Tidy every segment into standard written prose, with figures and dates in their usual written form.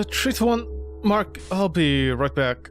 Treat one. Mark, I'll be right back.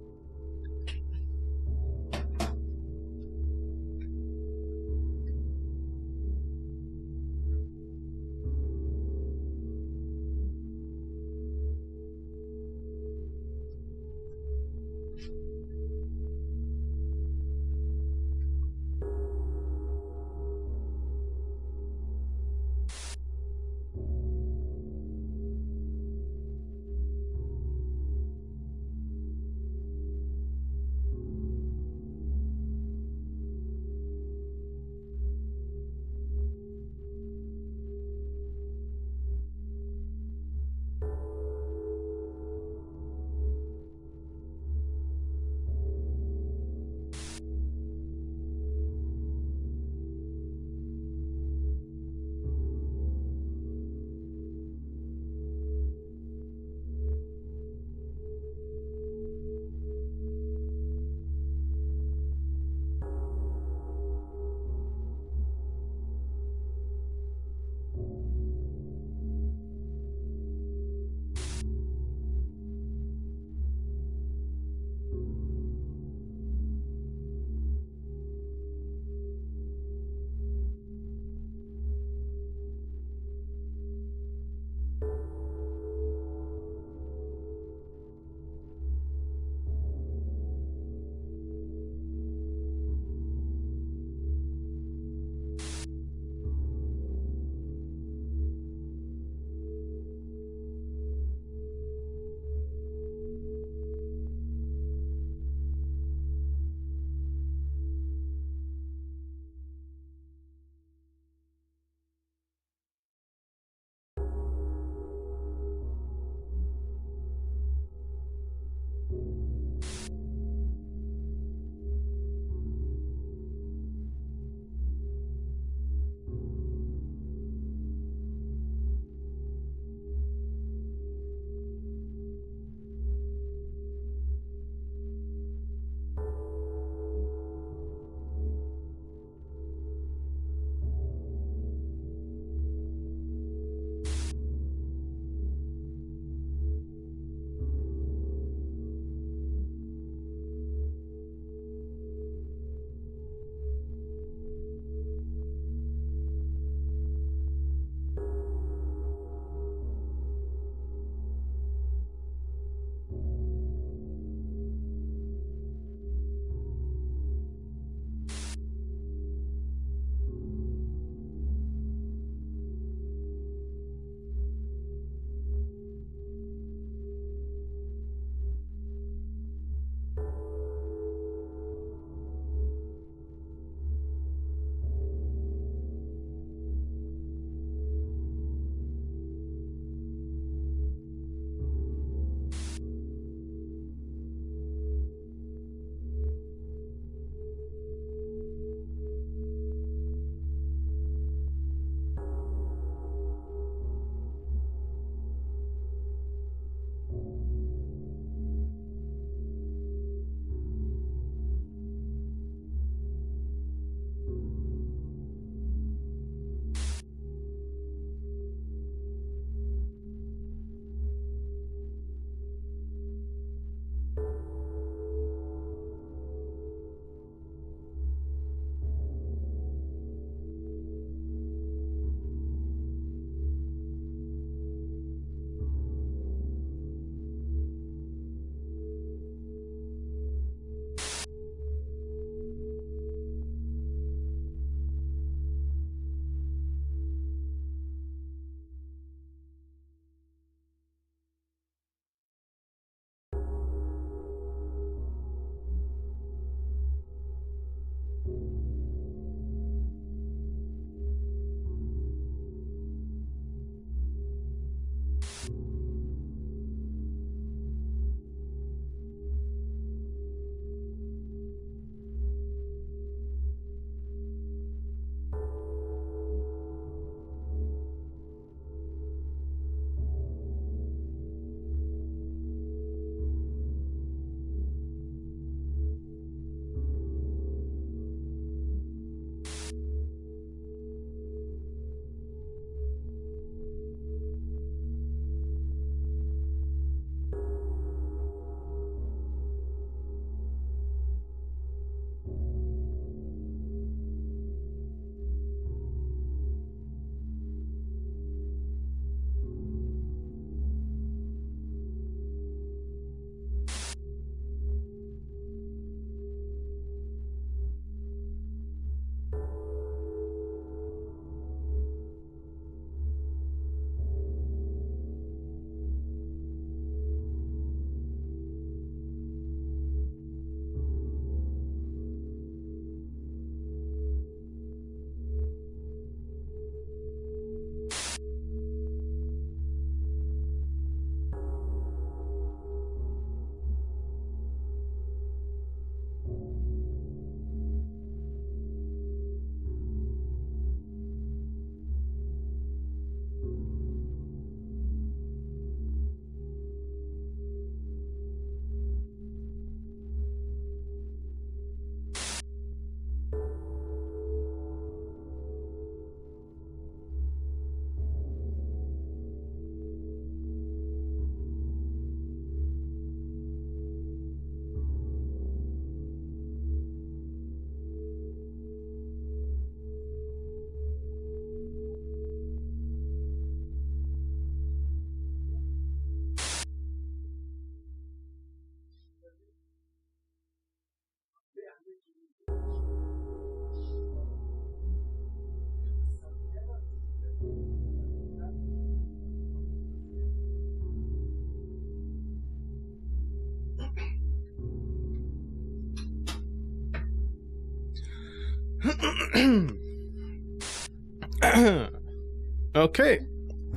Okay,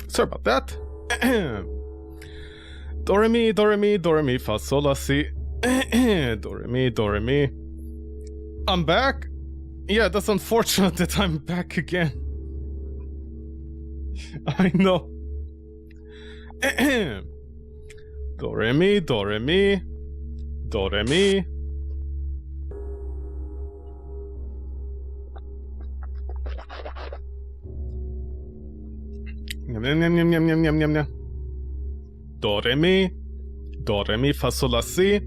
sorry about that. Do re mi, do re mi, do re mi, fa sol la si. Do re mi, do re mi. I'm back. Yeah, that's unfortunate that I'm back again. I know. Do re mi, do re mi, do re mi. Yum, yum, yum, yum, yum, yum, yum, yum. Do re mi, fa sol la si.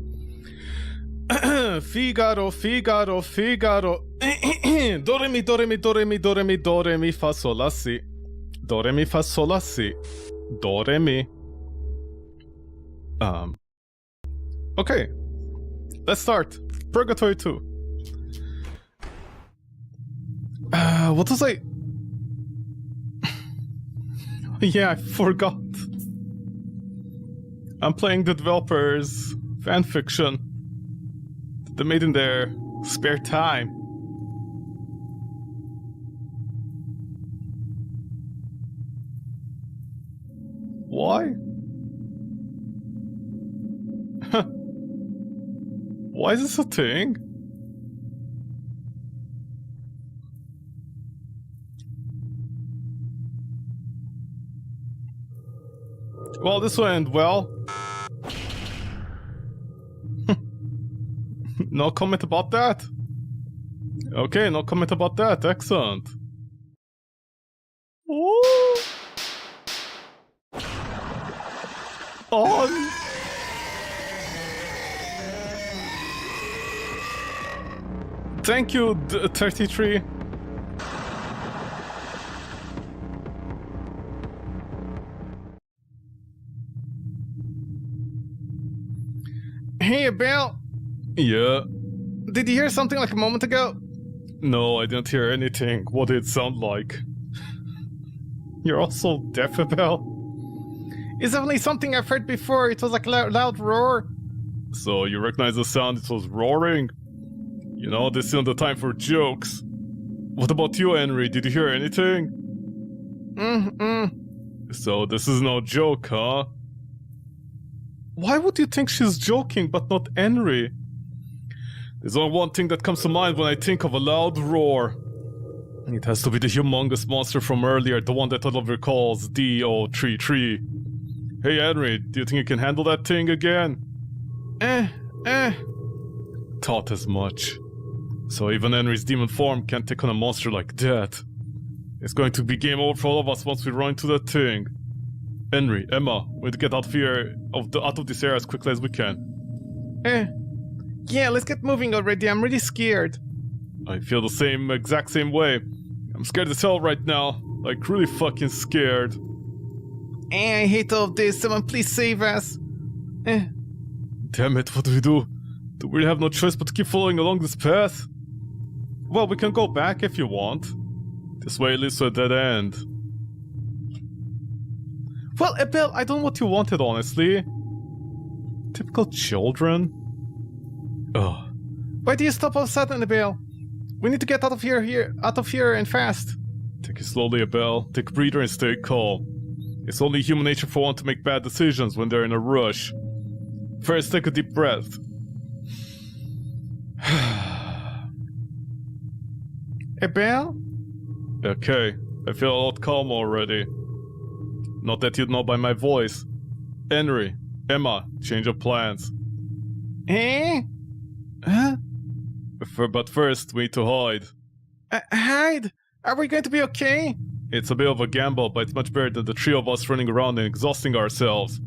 Figaro, Figaro, Figaro. Do re mi, do re mi, do re mi, do re mi, do re mi, fa sol la si. Do re mi, fa sol la si. Do re mi. Okay. Let's start. Purgatory 2. What was I? Yeah, I forgot. I'm playing the developers' fanfiction that they made in their spare time. Why? Why is this a thing? Well, this will end well. No comment about that? Okay, no comment about that. Excellent. Ooh. On. Thank you, 33. Hey, Bill. Yeah. Did you hear something like a moment ago? No, I didn't hear anything. What did it sound like? You're also deaf, Abel? It's definitely something I've heard before. It was like a loud roar. So you recognize the sound? It was roaring? You know, this isn't the time for jokes. What about you, Henry? Did you hear anything? So this is no joke, huh? Why would you think she's joking but not Henry? There's only one thing that comes to mind when I think of a loud roar. It has to be the humongous monster from earlier, the one that Oliver calls D033. Hey Henry, do you think you can handle that thing again? Thought as much. So even Henry's demon form can't take on a monster like that. It's going to be game over for all of us once we run into that thing. Henry, Emma, we need to get out of here, out of this area as quickly as we can. Yeah, let's get moving already. I'm really scared. I feel the exact same way. I'm scared as hell right now. Like, really fucking scared. I hate all of this. Someone please save us. Damn it, what do we do? Do we really have no choice but to keep following along this path? Well, we can go back if you want. This way leads to a dead end. Well, Abel, I don't know what you wanted, honestly. Typical children. Ugh. Why do you stop all of a sudden, Abel? We need to get out of here and fast. Take it slowly, Abel. Take a breather and stay calm. It's only human nature for one to make bad decisions when they're in a rush. First, take a deep breath. Abel? Okay, I feel a lot calmer already. Not that you'd know by my voice. Henry, Emma, change of plans. Huh? But first, we need to hide. Hide? Are we going to be okay? It's a bit of a gamble, but it's much better than the three of us running around and exhausting ourselves.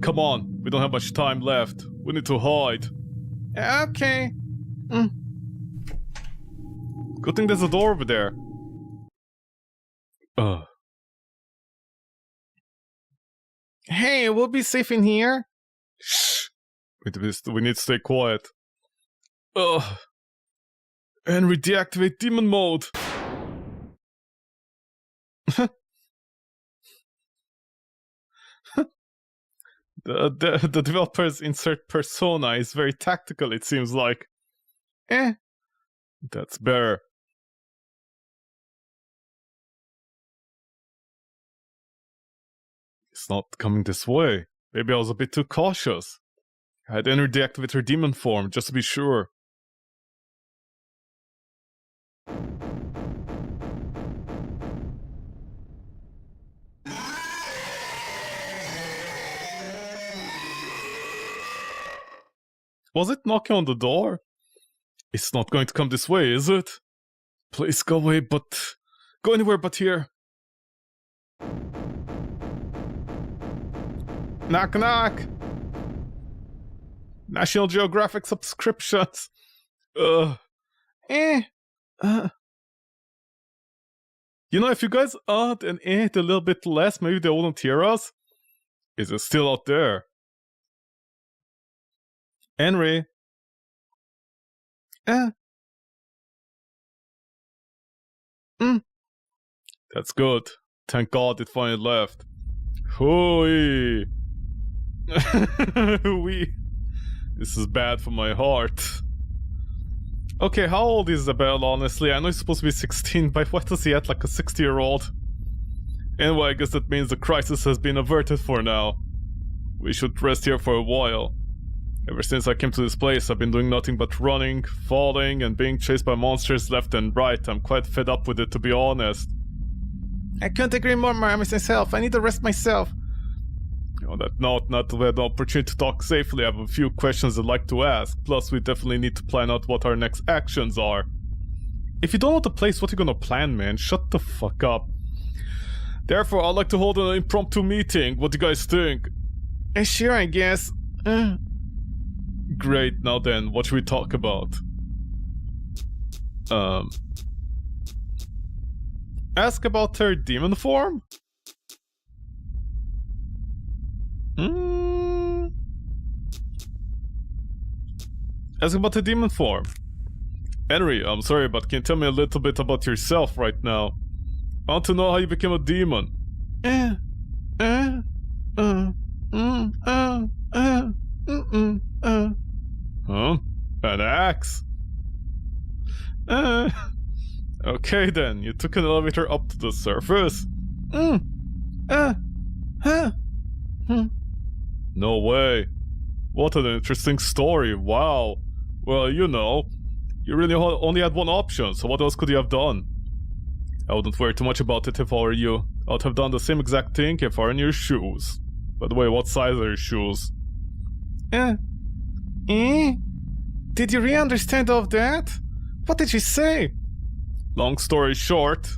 Come on, we don't have much time left. We need to hide. Okay. Good thing there's a door over there. Hey, we'll be safe in here. Shh. We need to stay quiet. Henry, deactivate demon mode. The developer's insert persona is very tactical, it seems like. That's better. It's not coming this way. Maybe I was a bit too cautious. I had Henry deactivate her demon form, just to be sure. Was it knocking on the door? It's not going to come this way, is it? Please go away, but... go anywhere but here. Knock knock! National Geographic subscriptions. You know, if you guys and a little bit less, maybe they wouldn't hear us. Is it still out there? Henry? That's good. Thank God it finally left. Hooey! Hooey! This is bad for my heart. Okay, how old is Isabel, honestly? I know he's supposed to be 16, but why does he act like a 60-year-old? Anyway, I guess that means the crisis has been averted for now. We should rest here for a while. Ever since I came to this place, I've been doing nothing but running, falling, and being chased by monsters left and right. I'm quite fed up with it, to be honest. I couldn't agree more, Maramis, myself. I need to rest myself. On that note, not to have the opportunity to talk safely, I have a few questions I'd like to ask. Plus, we definitely need to plan out what our next actions are. If you don't know the place, what are you gonna plan, man? Shut the fuck up. Therefore, I'd like to hold an impromptu meeting. What do you guys think? Sure, I guess. Great, now then, what should we talk about? Ask about her demon form? Ask about the demon form. Henry, I'm sorry, but can you tell me a little bit about yourself right now? I want to know how you became a demon. Huh? An axe? Okay then, you took an elevator up to the surface? No way. What an interesting story, wow. Well, you know, you really only had one option, so what else could you have done? I wouldn't worry too much about it if I were you. I would have done the same exact thing if I were in your shoes. By the way, what size are your shoes? Did you really understand all of that? What did she say? Long story short,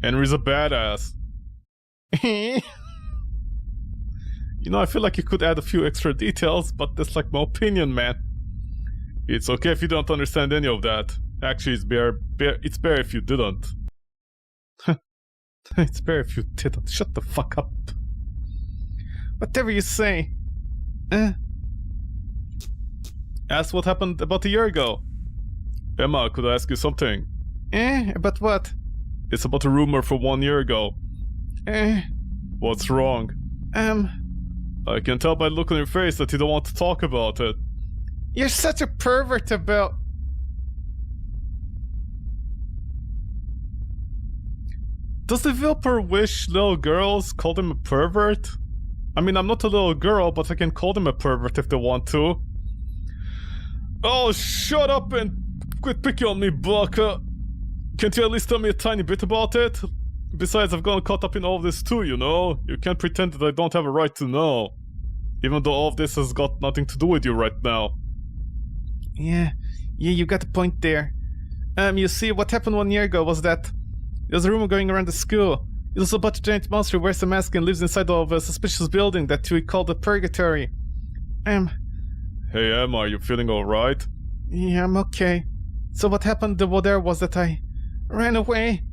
Henry's a badass. You know, I feel like you could add a few extra details, but that's like my opinion, man. It's okay if you don't understand any of that. Actually, it's better if you didn't. It's better if you didn't. Shut the fuck up. Whatever you say. Ask what happened about a year ago. Emma, could I ask you something? About what? It's about a rumor from 1 year ago. What's wrong? I can tell by the look on your face that you don't want to talk about it. You're such a pervert about... Does the developer wish little girls call them a pervert? I mean, I'm not a little girl, but I can call them a pervert if they want to. Oh, shut up and quit picking on me, Baka. Can't you at least tell me a tiny bit about it? Besides, I've gotten caught up in all of this too, you know? You can't pretend that I don't have a right to know. Even though all of this has got nothing to do with you right now. Yeah, you got a point there. You see, what happened 1 year ago was that there's a rumor going around the school. It was about a giant monster who wears a mask and lives inside of a suspicious building that we call the Purgatory. Hey Emma, are you feeling alright? Yeah, I'm okay. So what happened over there was that I ran away.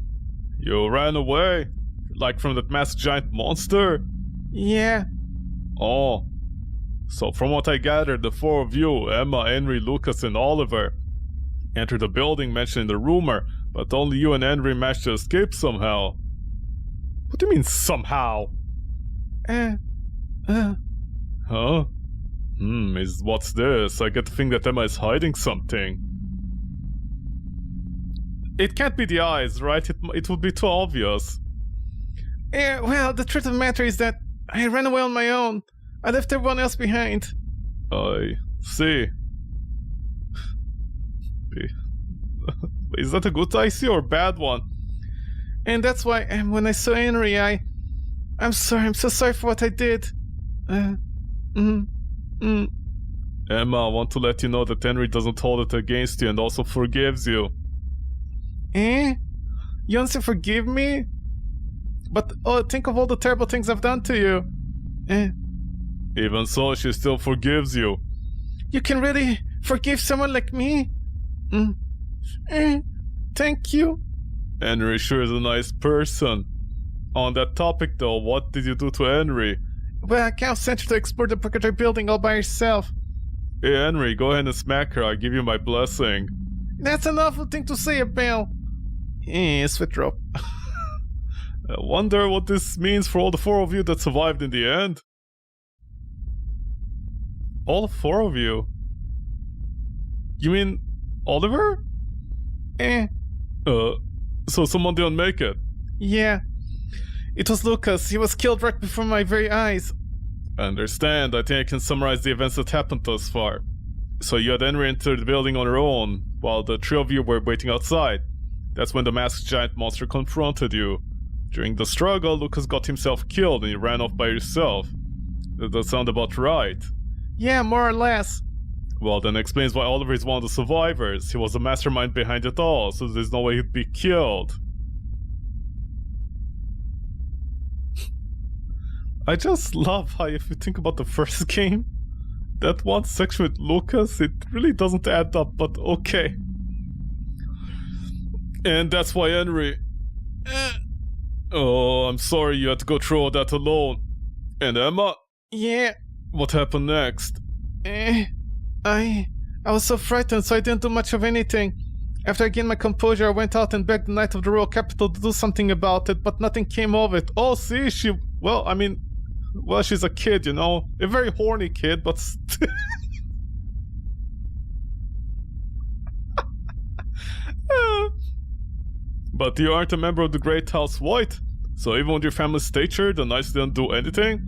You ran away? Like from that masked giant monster? Yeah. Oh. So from what I gathered, the four of you, Emma, Henry, Lucas, and Oliver, entered the building mentioned in the rumor, but only you and Henry managed to escape somehow. What do you mean, somehow? Huh? What's this? I get the thing that Emma is hiding something. It can't be the eyes, right? It would be too obvious. Well, the truth of the matter is that I ran away on my own. I left everyone else behind. I see. Is that a good I see or a bad one? And that's why when I saw Henry, I'm sorry. I'm so sorry for what I did. Emma, I want to let you know that Henry doesn't hold it against you and also forgives you. Eh? You honestly forgive me? But think of all the terrible things I've done to you. Even so, she still forgives you. You can really forgive someone like me? Thank you. Henry sure is a nice person. On that topic though, what did you do to Henry? Well, Cal sent you to explore the Purgatory building all by yourself. Hey Henry, go ahead and smack her, I give you my blessing. That's an awful thing to say, Abel. Sweet drop. I wonder what this means for all the 4 of you that survived in the end. All 4 of you? You mean Oliver? So someone didn't make it? Yeah. It was Lucas. He was killed right before my very eyes. I understand. I think I can summarize the events that happened thus far. So you had Henry enter the building on her own, while the 3 of you were waiting outside. That's when the masked giant monster confronted you. During the struggle, Lucas got himself killed and you ran off by yourself. Does that sound about right? Yeah, more or less. Well, then explains why Oliver is one of the survivors. He was the mastermind behind it all, so there's no way he'd be killed. I just love how if you think about the first game, that one section with Lucas, it really doesn't add up, but okay. And that's why Henry... Oh, I'm sorry you had to go through all that alone. And Emma? Yeah? What happened next? I was so frightened, so I didn't do much of anything. After I gained my composure, I went out and begged the Knight of the Royal Capital to do something about it, but nothing came of it. Oh, see, well, she's a kid, you know? A very horny kid, but still... But you aren't a member of the Great House White, so even with your family stature, the Knights didn't do anything?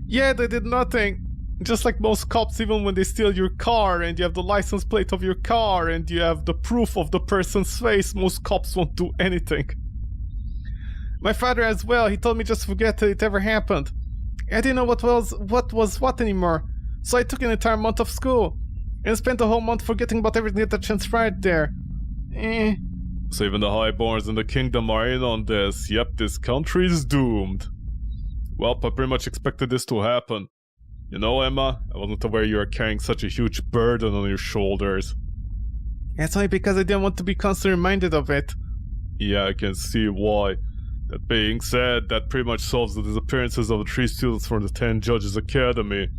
Yeah, they did nothing. Just like most cops, even when they steal your car and you have the license plate of your car and you have the proof of the person's face, most cops won't do anything. My father as well, he told me just to forget that it ever happened. I didn't know what was what anymore, so I took an entire month of school and spent a whole month forgetting about everything that transpired there. So even the highborns in the kingdom are in on this. Yep, this country is doomed. Well, I pretty much expected this to happen. You know, Emma, I wasn't aware you were carrying such a huge burden on your shoulders. That's only because I didn't want to be constantly reminded of it. Yeah, I can see why. That being said, that pretty much solves the disappearances of the 3 students from the 10 Judges Academy.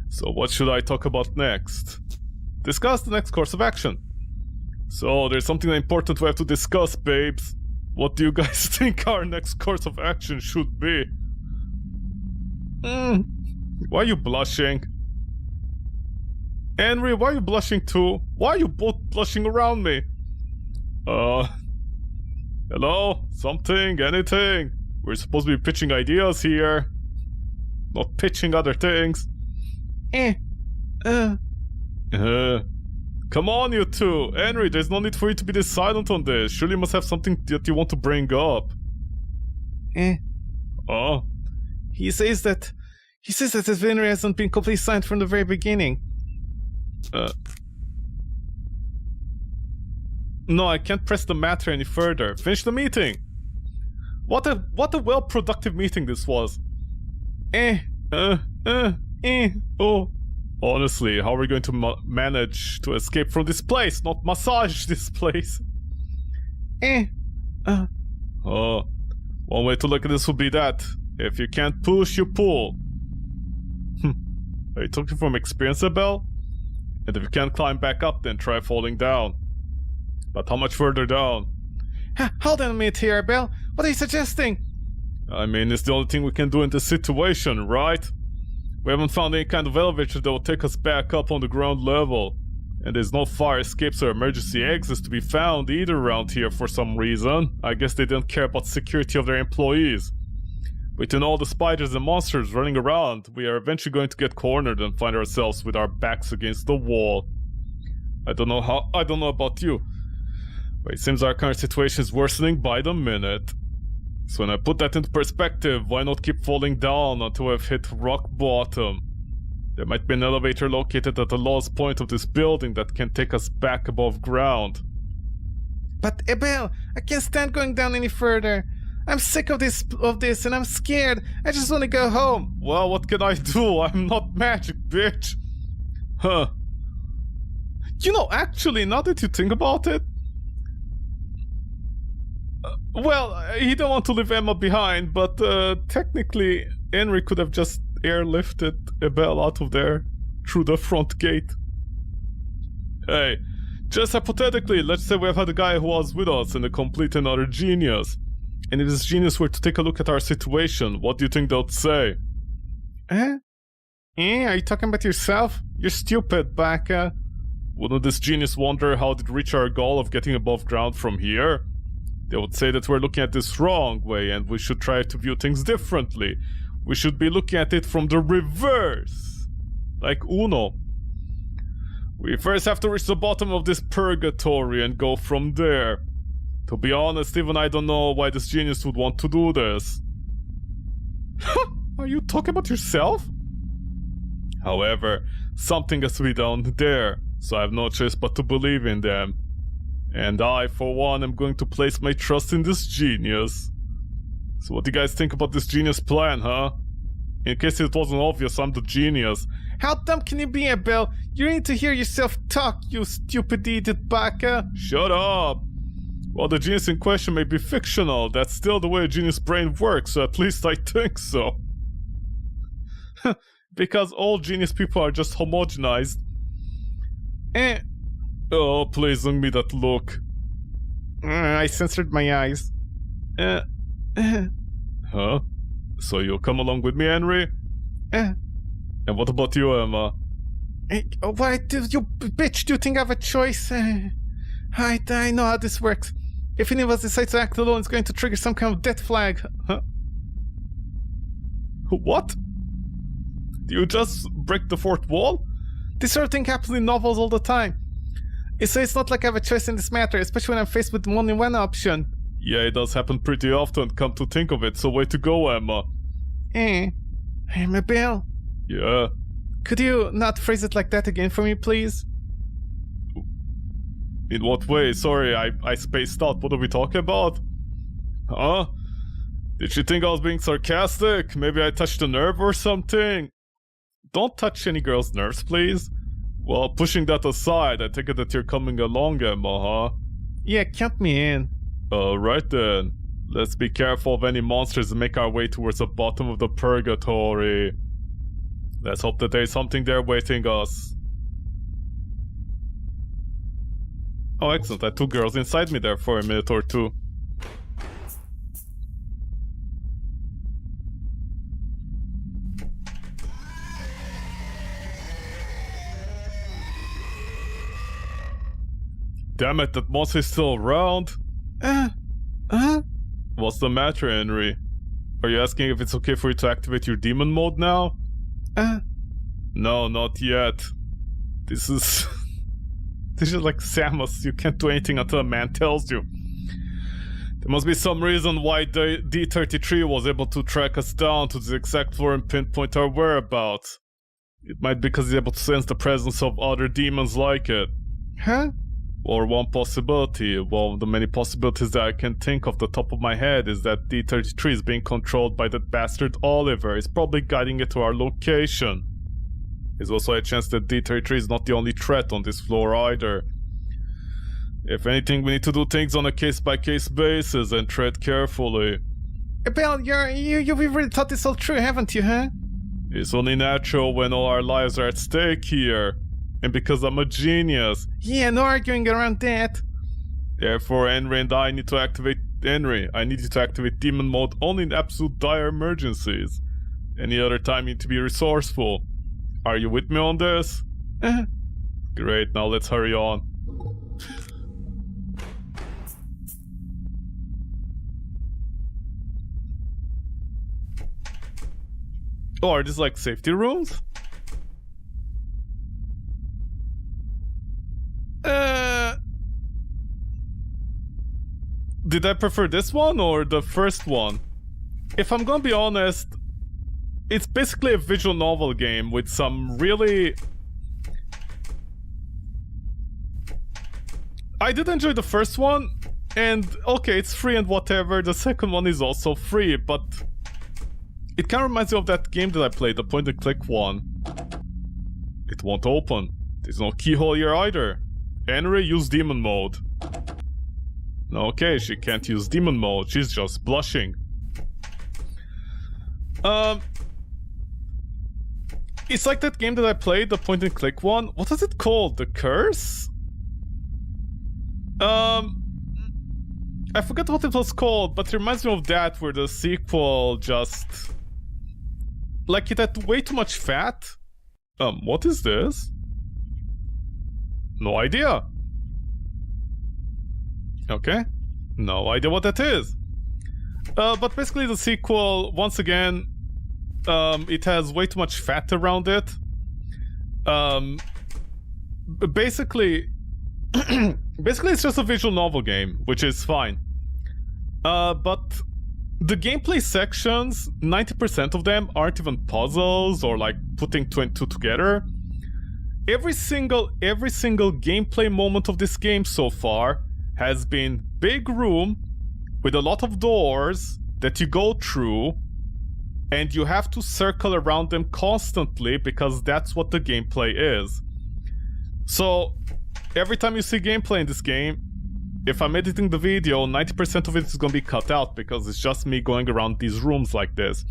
So what should I talk about next? Discuss the next course of action. So, there's something important we have to discuss, babes. What do you guys think our next course of action should be? Why are you blushing? Henry, why are you blushing too? Why are you both blushing around me? Hello? Something? Anything? We're supposed to be pitching ideas here. Not pitching other things. Come on, you two! Henry, there's no need for you to be this silent on this. Surely you must have something that you want to bring up. Oh? He says that his Henry hasn't been completely signed from the very beginning. No, I can't press the matter any further. Finish the meeting! What a well-productive meeting this was. Oh. Honestly, how are we going to manage to escape from this place, not massage this place? One way to look at this would be that. If you can't push, you pull. Are you talking from experience, Abel? And if you can't climb back up, then try falling down. But how much further down? Hold on a minute here, Abel. What are you suggesting? I mean, it's the only thing we can do in this situation, right? We haven't found any kind of elevator that will take us back up on the ground level. And there's no fire escapes or emergency exits to be found either around here for some reason. I guess they didn't care about the security of their employees. Between all the spiders and monsters running around, we are eventually going to get cornered and find ourselves with our backs against the wall. I don't know about you, but it seems our current situation is worsening by the minute. So when I put that into perspective, why not keep falling down until I've hit rock bottom? There might be an elevator located at the lowest point of this building that can take us back above ground. But Abel, I can't stand going down any further. I'm sick of this and I'm scared. I just want to go home. Well, what can I do? I'm not magic, bitch. Huh. You know, actually, now that you think about it, well, he don't want to leave Emma behind, but technically, Henry could have just airlifted Abel out of there through the front gate. Hey, just hypothetically, let's say we have had a guy who was with us and a complete another genius. And if this genius were to take a look at our situation, what do you think they'd say? Are you talking about yourself? You're stupid, Baka. Wouldn't this genius wonder how they'd reach our goal of getting above ground from here? They would say that we're looking at this wrong way and we should try to view things differently. We should be looking at it from the reverse. Like Uno. We first have to reach the bottom of this purgatory and go from there. To be honest, even I don't know why this genius would want to do this. Are you talking about yourself? However, something has to be done there, so I have no choice but to believe in them. And I, for one, am going to place my trust in this genius. So what do you guys think about this genius plan, huh? In case it wasn't obvious, I'm the genius. How dumb can you be, Abel? You need to hear yourself talk, you stupid idiot Baka. Shut up! While the genius in question may be fictional, that's still the way a genius brain works, so at least I think so. Because all genius people are just homogenized. Oh, please don't give me that look. I censored my eyes. Huh? So you'll come along with me, Henry? And what about you, Emma? Why do you bitch? Do you think I have a choice? I know how this works. If any of us decide to act alone, it's going to trigger some kind of death flag. Huh? What? Do you just break the fourth wall? This sort of thing happens in novels all the time. So it's not like I have a choice in this matter, especially when I'm faced with only one option. Yeah, it does happen pretty often, come to think of it, so way to go, Emma. Mabel? Yeah? Could you not phrase it like that again for me, please? In what way? Sorry, I spaced out. What are we talking about? Huh? Did you think I was being sarcastic? Maybe I touched a nerve or something? Don't touch any girl's nerves, please. Well, pushing that aside, I take it that you're coming along, Emma, huh? Yeah, count me in. Alright then. Let's be careful of any monsters and make our way towards the bottom of the purgatory. Let's hope that there's something there waiting us. Oh, excellent. I had two girls inside me there for a minute or two. Damn it, that monster is still around. What's the matter, Henry? Are you asking if it's okay for you to activate your demon mode now? No, not yet. This is... this is like Samus. You can't do anything until a man tells you. There must be some reason why the D33 was able to track us down to the exact floor and pinpoint our whereabouts. It might be because he's able to sense the presence of other demons like it. Huh? Or one possibility, well, the many possibilities that I can think off the top of my head is that D33 is being controlled by that bastard Oliver. He's probably guiding it to our location. There's also a chance that D33 is not the only threat on this floor either. If anything, we need to do things on a case-by-case basis and tread carefully. Abel, you've really thought this all through, haven't you, huh? It's only natural when all our lives are at stake here. And because I'm a genius. Yeah, no arguing around that. Therefore, Henry and I need to activate... Henry, I need you to activate demon mode only in absolute dire emergencies. Any other time you need to be resourceful. Are you with me on this? Great, now let's hurry on. Oh, are these like safety rooms? Did I prefer this one or the first one? If I'm gonna be honest, it's basically a visual novel game with some really... I did enjoy the first one, and okay, it's free and whatever, the second one is also free, but... It kind of reminds me of that game that I played, the point-and-click one. It won't open. There's no keyhole here either. Henry, use demon mode. Okay, she can't use demon mode, she's just blushing. It's like that game that I played, the point-and-click one. What is it called? The Curse? I forgot what it was called, but it reminds me of that, where the sequel just... Like, it had way too much fat. What is this? No idea. Okay. No idea what that is. But basically the sequel, once again, it has way too much fat around it. Basically, it's just a visual novel game, which is fine. But the gameplay sections, 90% of them aren't even puzzles or like putting two and two together. Every single gameplay moment of this game so far has been big room with a lot of doors that you go through, and you have to circle around them constantly because that's what the gameplay is. So every time you see gameplay in this game, if I'm editing the video, 90% of it is gonna be cut out because it's just me going around these rooms like this.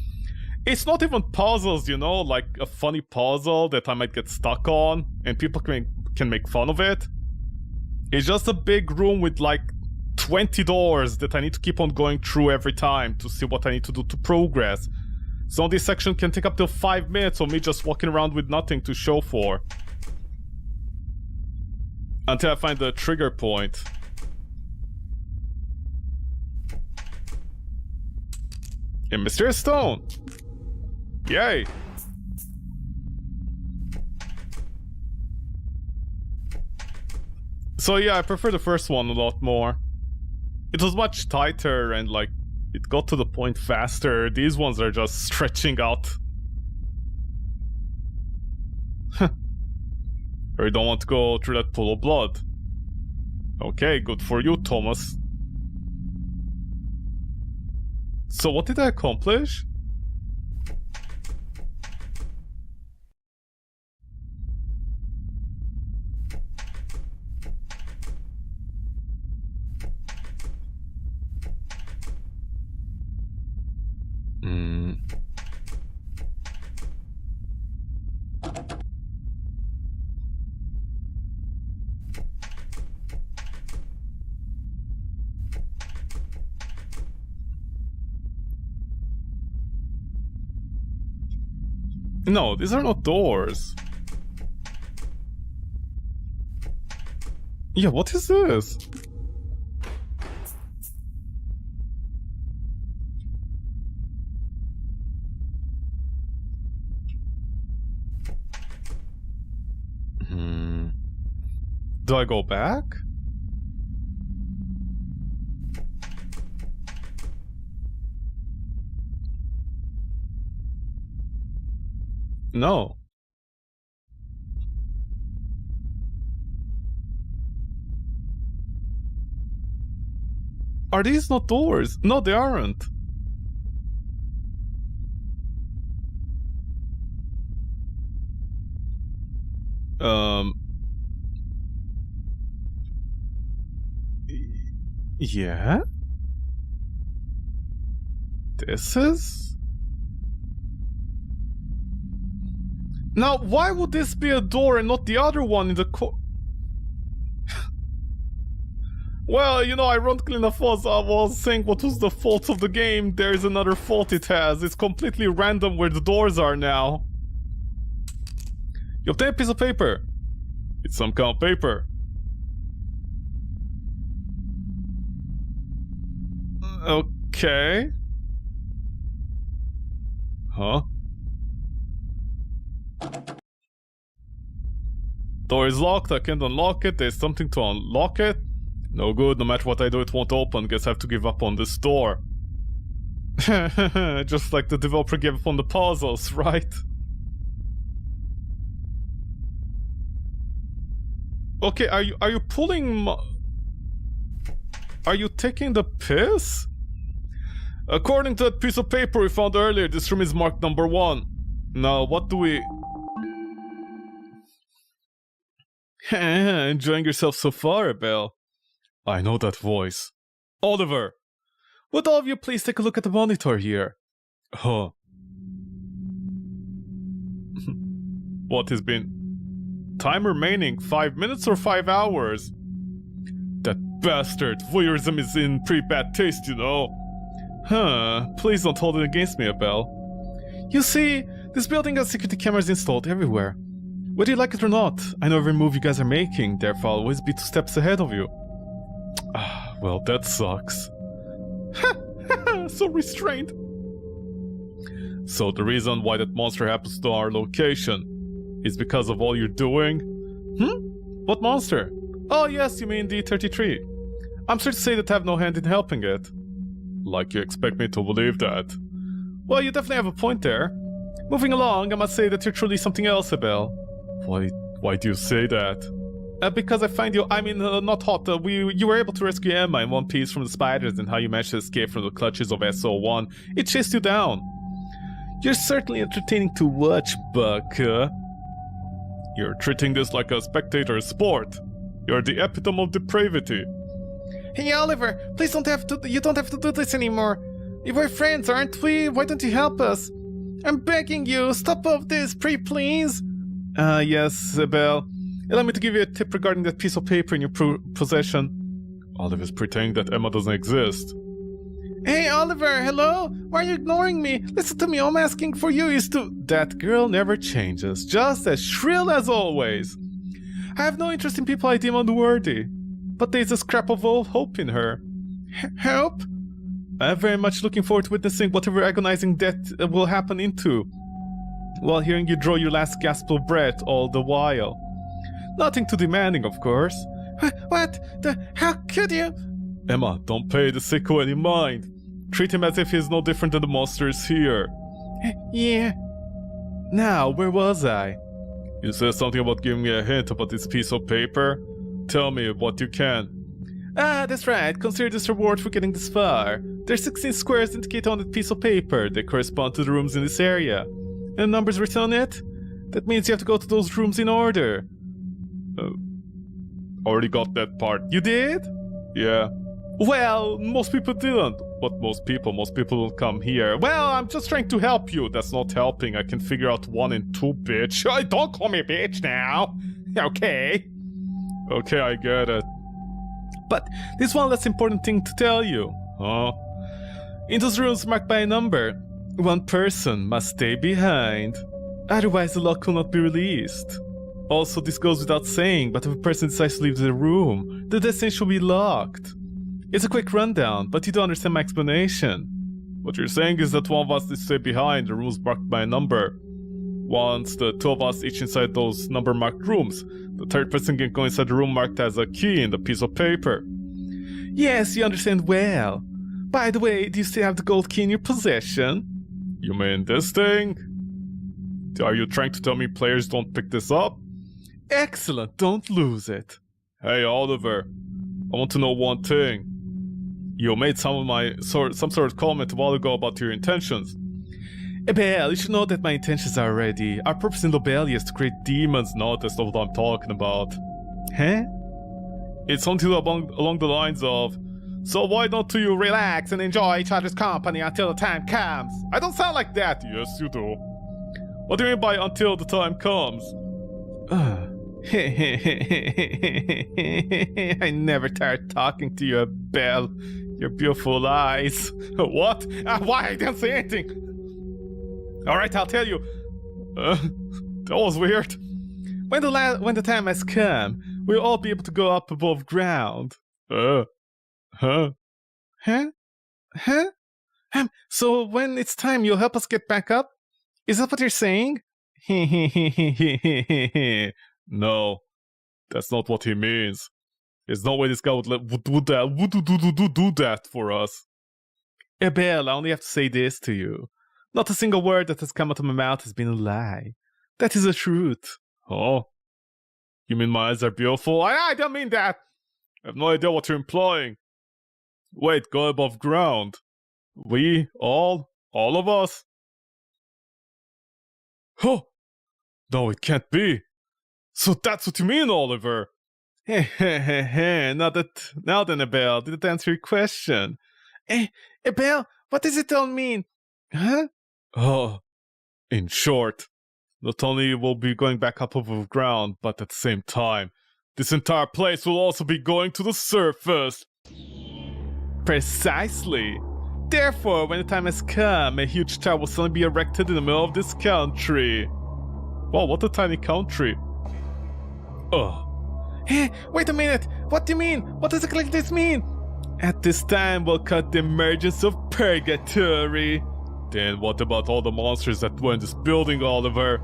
It's not even puzzles, you know, like a funny puzzle that I might get stuck on and people can make fun of it. It's just a big room with like 20 doors that I need to keep on going through every time to see what I need to do to progress. So this section can take up to 5 minutes of me just walking around with nothing to show for. Until I find the trigger point. A mysterious stone! Yay! So yeah, I prefer the first one a lot more. It was much tighter and like, it got to the point faster. These ones are just stretching out. I don't want to go through that pool of blood. Okay, good for you, Thomas. So what did I accomplish? No, these are not doors. Yeah, what is this? Do I go back? No. Are these not doors? No, they aren't. Yeah? This is? Now, why would this be a door and not the other one in the Well, you know, ironically enough, I was saying what was the fault of the game, there's another fault it has. It's completely random where the doors are now. You obtain a piece of paper. It's some kind of paper. Okay. Huh? Door is locked, I can't unlock it, there's something to unlock it. No good, no matter what I do it won't open, guess I have to give up on this door. Just like the developer gave up on the puzzles, right? Okay, are you pulling Are you taking the piss? According to that piece of paper we found earlier, this room is marked number 1. Now, what do we... Enjoying yourself so far, Abel? I know that voice. Oliver! Would all of you please take a look at the monitor here? Huh. What has been... Time remaining, 5 minutes or 5 hours? That bastard, voyeurism is in pretty bad taste, you know. Huh, please don't hold it against me, Abel. You see, this building has security cameras installed everywhere. Whether you like it or not, I know every move you guys are making, therefore I'll always be 2 steps ahead of you. Ah, well, that sucks. So restrained. So the reason why that monster happens to our location is because of all you're doing? What monster? Oh yes, you mean D33. I'm sorry to say that I have no hand in helping it. Like you expect me to believe that? Well, you definitely have a point there. Moving along, I must say that you're truly something else, Abel. Why do you say that? Because I find you, not hot. You were able to rescue Emma in one piece from the spiders, and how you managed to escape from the clutches of SO1. It chased you down. You're certainly entertaining to watch, Buck. You're treating this like a spectator sport. You're the epitome of depravity. Hey Oliver, please you don't have to do this anymore. We're friends, aren't we? Why don't you help us? I'm begging you, stop all of this, please. Yes, Abel. Allow me to give you a tip regarding that piece of paper in your possession. Oliver's pretending that Emma doesn't exist. Hey Oliver, hello? Why are you ignoring me? Listen to me, all I'm asking for you is to... That girl never changes, just as shrill as always. I have no interest in people I deem unworthy, but there's a scrap of all hope in her. Help? I'm very much looking forward to witnessing whatever agonizing death will happen into, while hearing you draw your last gasp of breath all the while. Nothing too demanding, of course. What? How could you? Emma, don't pay the sicko any mind. Treat him as if he's no different than the monsters here. Yeah. Now, where was I? You said something about giving me a hint about this piece of paper? Tell me what you can. Ah, that's right. Consider this reward for getting this far. There's 16 squares indicated on that piece of paper. They correspond to the rooms in this area. And numbers written on it? That means you have to go to those rooms in order. Already got that part. You did? Yeah. Well, most people didn't. What most people? Most people don't come here. Well, I'm just trying to help you. That's not helping. I can figure out 1 and 2, bitch. Don't call me bitch now. Okay. Okay, I get it. But there's one less important thing to tell you. Huh? In those rooms marked by a number, one person must stay behind. Otherwise, the lock will not be released. Also, this goes without saying, but if a person decides to leave the room, the destination will be locked. It's a quick rundown, but you don't understand my explanation. What you're saying is that one of us needs to stay behind the rooms marked by a number. Once the 2 of us each inside those number-marked rooms, the 3rd person can go inside the room marked as a key in the piece of paper. Yes, you understand well. By the way, do you still have the gold key in your possession? You mean this thing? Are you trying to tell me players don't pick this up? Excellent, don't lose it. Hey Oliver, I want to know one thing. You made some sort of comment a while ago about your intentions. Abel, you should know that my intentions are ready. Our purpose in Lobelia is to create demons. No, that's not what I'm talking about. Huh? It's something along the lines of, so why don't you relax and enjoy each other's company until the time comes? I don't sound like that. Yes, you do. What do you mean by until the time comes? I never tired talking to you, Abel. Your beautiful eyes. What? Why? I didn't say anything. Alright, I'll tell you. That was weird. When the time has come, we'll all be able to go up above ground. Huh? Huh? So when it's time, you'll help us get back up? Is that what you're saying? No. That's not what he means. There's no way this guy would do that for us. Abel, I only have to say this to you. Not a single word that has come out of my mouth has been a lie. That is the truth. Oh? You mean my eyes are beautiful? I don't mean that! I have no idea what you're implying. Wait, go above ground. We? All of us? Oh! No, it can't be. So that's what you mean, Oliver? Now then, Abel, did it answer your question? Abel, what does it all mean? Huh? Oh, in short, not only will be going back up above ground, but at the same time, this entire place will also be going to the surface. Precisely. Therefore, when the time has come, a huge tower will suddenly be erected in the middle of this country. Wow, what a tiny country. Hey, wait a minute! What do you mean? What does it like this mean? At this time, we'll cut the emergence of Purgatory. Then what about all the monsters that were in this building, Oliver?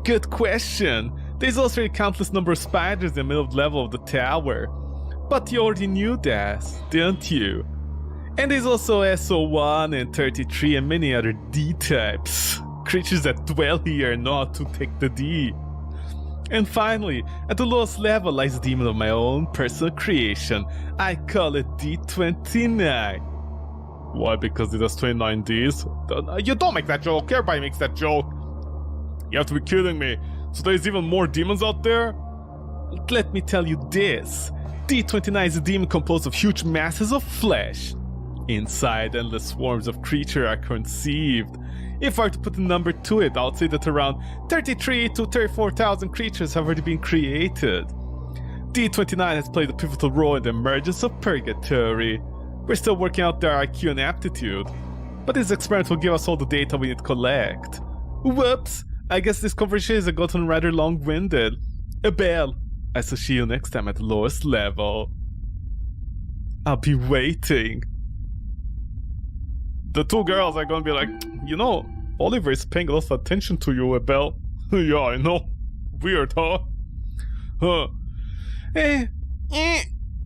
Good question. There's also a countless number of spiders in the middle level of the tower. But you already knew that, didn't you? And there's also SO1 and 33 and many other D-types. Creatures that dwell here know how to take the D. And finally, at the lowest level lies a demon of my own personal creation. I call it D29. Why? Because it has 29 Ds? You don't make that joke, everybody makes that joke. You have to be kidding me. So there's even more demons out there? Let me tell you this. D29 is a demon composed of huge masses of flesh. Inside, endless swarms of creatures are conceived. If I were to put a number to it, I would say that around 33 to 34,000 creatures have already been created. D29 has played a pivotal role in the emergence of Purgatory. We're still working out their IQ and aptitude, but this experiment will give us all the data we need to collect. Whoops! I guess this conversation has gotten rather long-winded. Abel, I shall see you next time at the lowest level. I'll be waiting. The two girls are gonna be like, you know, Oliver is paying a lot of attention to you, Abel. Yeah, I know. Weird, huh?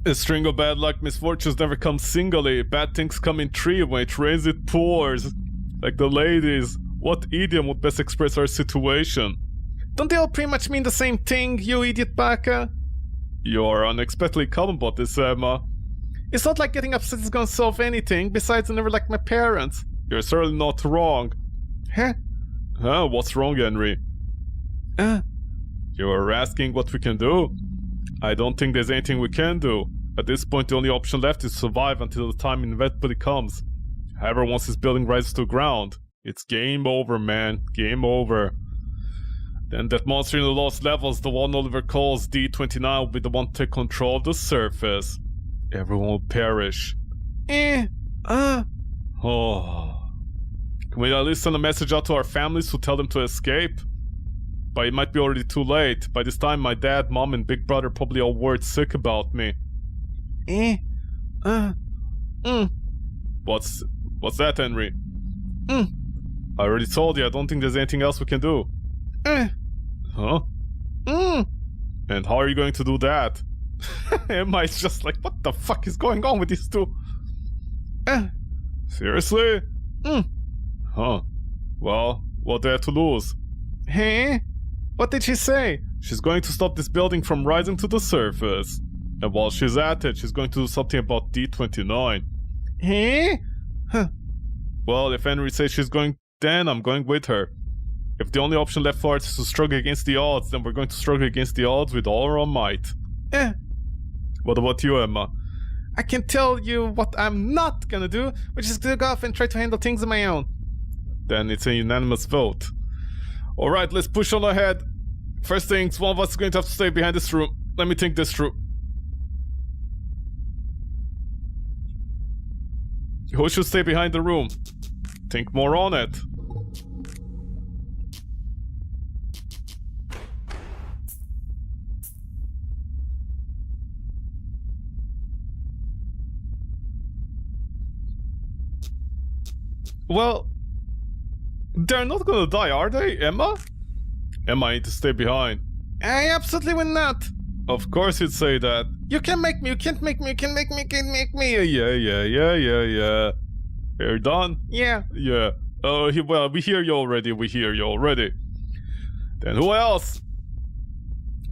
A string of bad luck misfortunes never come singly. Bad things come in three. When it rains, it pours. Like the ladies. What idiom would best express our situation? Don't they all pretty much mean the same thing, you idiot baka? You are unexpectedly calm about this, Emma. It's not like getting upset is gonna solve anything. Besides, I never liked my parents. You're certainly not wrong. Huh? Huh? What's wrong, Henry? You are asking what we can do? I don't think there's anything we can do. At this point, the only option left is to survive until the time inevitably comes. However, once this building rises to the ground, it's game over, man. Game over. Then that monster in the lost levels, the one Oliver calls D29, will be the one to take control of the surface. Everyone will perish. Oh. Can we at least send a message out to our families to tell them to escape? But it might be already too late. By this time, my dad, mom, and big brother probably all worried sick about me. What's that, Henry? I already told you, I don't think there's anything else we can do. Huh? And how are you going to do that? Emma is just like, what the fuck is going on with these two? Seriously? Huh. Well, what do I have to lose? Hey? What did she say? She's going to stop this building from rising to the surface. And while she's at it, she's going to do something about D29. Hey? Huh. Well, if Henry says she's going, then I'm going with her. If the only option left for us is to struggle against the odds, then we're going to struggle against the odds with all our might. What about you, Emma? I can tell you what I'm not gonna do, which is to go off and try to handle things on my own. Then it's a unanimous vote. Alright, let's push on ahead. First things, one of us is going to have to stay behind this room. Let me think this through. Who should stay behind the room? Think more on it. Well, they're not gonna die, are they, Emma? Emma, I need to stay behind. I absolutely will not. Of course you'd say that. You can't make me, you can't make me, you can't make me, you can't make me. Yeah. You're done? Yeah. Yeah. Oh, well, we hear you already, Then who else?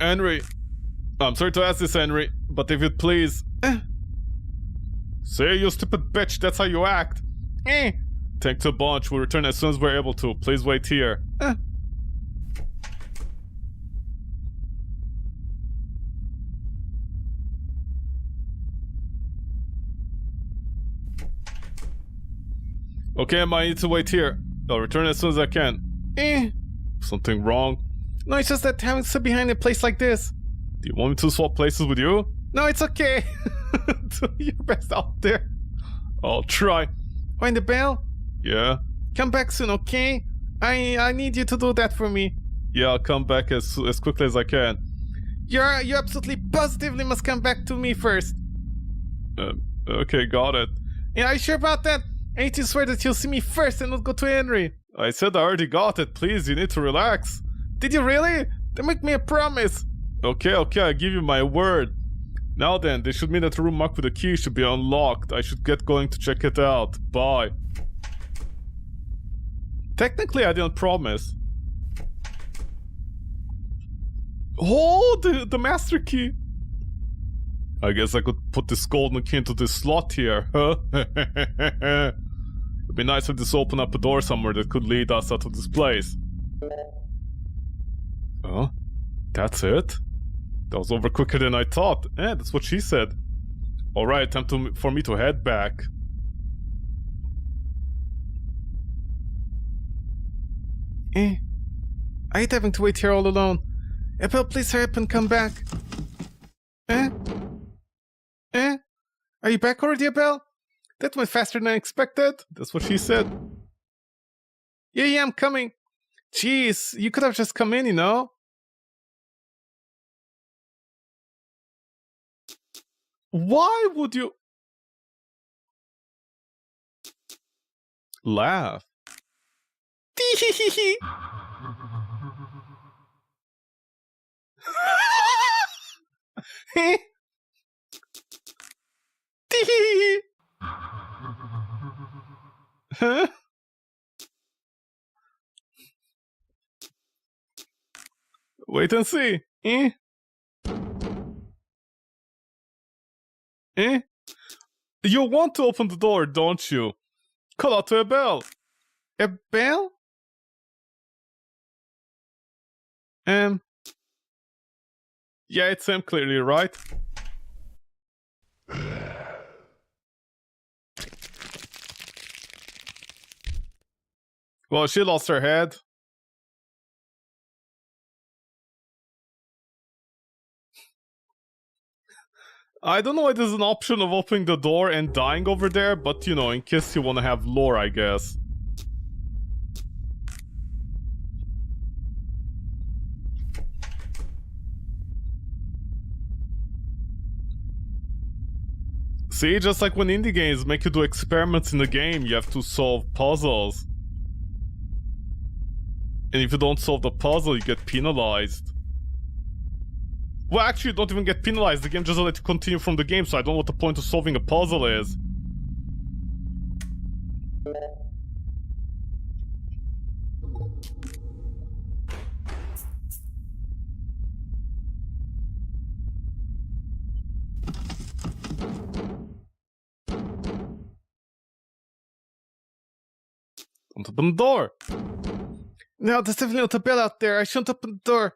Henry. I'm sorry to ask this, Henry, but if you'd please... Say, you stupid bitch, that's how you act. Thanks a bunch, we'll return as soon as we're able to. Please wait here. Okay, Emma, I need to wait here. I'll return as soon as I can. Something wrong? No, it's just that having to sit behind a place like this. Do you want me to swap places with you? No, it's okay. Do your best out there. I'll try. Ring the bell? Yeah? Come back soon, okay? I need you to do that for me. Yeah, I'll come back as quickly as I can. You absolutely positively must come back to me first. Okay, got it. Yeah, are you sure about that? I need to swear that you'll see me first and not go to Henry. I said I already got it. Please, you need to relax. Did you really? Then make me a promise. Okay, I give you my word. Now then, this should mean that the room marked with the key should be unlocked. I should get going to check it out. Bye. Technically, I didn't promise. Oh, the master key. I guess I could put this golden key into this slot here, huh? It'd be nice if this opened up a door somewhere that could lead us out of this place. Huh? That's it? That was over quicker than I thought. That's what she said. Alright, time for me to head back. I hate having to wait here all alone. Abel, please hurry up and come back. Are you back already, Abel? That went faster than I expected. That's what she said. Yeah, I'm coming. Jeez, you could have just come in, you know? Why would you... laugh? Tee-hee-hee-hee. Tee-hee-hee. Huh? Wait and see. You want to open the door, don't you? Call out to a bell. A bell? Yeah, it's him clearly, right? Well, she lost her head. I don't know why there's an option of opening the door and dying over there, but you know, in case you want to have lore, I guess. See, just like when indie games make you do experiments in the game, you have to solve puzzles. And if you don't solve the puzzle, you get penalized. Well, actually, you don't even get penalized. The game just lets you continue from the game, so I don't know what the point of solving a puzzle is. Don't open the door. No, there's definitely not a bell out there. I shouldn't open the door.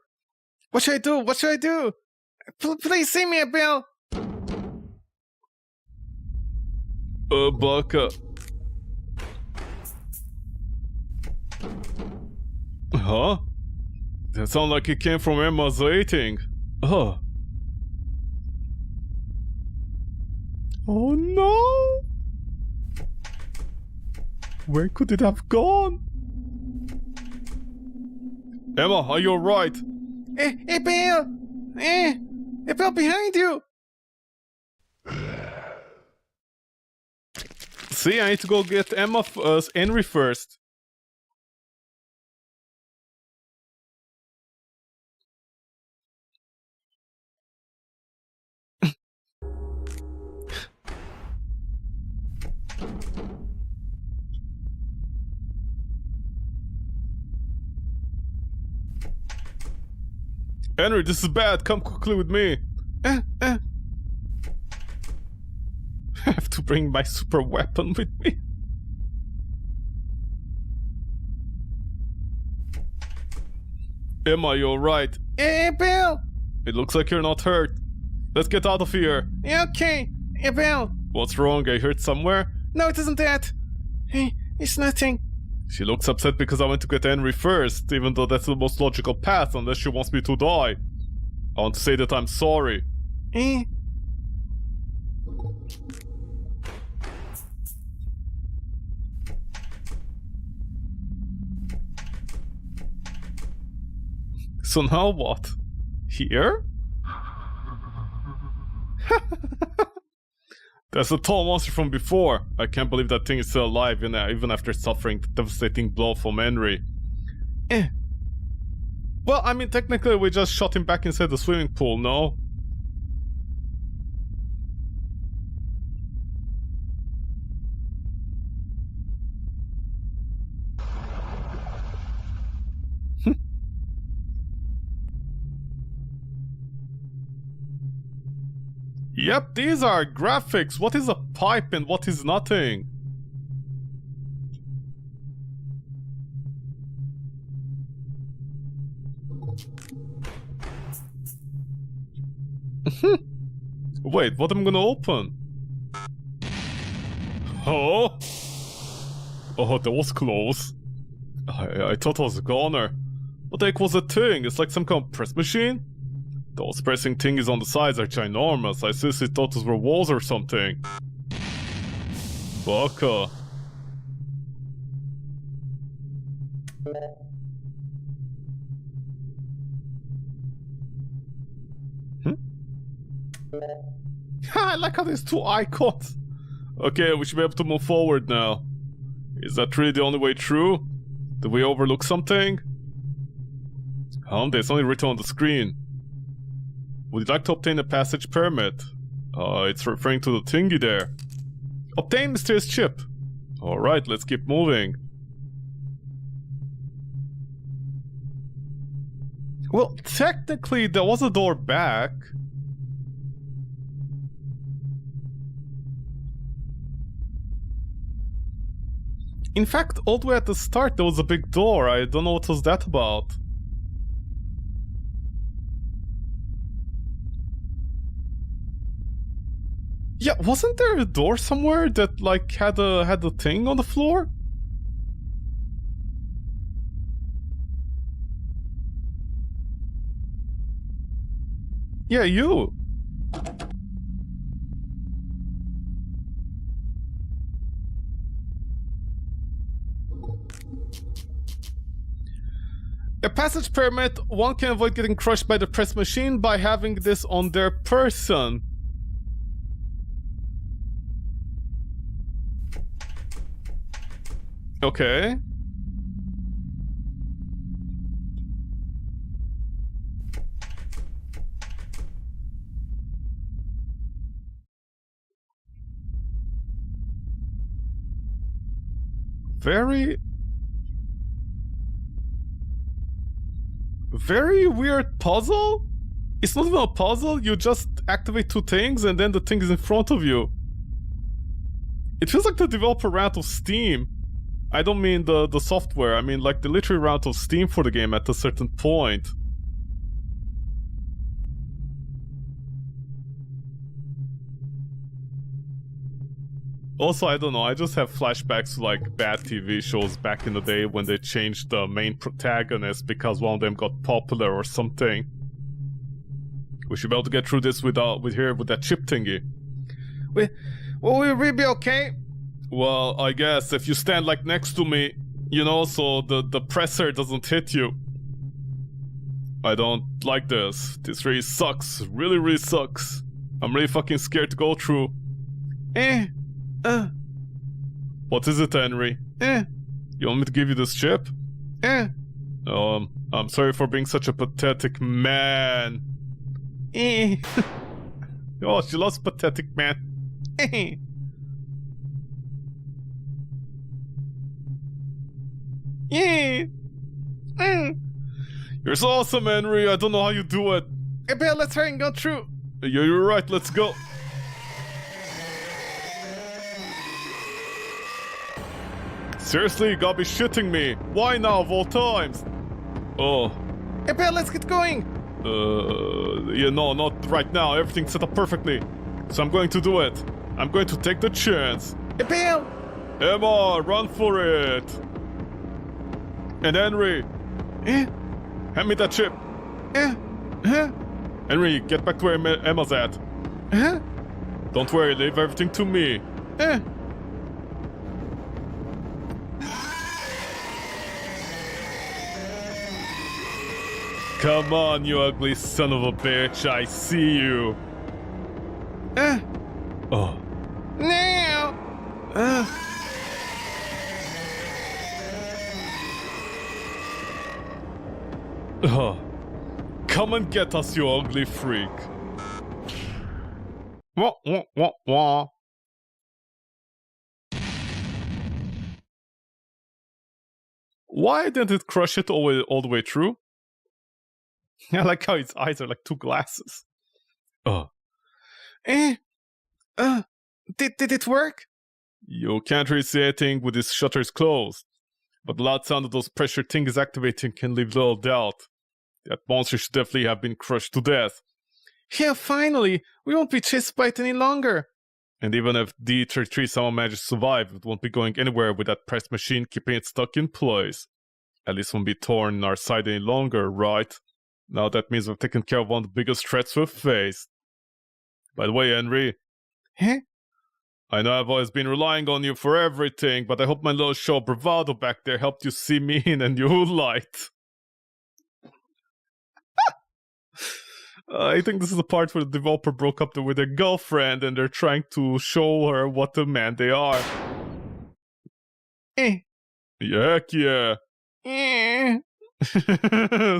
What should I do? What should I do? Please send me a bell. Baka. Huh? That sounds like it came from Emma's eating. Oh. Oh no! Where could it have gone? Emma, are you alright? Hey, Bill! Hey, Bill, behind you! See, I need to go get Emma, Henry first. Henry, this is bad. Come quickly with me. I have to bring my super weapon with me. Emma, you alright? Hey, Bill! It looks like you're not hurt. Let's get out of here. Yeah, okay. Hey, Bill! What's wrong? I hurt somewhere? No, it isn't that. Hey, it's nothing. She looks upset because I went to get Henry first, even though that's the most logical path unless she wants me to die. I want to say that I'm sorry. Eh? So now what? Here? That's the tall monster from before. I can't believe that thing is still alive even after suffering the devastating blow from Henry. Eh. Well, I mean, technically we just shot him back inside the swimming pool, no? Yep, these are graphics. What is a pipe and what is nothing? Wait, what am I gonna open? Oh? Oh, that was close. I thought I was a goner. What the heck was that thing? It's like some kind of press machine? Those pressing thingies on the sides are ginormous. I seriously thought those were walls or something. Baka. I like how there's two icons. Okay, we should be able to move forward now. Is that really the only way through? Did we overlook something? There's only written on the screen. Would you like to obtain a passage permit? It's referring to the thingy there. Obtain mysterious chip. Alright, let's keep moving. Well, technically there was a door back. In fact, all the way at the start there was a big door. I don't know what was that about. Yeah, wasn't there a door somewhere that like had a thing on the floor? Yeah, you. A passage permit, one can avoid getting crushed by the press machine by having this on their person. Okay. Very weird puzzle? It's not even a puzzle, you just activate two things and then the thing is in front of you. It feels like the developer ran out of steam. I don't mean the software, I mean like the literally ran out of steam for the game at a certain point. Also, I don't know, I just have flashbacks to like bad TV shows back in the day when they changed the main protagonist because one of them got popular or something. We should be able to get through this with that chip thingy. Will we be okay? Well, I guess if you stand like next to me, you know, so the presser doesn't hit you. I don't like this. This really sucks. Really sucks. I'm really fucking scared to go through. What is it, Henry? You want me to give you this chip? I'm sorry for being such a pathetic man. Oh, she loves pathetic man. You're so awesome, Henry. I don't know how you do it. Hey, Bill, let's hurry and go through. Yeah, you're right. Let's go. Seriously, you gotta be shitting me. Why now of all times? Oh. Hey, Bill, let's get going. Yeah, no, not right now. Everything's set up perfectly. So I'm going to do it. I'm going to take the chance. Hey, Bill. Emma, run for it. And Henry. Hand me that chip. Henry, get back to where Emma's at. Don't worry, leave everything to me. Come on, you ugly son of a bitch, I see you. Oh. Now. Oh. Come and get us, you ugly freak. Wah, wah, wah, wah. Why didn't it crush it all the way through? I like how its eyes are like two glasses. Did it work? You can't really see anything with its shutters closed. But the loud sound of those pressure things activating can leave little doubt. That monster should definitely have been crushed to death. Yeah, finally! We won't be chased by it any longer! And even if D33 somehow manages to survive, it won't be going anywhere with that press machine keeping it stuck in place. At least won't be torn in our side any longer, right? Now that means we've taken care of one of the biggest threats we've faced. By the way, Henry. Huh? I know I've always been relying on you for everything, but I hope my little show of bravado back there helped you see me in a new light. I think this is the part where the developer broke up with their girlfriend and they're trying to show her what a man they are. Heck yeah.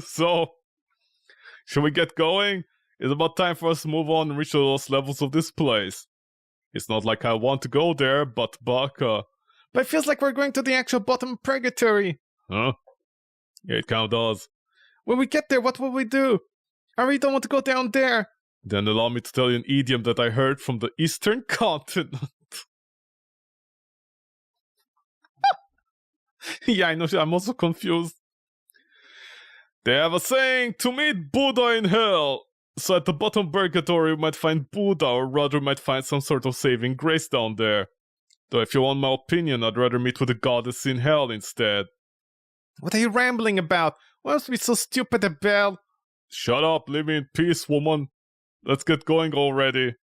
So, should we get going? It's about time for us to move on and reach the lowest levels of this place. It's not like I want to go there, but Baka. But it feels like we're going to the actual bottom of Purgatory. Huh? Yeah, it kind of does. When we get there, what will we do? I really don't want to go down there. Then allow me to tell you an idiom that I heard from the Eastern continent. Yeah, I know, I'm also confused. They have a saying, to meet Buddha in hell. So at the bottom of Purgatory, we might find Buddha, or rather might find some sort of saving grace down there. Though if you want my opinion, I'd rather meet with the goddess in hell instead. What are you rambling about? Why must we be so stupid, Abel? Shut up, leave me in peace, woman. Let's get going already.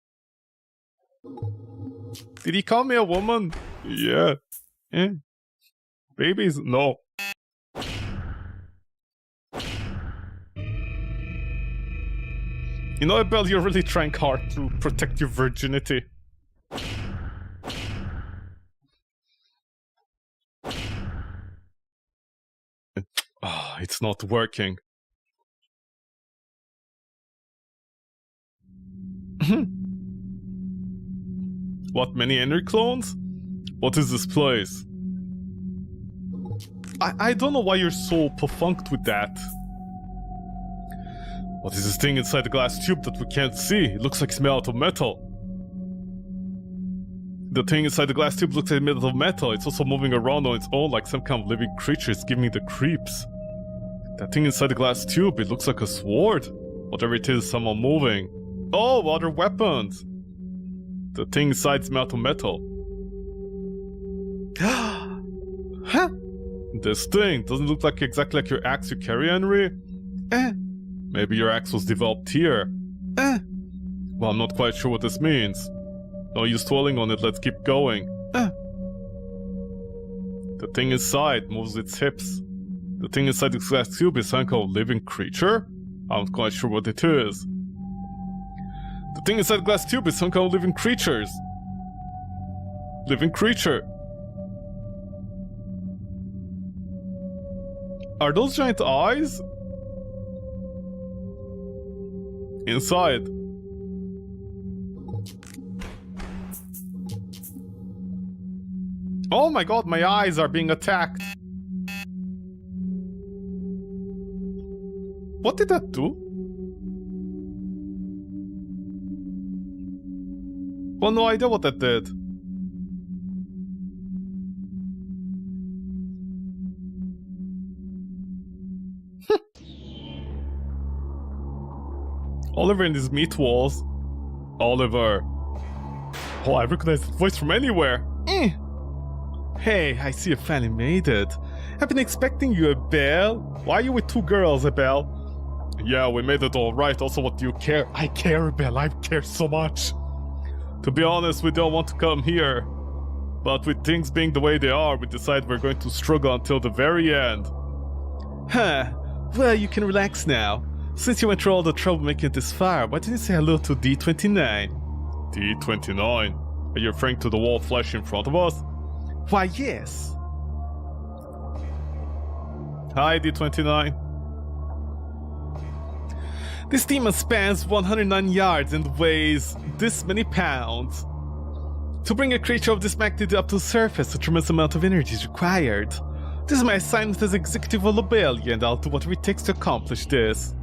Did he call me a woman? Yeah. Babies? No. You know, Abel, you're really trying hard to protect your virginity. Oh, it's not working. What, many Henry clones? What is this place? I don't know why you're so perfunced with that. What is this thing inside the glass tube that we can't see? It looks like it's made out of metal. The thing inside the glass tube looks like it's made out of metal. It's also moving around on its own like some kind of living creature. It's giving me the creeps. That thing inside the glass tube, it looks like a sword. Whatever it is, someone moving. Oh, other weapons. The thing inside's made out of metal. Huh? This thing doesn't look like exactly like your axe you carry, Henry. Maybe your axe was developed here. Well, I'm not quite sure what this means. No use dwelling on it, let's keep going. The thing inside moves its hips. The thing inside this glass tube is some kind of living creature? I'm not quite sure what it is. The thing inside the glass tube is some kind of living creatures. Living creature. Are those giant eyes? Inside. Oh my god, my eyes are being attacked. What did that do? Well, no idea what that did. Oliver and his meat walls. Oliver. Oh, I recognize that voice from anywhere. Hey, I see you finally made it. I've been expecting you, Abel. Why are you with two girls, Abel? Yeah, we made it all right. Also, what do you care? I care, Abel. I care so much. To be honest, we don't want to come here. But with things being the way they are, we decide we're going to struggle until the very end. Huh. Well, you can relax now. Since you went through all the trouble making it this far, why didn't you say hello to D29? D29? Are you referring to the wall of flesh in front of us? Why, yes. Hi, D29. This demon spans 109 yards and weighs this many pounds. To bring a creature of this magnitude up to the surface, a tremendous amount of energy is required. This is my assignment as executive of Lobelia, and I'll do whatever it takes to accomplish this.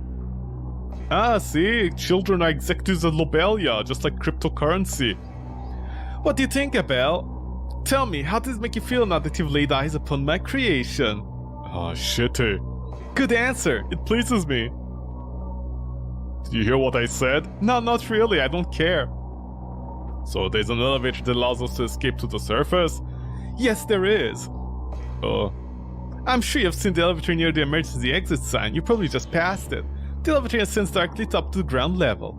Ah, see? Children are executives of Lobelia, just like cryptocurrency. What do you think, Abel? Tell me, how does it make you feel now that you've laid eyes upon my creation? Ah, shitty. Good answer. It pleases me. Did you hear what I said? No, not really. I don't care. So there's an elevator that allows us to escape to the surface? Yes, there is. I'm sure you've seen the elevator near the emergency exit sign. You probably just passed it. The elevator ascends directly up to the ground level.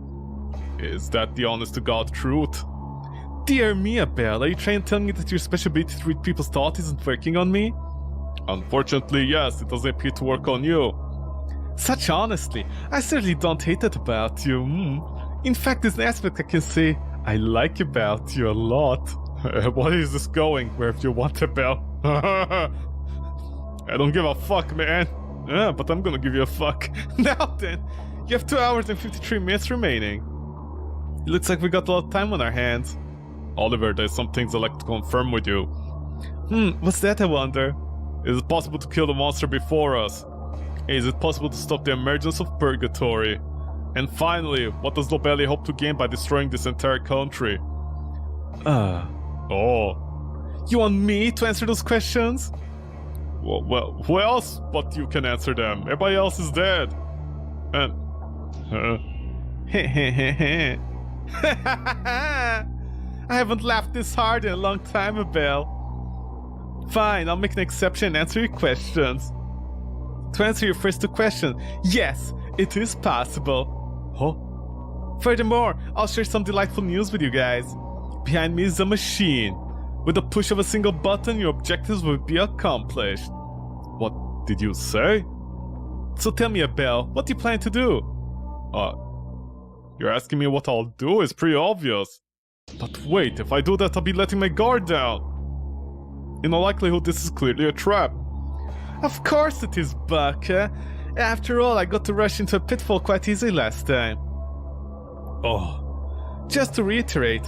Is that the honest-to-God truth? Dear me, Abel, are you trying to tell me that your special ability to read people's thoughts isn't working on me? Unfortunately, yes, it doesn't appear to work on you. Such honesty, I certainly don't hate that about you. In fact, there's an aspect I can say I like about you a lot. What is this going? Wherever you want, Abel. I don't give a fuck, man. But I'm gonna give you a fuck. Now then, you have 2 hours and 53 minutes remaining. It looks like we got a lot of time on our hands. Oliver, there's some things I'd like to confirm with you. What's that, I wonder? Is it possible to kill the monster before us? Is it possible to stop the emergence of Purgatory? And finally, what does Lobelia hope to gain by destroying this entire country? Oh. You want me to answer those questions? Well, who else but you can answer them? Everybody else is dead. And... I haven't laughed this hard in a long time, Abel. Fine, I'll make an exception and answer your questions. To answer your first two questions, yes, it is possible. Huh? Furthermore, I'll share some delightful news with you guys. Behind me is a machine. With the push of a single button, your objectives will be accomplished. What did you say? So tell me, Abel, what do you plan to do? You're asking me what I'll do? It's pretty obvious. But wait, if I do that, I'll be letting my guard down. In all likelihood, this is clearly a trap. Of course it is, Buck. After all, I got to rush into a pitfall quite easily last time. Just to reiterate,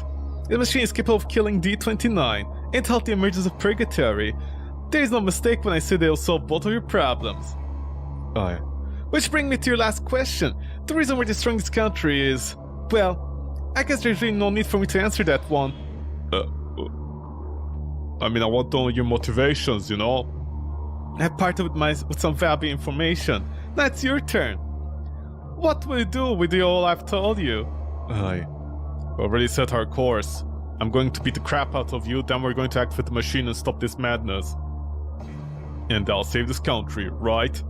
the machine is capable of killing D29 and halt the emergence of Purgatory. There is no mistake when I say they will solve both of your problems. Which brings me to your last question. The reason we're destroying this country is... well, I guess there's really no need for me to answer that one. I mean, I want to know your motivations, you know? I parted with some valuable information. Now it's your turn. What will you do with all I've told you? We already set our course. I'm going to beat the crap out of you, then we're going to activate the machine and stop this madness. And I'll save this country, right?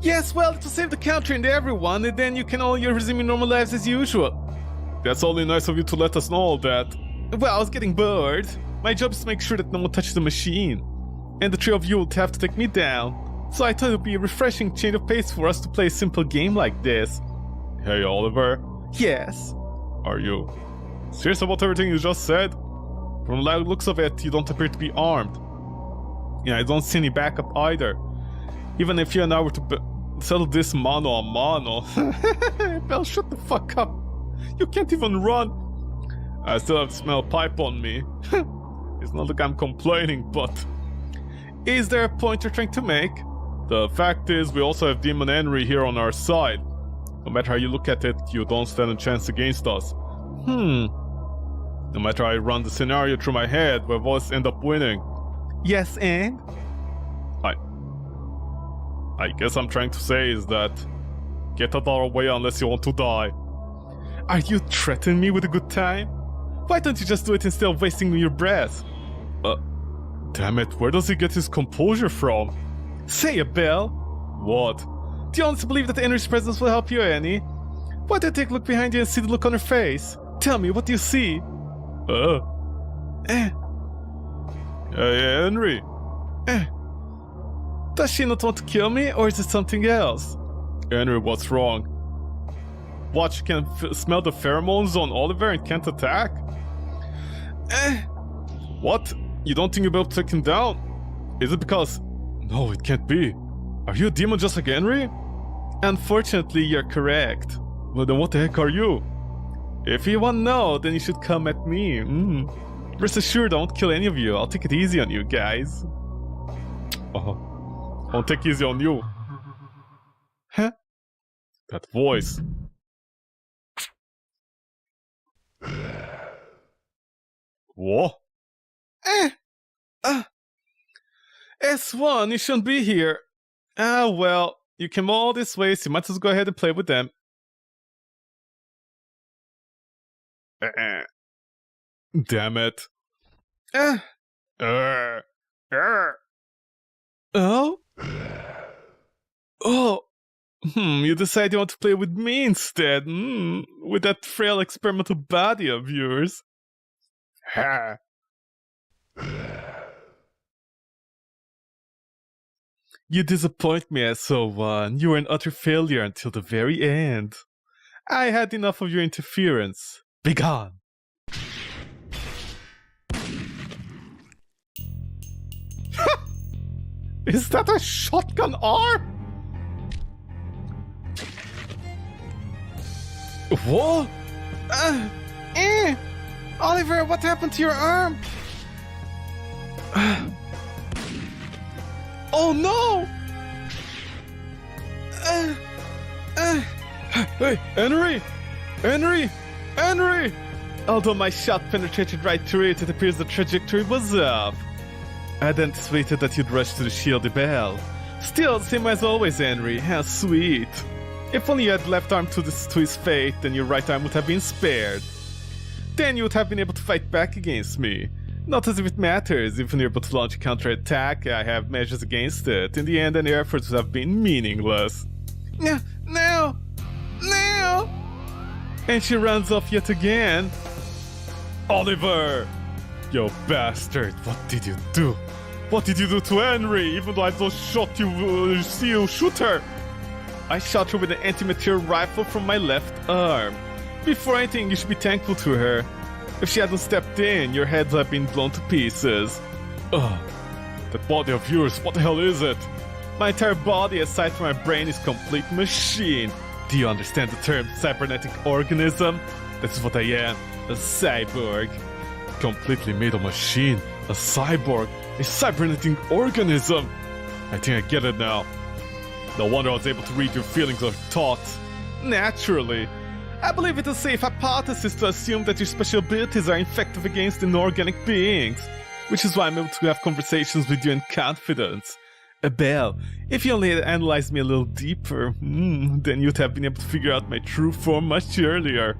Yes, well, to save the country and everyone, and then you can all resume your normal lives as usual. That's only nice of you to let us know all that. Well, I was getting bored. My job is to make sure that no one touches the machine. And the three of you would have to take me down. So I thought it would be a refreshing change of pace for us to play a simple game like this. Hey, Oliver. Yes? Are you serious about everything you just said? From the looks of it, you don't appear to be armed. Yeah, I don't see any backup either. Even if you and I were to settle this mano a mano. Well, shut the fuck up. You can't even run. I still have smell pipe on me. It's not like I'm complaining, but... is there a point you're trying to make? The fact is, we also have Demon Henry here on our side. No matter how you look at it, you don't stand a chance against us. No matter how I run the scenario through my head, we always end up winning. Yes, and? I guess I'm trying to say is that get out of our way unless you want to die. Are you threatening me with a good time? Why don't you just do it instead of wasting your breath? Damn it, where does he get his composure from? Say it, Belle. What? Do you honestly believe that Henry's presence will help you, Annie? Why don't you take a look behind you and see the look on her face? Tell me, what do you see? Hey, Henry. Does she not want to kill me, or is it something else? Henry, what's wrong? What, you can smell the pheromones on Oliver and can't attack? What? You don't think you'll be able to take him down? Is it because... No, it can't be. Are you a demon just like Henry? Unfortunately, you're correct. Well, then what the heck are you? If you want to know, then you should come at me. Rest assured, I won't kill any of you. I'll take it easy on you guys. I'll take easy on you. Huh? That voice. What? S1, you shouldn't be here. Well, you came all this way, so you might as well go ahead and play with them. Damn it. Oh? Oh. You decide you want to play with me instead. With that frail experimental body of yours. Ha. You disappoint me, SO1. You were an utter failure until the very end. I had enough of your interference. Begone! Is that a shotgun arm? What? Oliver, what happened to your arm? Oh no! Hey, Henry! Henry! Henry! Although my shot penetrated right through it, it appears the trajectory was off. I'd anticipated that you'd rush to the shield bell. Still, same as always, Henry. How sweet. If only you had left arm to his fate, then your right arm would have been spared. Then you would have been able to fight back against me. Not as if it matters. If you're able to launch a counterattack, I have measures against it. In the end, any efforts would have been meaningless. No! And she runs off yet again. Oliver! You bastard! What did you do? What did you do to Henry? Even though I don't shot you, see you shoot her! I shot her with an anti-material rifle from my left arm. Before anything, you should be thankful to her. If she hadn't stepped in, your heads would have been blown to pieces. That body of yours, what the hell is it? My entire body, aside from my brain, is complete machine. Do you understand the term cybernetic organism? That's what I am, a cyborg. Completely made of machine, a cyborg, a cybernetic organism. I think I get it now. No wonder I was able to read your feelings or thoughts. Naturally. I believe it's a safe hypothesis to assume that your special abilities are effective against inorganic beings, which is why I'm able to have conversations with you in confidence. Belle, if you only had analyzed me a little deeper, then you'd have been able to figure out my true form much earlier.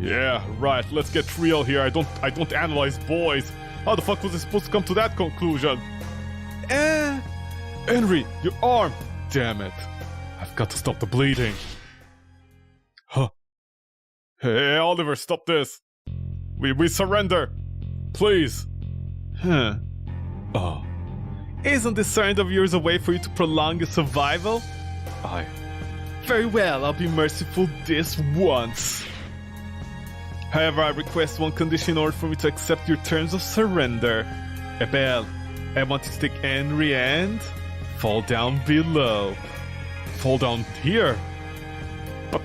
Yeah, right, let's get real here. I don't analyze boys. How the fuck was I supposed to come to that conclusion? Henry, your arm! Damn it. I've got to stop the bleeding. Huh. Hey, Oliver, stop this. We surrender. Please. Oh. Isn't this surrender of yours a way for you to prolong your survival? Very well, I'll be merciful this once. However, I request one condition in order for me to accept your terms of surrender. Belle, I want you to take Henry and fall down below. Fall down here? But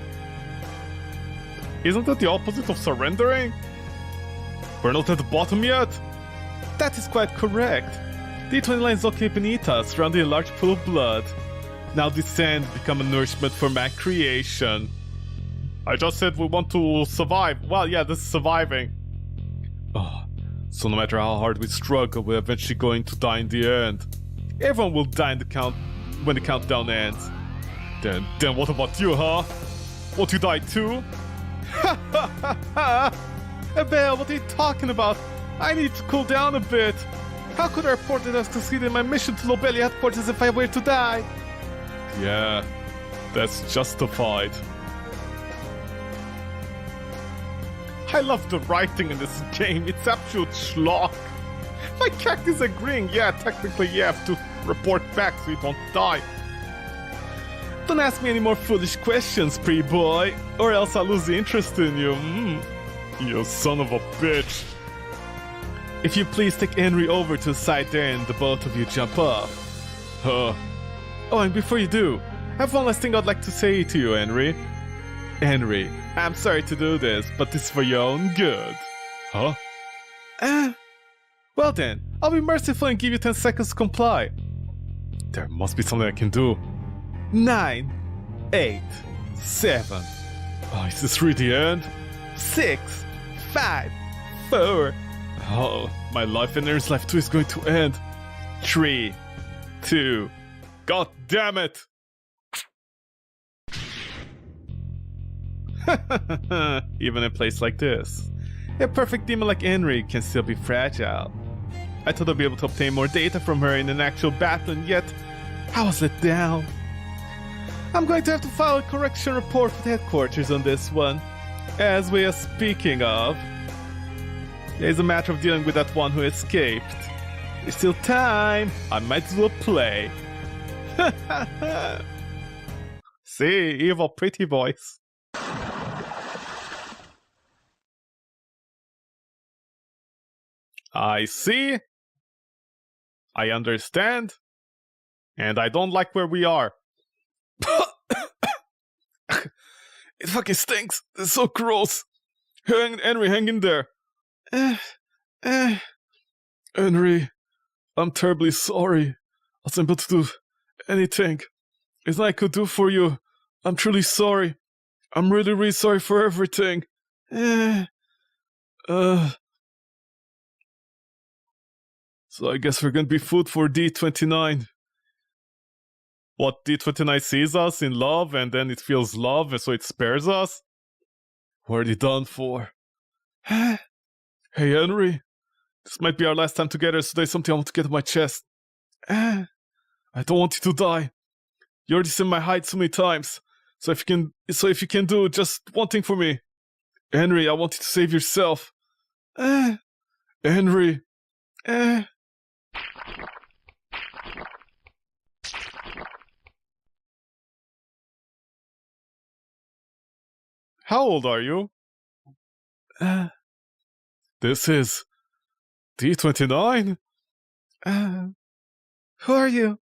isn't that the opposite of surrendering? We're not at the bottom yet? That is quite correct. D29 is okay beneath us, surrounded in a large pool of blood. Now descend, become a nourishment for my creation. I just said we want to survive. Well, yeah, this is surviving. Oh, so no matter how hard we struggle, we're eventually going to die in the end. Everyone will die in the when the countdown ends. Then what about you, huh? Won't you die too? Abel, what are you talking about? I need to cool down a bit. How could I report that I succeeded in my mission to Lobelli headquarters if I were to die? Yeah, that's justified. I love the writing in this game. It's absolute schlock. My character's agreeing. Yeah, technically you have to report back so you don't die. Don't ask me any more foolish questions, pretty boy, or else I'll lose interest in you. You son of a bitch. If you please take Henry over to the side there and the both of you jump off. Huh. Oh, and before you do, I have one last thing I'd like to say to you, Henry. Henry, I'm sorry to do this, but this is for your own good. Huh? Well then, I'll be merciful and give you 10 seconds to comply. There must be something I can do. 9, 8, 7. Oh, is this really the end? 6, 5, 4. Oh, my life and there's life too is going to end. 3, 2. God damn it! Even in a place like this, a perfect demon like Henry can still be fragile. I thought I'd be able to obtain more data from her in an actual battle, and yet I was let down. I'm going to have to file a correction report with headquarters on this one. As we are speaking of, there's a matter of dealing with that one who escaped. There's still time. I might as well play. See, evil pretty voice. I see. I understand. And I don't like where we are. It fucking stinks. It's so gross. Henry, hang in there. Henry, I'm terribly sorry. I wasn't able to do anything. There's nothing I could do for you. I'm truly sorry. I'm really, really sorry for everything. So I guess we're gonna be food for D29. What, D29 sees us in love and then it feels love and so it spares us? We're already done for. Hey Henry, this might be our last time together, so there's something I want to get on my chest. I don't want you to die. You already seen my height so many times. So if you can do just one thing for me. Henry, I want you to save yourself. Henry. How old are you? This is D29? Who are you?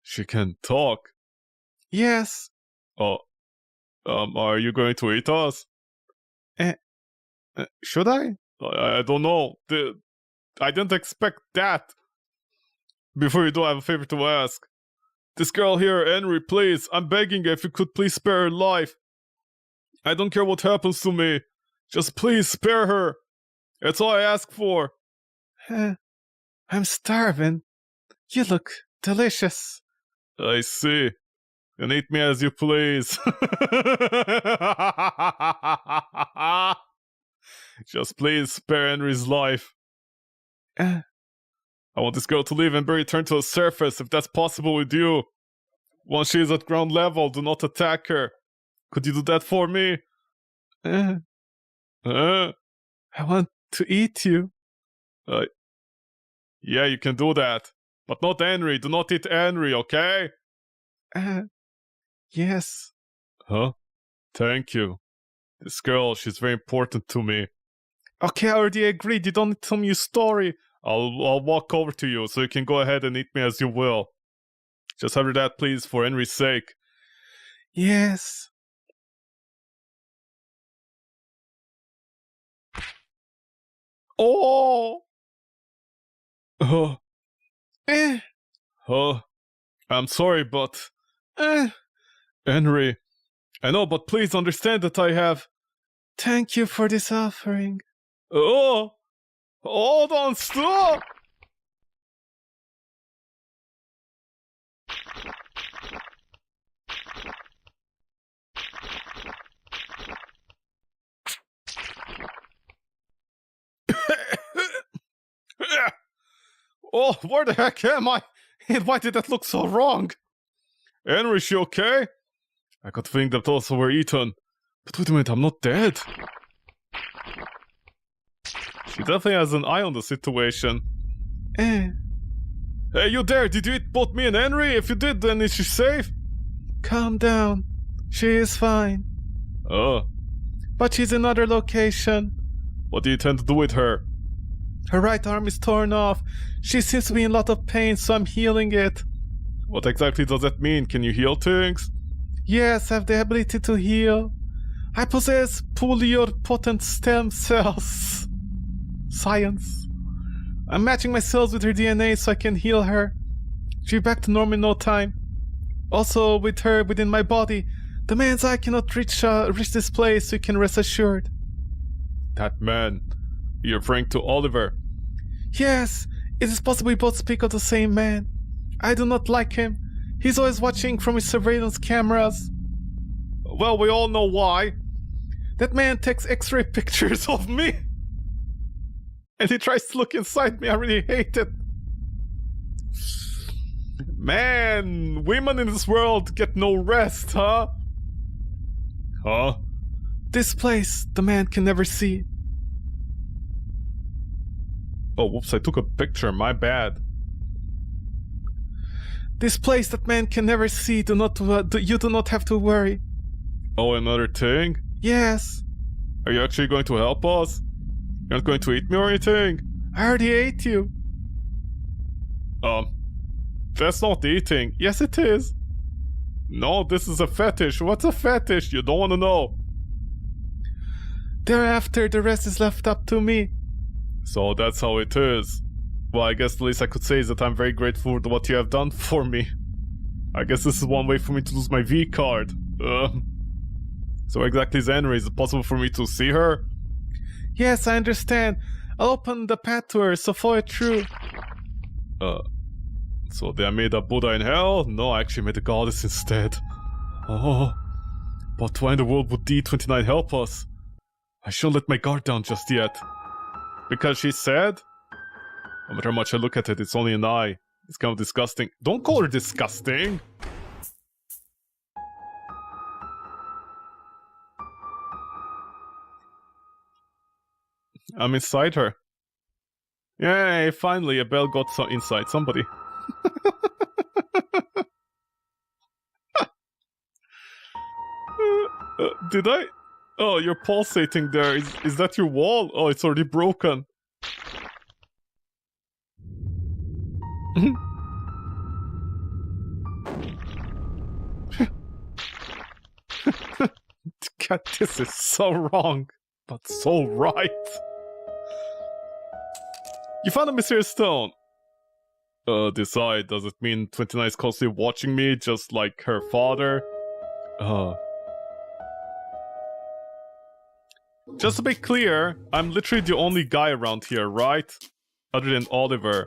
She can talk. Yes. Oh, are you going to eat us? Should I? I don't know. I didn't expect that. Before you do, I have a favor to ask. This girl here, Henry, please, I'm begging you if you could please spare her life. I don't care what happens to me. Just please spare her. That's all I ask for. I'm starving. You look delicious. I see. And eat me as you please. Just please spare Henry's life. I want this girl to live and return to the surface, if that's possible with you. Once she is at ground level, do not attack her. Could you do that for me? I want to eat you. Yeah, you can do that. But not Henry. Do not eat Henry, okay? Yes. Huh? Thank you. This girl, she's very important to me. Okay, I already agreed. You don't need to tell me your story. I'll walk over to you, so you can go ahead and eat me as you will. Just order that, please, for Henry's sake. Yes. Oh! Eh. Oh, I'm sorry, but... Henry, I know, but please understand that I have... Thank you for this offering. Oh! Hold on, stop! Oh, where the heck am I? And why did that look so wrong? Henry, is she okay? I could think that also were eaten. But wait a minute, I'm not dead. She definitely has an eye on the situation. Eh. Hey, you there? Did you eat both me and Henry? If you did, then is she safe? Calm down. She is fine. Oh. But she's in another location. What do you intend to do with her? Her right arm is torn off. She seems to be in a lot of pain, so I'm healing it. What exactly does that mean? Can you heal things? Yes, I have the ability to heal. I possess pluripotent stem cells. Science. I'm matching my cells with her DNA so I can heal her. She'll be back to normal in no time. Also, with her within my body, the man's eye cannot reach this place, so you can rest assured. That man. You're referring to Oliver. Yes, it is possible we both speak of the same man. I do not like him. He's always watching from his surveillance cameras. Well, we all know why. That man takes X-ray pictures of me. And he tries to look inside me. I really hate it. Man, women in this world get no rest, huh? Huh? This place the man can never see. Oh, whoops, I took a picture. My bad. This place that man can never see. You do not have to worry. Oh, another thing? Yes. Are you actually going to help us? You're not going to eat me or anything? I already ate you. That's not eating. Yes, it is. No, this is a fetish. What's a fetish? You don't want to know. Thereafter, the rest is left up to me. So that's how it is. Well, I guess the least I could say is that I'm very grateful for what you have done for me. I guess this is one way for me to lose my V card. So exactly is Henry? Is it possible for me to see her? Yes, I understand. I'll open the path to her, so follow it through. So they made a Buddha in hell? No, I actually made a goddess instead. Oh, but why in the world would D29 help us? I shouldn't let my guard down just yet. Because she's sad? No matter how much I look at it, it's only an eye. It's kind of disgusting. Don't call her disgusting! I'm inside her. Yay, finally a bell got inside somebody. Did I? Oh, you're pulsating there. Is that your wall? Oh, it's already broken. God, this is so wrong, but so right. You found a mysterious stone. Decide, does it mean 29 is constantly watching me, just like her father? Just to be clear, I'm literally the only guy around here, right? Other than Oliver.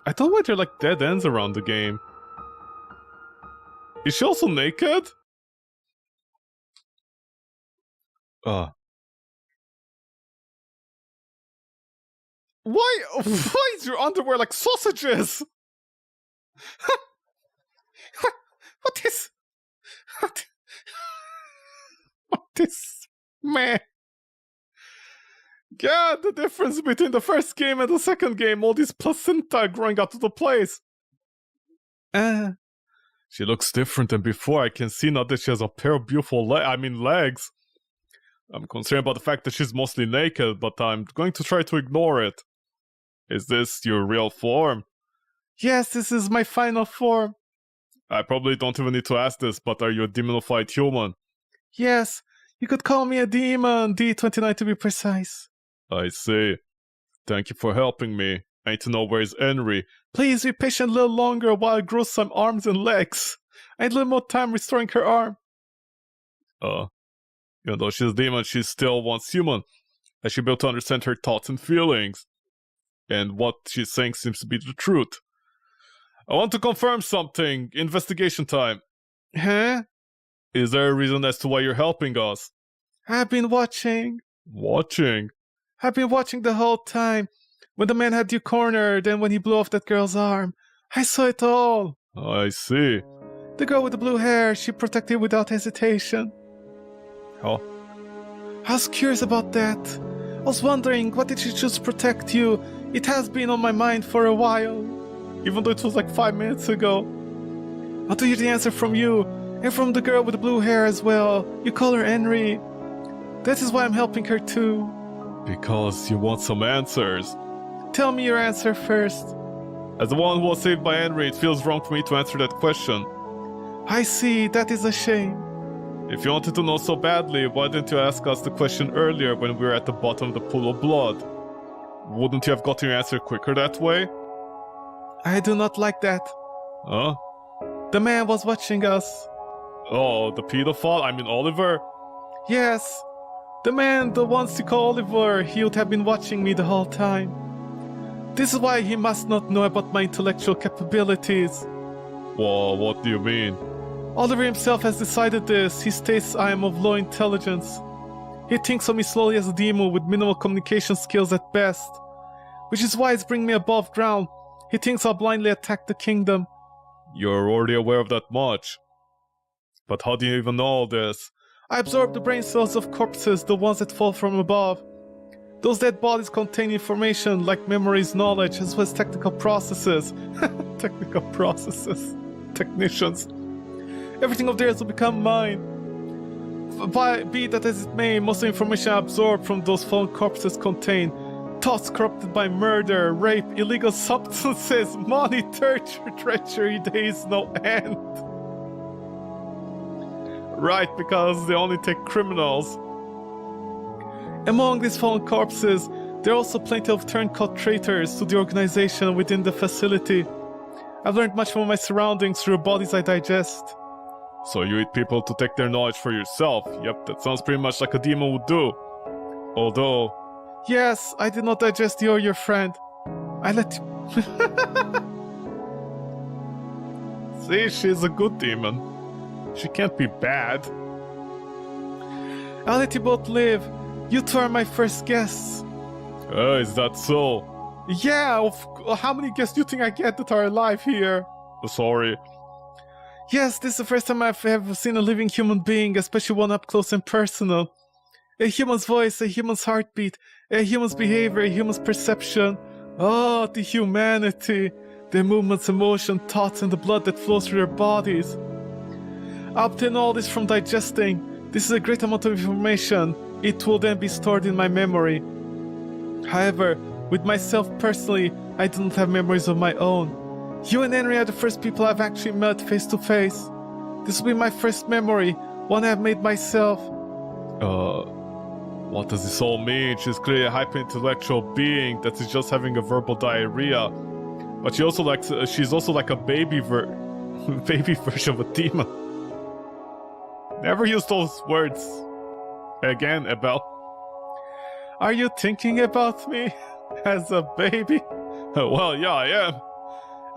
I thought why there are like dead ends around the game. Is she also naked? Why is your underwear like sausages? What is... What is... Man. God, the difference between the first game and the second game, all this placenta growing out of the place. She looks different than before. I can see now that she has a pair of beautiful legs. I'm concerned about the fact that she's mostly naked, but I'm going to try to ignore it. Is this your real form? Yes, this is my final form. I probably don't even need to ask this, but are you a demonified human? Yes, you could call me a demon, D29 to be precise. I see. Thank you for helping me. I need to know where's Henry. Please be patient a little longer while I grow some arms and legs. I need a little more time restoring her arm. Even though she's a demon, she's still once human. I should be able to understand her thoughts and feelings. And what she's saying seems to be the truth. I want to confirm something. Investigation time. Huh? Is there a reason as to why you're helping us? I've been watching. Watching? I've been watching the whole time. When the man had you cornered and when he blew off that girl's arm. I saw it all. I see. The girl with the blue hair, she protected without hesitation. Oh. I was curious about that. I was wondering, what did she choose to protect you? It has been on my mind for a while. Even though it was like 5 minutes ago. I want to hear the answer from you. And from the girl with the blue hair as well. You call her Henry. That is why I'm helping her too. Because you want some answers. Tell me your answer first. As the one who was saved by Henry, it feels wrong for me to answer that question. I see, that is a shame. If you wanted to know so badly, why didn't you ask us the question earlier when we were at the bottom of the pool of blood? Wouldn't you have gotten your answer quicker that way? I do not like that. Huh? The man was watching us. Oh, the pedophile? I mean Oliver? Yes. The man, the ones you call Oliver, he would have been watching me the whole time. This is why he must not know about my intellectual capabilities. Well, what do you mean? Oliver himself has decided this. He states I am of low intelligence. He thinks of me slowly as a demon with minimal communication skills at best. Which is why he's bringing me above ground. He thinks I'll blindly attack the kingdom. You're already aware of that much. But how do you even know all this? I absorb the brain cells of corpses, the ones that fall from above. Those dead bodies contain information like memories, knowledge, as well as technical processes. Technical processes. Technicians. Everything of theirs will become mine. Be that as it may, most of the information I absorb from those fallen corpses contain thoughts corrupted by murder, rape, illegal substances, money, torture, treachery. There is no end. Right, because they only take criminals. Among these fallen corpses, there are also plenty of turncoat traitors to the organization within the facility. I've learned much from my surroundings through the bodies I digest. So you eat people to take their knowledge for yourself. Yep, that sounds pretty much like a demon would do. Although... Yes, I did not digest you or your friend. I let you... See, she's a good demon. She can't be bad. I'll let you both live. You two are my first guests. Is that so? Yeah, how many guests do you think I get that are alive here? Sorry. Yes, this is the first time I've ever seen a living human being, especially one up close and personal. A human's voice, a human's heartbeat, a human's behavior, a human's perception. Oh, the humanity. Their movements, emotion, thoughts, and the blood that flows through their bodies. I obtain all this from digesting. This is a great amount of information. It will then be stored in my memory. However, with myself personally, I do not have memories of my own. You and Henry are the first people I've actually met face to face. This will be my first memory, one I've made myself. What does this all mean? She's clearly a hyper-intellectual being that is just having a verbal diarrhea. But she's also like a baby version of a demon. Never use those words again, Abel. Are you thinking about me as a baby? Well, yeah, I am.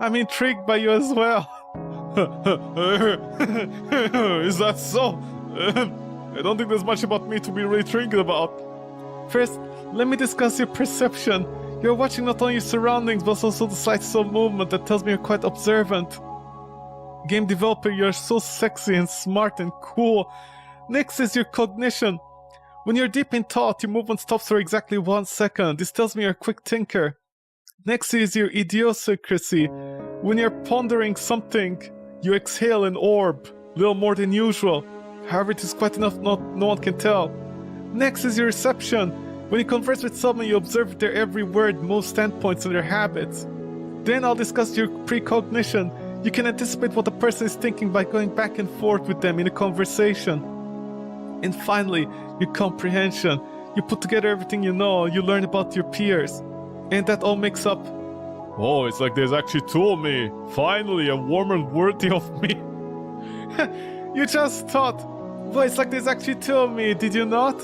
I'm intrigued by you as well. Is that so? I don't think there's much about me to be really thinking about. First, let me discuss your perception. You're watching not only your surroundings, but also the slightest of movement that tells me you're quite observant. Game developer, you're so sexy and smart and cool. Next is your cognition. When you're deep in thought, your movement stops for exactly 1 second. This tells me you're a quick thinker. Next is your idiosyncrasy. When you're pondering something, you exhale an orb, little more than usual. However, it is quite enough no one can tell. Next is your reception. When you converse with someone, you observe their every word, most standpoints, and their habits. Then I'll discuss your precognition. You can anticipate what the person is thinking by going back and forth with them in a conversation. And finally, your comprehension. You put together everything you know, you learn about your peers, and that all makes up. Oh, it's like there's actually two of me. Finally, a woman worthy of me. You just thought. Well, it's like there's actually two of me, did you not?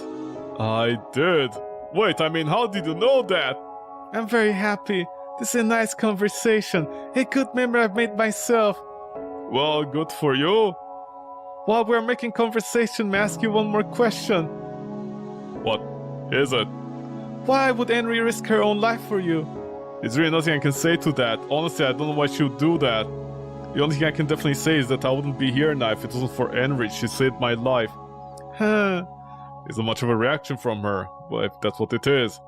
I did. Wait, I mean, how did you know that? I'm very happy. This is a nice conversation. A good memory I've made myself. Well, good for you. While we're making conversation, may I ask you one more question? What is it? Why would Henry risk her own life for you? There's really nothing I can say to that. Honestly, I don't know why she would do that. The only thing I can definitely say is that I wouldn't be here now if it wasn't for Henry. She saved my life. Huh. Isn't much of a reaction from her. Well, if that's what it is.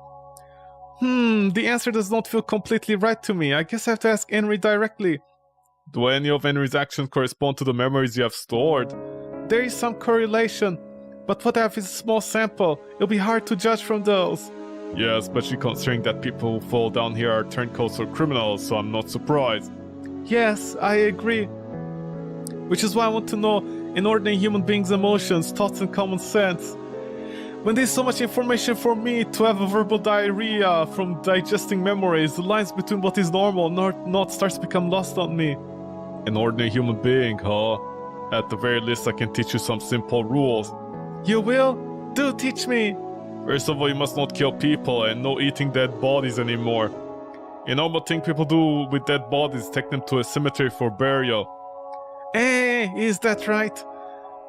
The answer does not feel completely right to me. I guess I have to ask Henry directly. Do any of Henry's actions correspond to the memories you have stored? There is some correlation, but what I have is a small sample. It'll be hard to judge from those. Yeah, especially considering that people who fall down here are turncoats or criminals, so I'm not surprised. Yes, I agree. Which is why I want to know an ordinary human being's emotions, thoughts, and common sense. When there's so much information for me to have a verbal diarrhea from digesting memories, the lines between what is normal and not starts to become lost on me. An ordinary human being, huh? At the very least, I can teach you some simple rules. You will? Do teach me! First of all, you must not kill people and no eating dead bodies anymore. A normal thing people do with dead bodies is take them to a cemetery for burial. Is that right?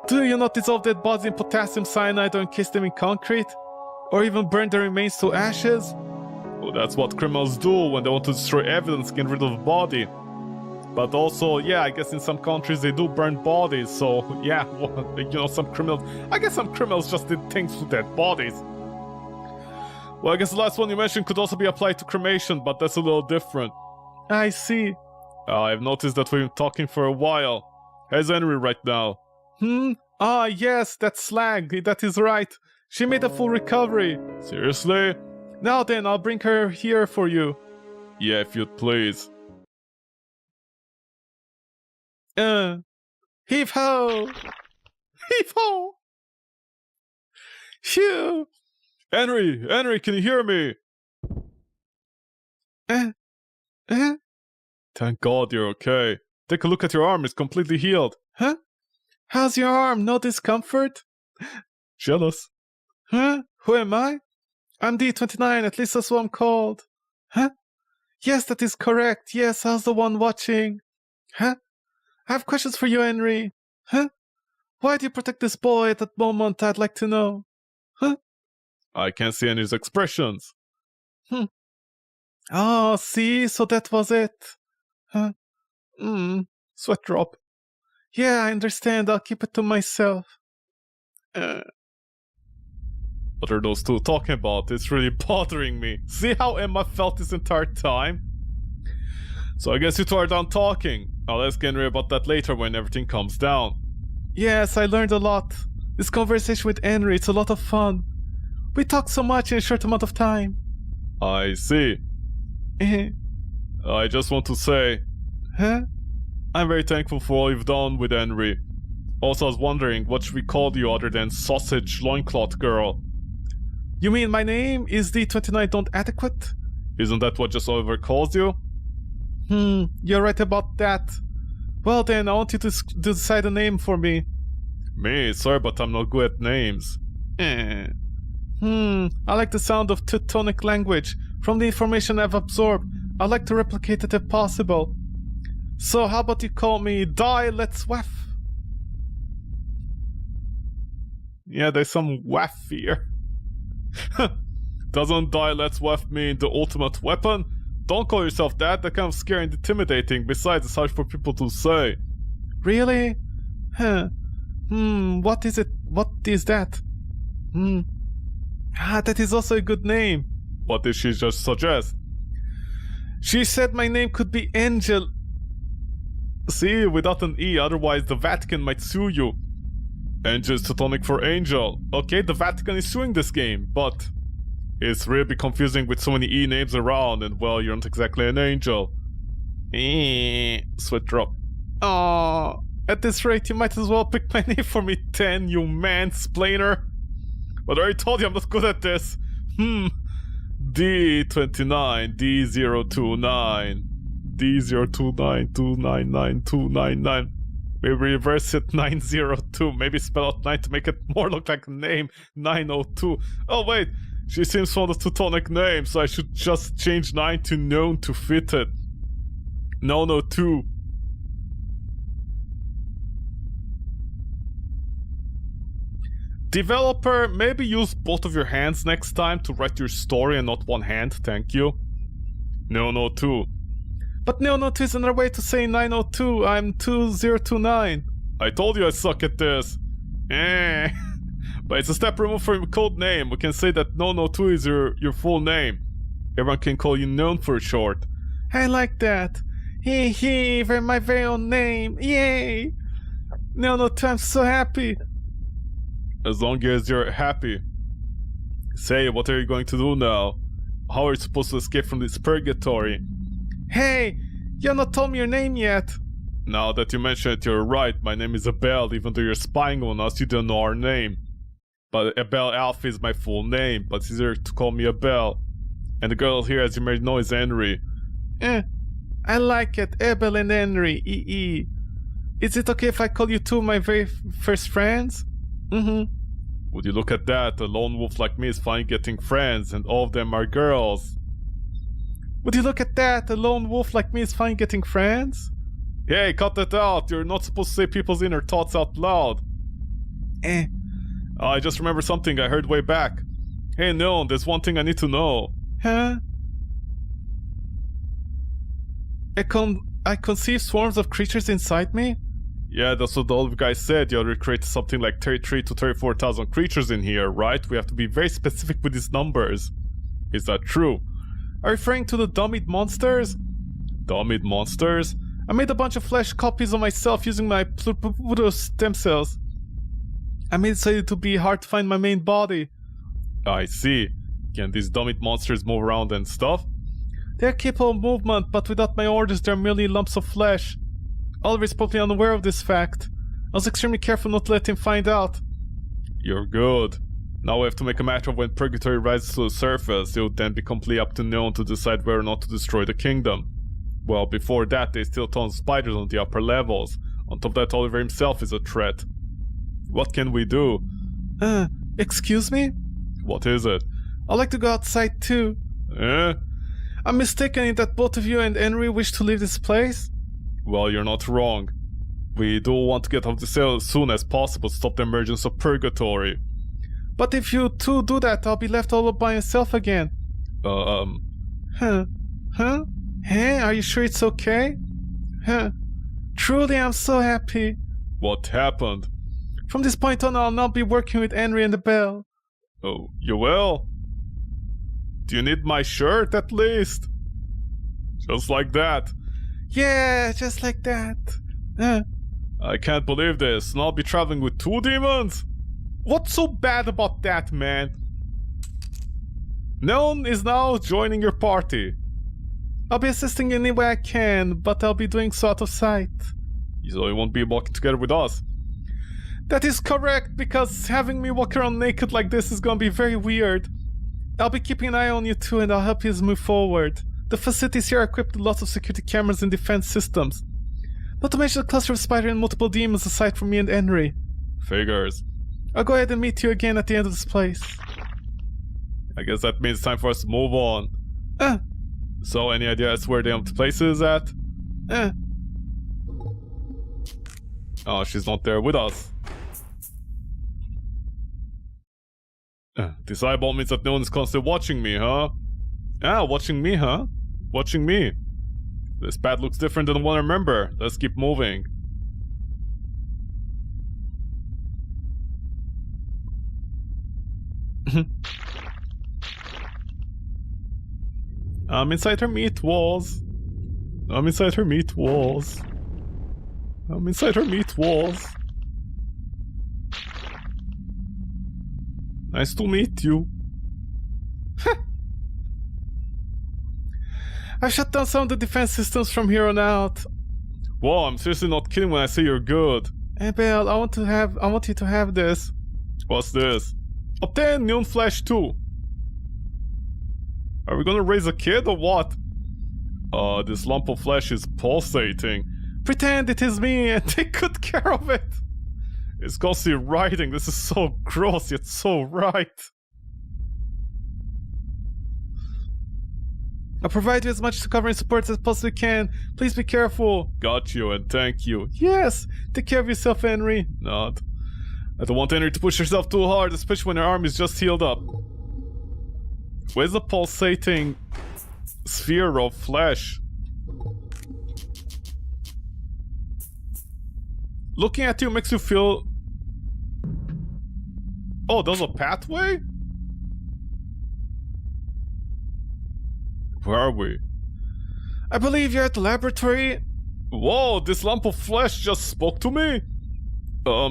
Do you not dissolve dead bodies in potassium cyanide or encase them in concrete? Or even burn their remains to ashes? Well, that's what criminals do when they want to destroy evidence, get rid of a body. But also, yeah, I guess in some countries they do burn bodies, so yeah, well, you know, some criminals just did things with dead bodies. Well, I guess the last one you mentioned could also be applied to cremation, but that's a little different. I see. I've noticed that we've been talking for a while. How's Henry right now? Yes, that's Slag, that is right. She made a full recovery. Seriously? Now then, I'll bring her here for you. Yeah, if you'd please. Heave ho! Heave ho! Phew! Henry, can you hear me? Thank God you're okay. Take a look at your arm, it's completely healed. Huh? How's your arm? No discomfort? Jealous. Huh? Who am I? I'm D29, at least that's what I'm called. Huh? Yes, that is correct. Yes, I was the one watching. Huh? I have questions for you, Henry. Huh? Why do you protect this boy at that moment? I'd like to know. Huh? I can't see Henry's expressions. Oh, see? So that was it. Huh? Sweat drop. Yeah, I understand. I'll keep it to myself. What are those two talking about? It's really bothering me. See how Emma felt this entire time? So I guess you two are done talking. I'll ask Henry about that later when everything calms down. Yes, I learned a lot. This conversation with Henry, it's a lot of fun. We talked so much in a short amount of time. I see. I just want to say... Huh? I'm very thankful for all you've done with Henry. Also, I was wondering, what should we call you other than Sausage Loincloth Girl? You mean my name is D29 don't adequate? Isn't that what just Oliver calls you? You're right about that. Well then, I want you to decide a name for me. Me? Sorry, but I'm not good at names. I like the sound of Teutonic language. From the information I've absorbed, I'd like to replicate it if possible. So how about you call me Die Let's Waff? Yeah, there's some waff here. Doesn't Die Let's Waff mean the ultimate weapon? Don't call yourself that, that kind of scary and intimidating, besides it's hard for people to say. Really? What is it? What is that? That is also a good name. What did she just suggest? She said my name could be Angel. See, without an E, otherwise the Vatican might sue you. Angel is Teutonic for angel. Okay, the Vatican is suing this game, but it's really confusing with so many E names around, and well, you're not exactly an angel. Sweat drop. At this rate, you might as well pick my name for me, 10, you mansplainer. But I already told you I'm not good at this. D29, D029, D029299299. Maybe reverse it 902. Maybe spell out 9 to make it more look like a name. 902. Oh wait, she seems fond of Teutonic names, so I should just change 9 to known to fit it. No, 2. Developer, maybe use both of your hands next time to write your story and not one hand, thank you. No, 2. But no, 2 is another way to say 902. I'm 2029. I told you I suck at this. But it's a step removed from your code name. We can say that no, 2 is your full name. Everyone can call you known for short. I like that. My very own name. Yay! No, 2, I'm so happy. As long as you're happy. Say, what are you going to do now? How are you supposed to escape from this purgatory? Hey, you have not told me your name yet. Now that you mention it, you're right. My name is Abel, even though you're spying on us, you don't know our name. But Abel Alpha is my full name, but it's easier to call me Abel. And the girl here, as you may know, is Henry. I like it, Abel and Henry, EE. Is it okay if I call you two of my very first friends? Would you look at that? A lone wolf like me is finally getting friends, and all of them are girls. Would you look at that? A lone wolf like me is finally getting friends? Hey, cut that out. You're not supposed to say people's inner thoughts out loud. I just remember something I heard way back. Hey, no, there's one thing I need to know. Huh? I conceive swarms of creatures inside me? Yeah, that's what the old guy said. You already created something like 33 to 34,000 creatures in here, right? We have to be very specific with these numbers. Is that true? Are you referring to the dummied monsters? Dummied monsters? I made a bunch of flesh copies of myself using my Pluto stem cells. I made it so it would be hard to find my main body. I see. Can these dummied monsters move around and stuff? They are capable of movement, but without my orders they are merely lumps of flesh. Oliver is probably unaware of this fact. I was extremely careful not to let him find out. You're good. Now we have to make a matter of when Purgatory rises to the surface. It would then be completely up to Neon to decide whether or not to destroy the kingdom. Well, before that, there's still tons of spiders on the upper levels. On top of that, Oliver himself is a threat. What can we do? Excuse me? What is it? I'd like to go outside too. I'm mistaken in that both of you and Henry wish to leave this place? Well, you're not wrong. We do want to get out of the cell as soon as possible to stop the emergence of Purgatory. But if you two do that, I'll be left all by myself again. Huh? Hey, are you sure it's okay? Truly, I'm so happy. What happened? From this point on, I'll now be working with Henry and the Bell. Oh, you will? Do you need my shirt at least? Just like that. Yeah, just like that. I can't believe this. And I'll be traveling with 2 demons? What's so bad about that, man? Neon is now joining your party. I'll be assisting any way I can, but I'll be doing so out of sight. So you won't be walking together with us? That is correct, because having me walk around naked like this is gonna be very weird. I'll be keeping an eye on you two and I'll help you move forward. The facilities here are equipped with lots of security cameras and defense systems. Not to mention a cluster of spider and multiple demons aside from me and Henry. Figures. I'll go ahead and meet you again at the end of this place. I guess that means it's time for us to move on. So, any idea as to where the empty place is at? Oh, she's not there with us. This eyeball means that no one is constantly watching me, huh? Watching me, huh? Watching me. This pad looks different than the one I remember. Let's keep moving. I'm inside her meat walls. I'm inside her meat walls. I'm inside her meat walls. Nice to meet you. I've shut down some of the defense systems from here on out. Whoa, I'm seriously not kidding when I say you're good. Hey Belle, I want you to have this. What's this? Obtain neon flash too. Are we gonna raise a kid or what? This lump of flesh is pulsating. Pretend it is me and take good care of it. It's ghostly writing. This is so gross yet so right. I'll provide you as much cover and support as I possibly can. Please be careful. Got you and thank you. Yes, take care of yourself, Henry. Not. I don't want Henry to push herself too hard, especially when her arm is just healed up. Where's the pulsating sphere of flesh? Looking at you makes you feel... Oh, there's a pathway? Where are we? I believe you're at the laboratory. Whoa, this lump of flesh just spoke to me?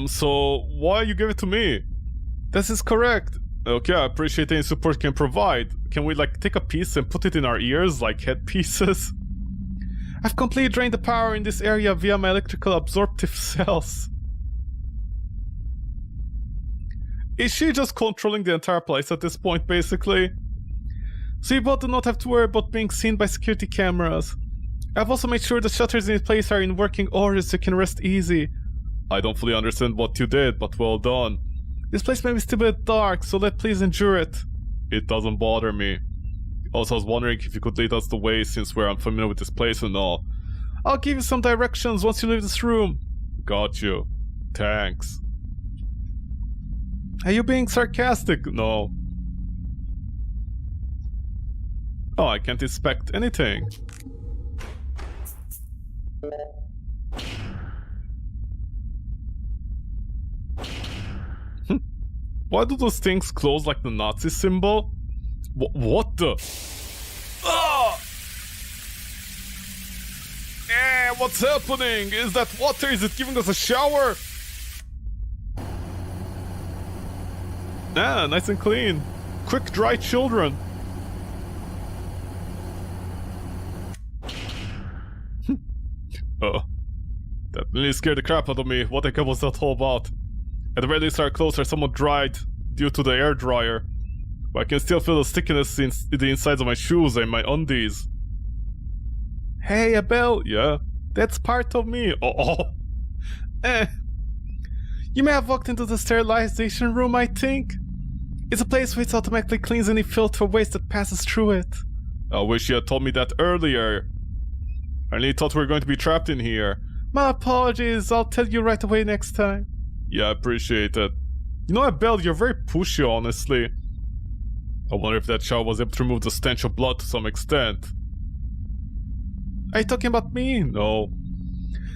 So why you give it to me? This is correct. Okay, I appreciate any support can provide. Can we like take a piece and put it in our ears like headpieces? I've completely drained the power in this area via my electrical absorptive cells. Is she just controlling the entire place at this point, basically? So you both do not have to worry about being seen by security cameras. I've also made sure the shutters in place are in working order so you can rest easy. I don't fully understand what you did, but well done. This place may be still a bit dark, so please endure it. It doesn't bother me. Also, I was wondering if you could lead us the way since we're unfamiliar with this place and all. I'll give you some directions once you leave this room. Got you. Thanks. Are you being sarcastic? No. Oh, I can't inspect anything. Why do those things close like the Nazi symbol? What the? Ah! What's happening? Is that water? Is it giving us a shower? Ah, nice and clean. Quick, dry children. That really scared the crap out of me. What the heck was that all about? At the very least, our clothes are somewhat dried due to the air dryer. But I can still feel the stickiness in the insides of my shoes and my undies. Hey, Abel. Yeah? That's part of me. You may have walked into the sterilization room, I think. It's a place where it automatically cleans any filth or waste that passes through it. I wish you had told me that earlier. I really thought we were going to be trapped in here. My apologies. I'll tell you right away next time. Yeah, I appreciate it. You know, Abel, you're very pushy, honestly. I wonder if that shower was able to remove the stench of blood to some extent. Are you talking about me? No.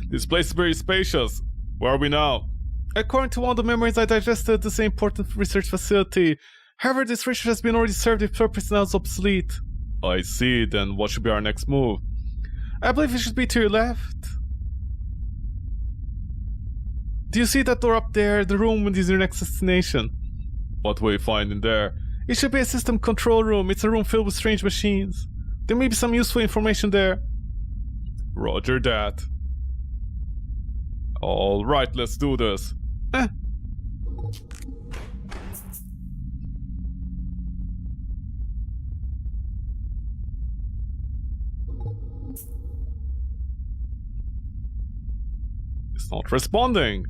This place is very spacious. Where are we now? According to one of the memories I digested, this is an important research facility. However, this research has been already served its purpose and now is obsolete. I see. Then what should be our next move? I believe it should be to your left. Do you see that door up there? The room is your next destination. What will you find in there? It should be a system control room. It's a room filled with strange machines. There may be some useful information there. Roger that. Alright, let's do this. It's not responding.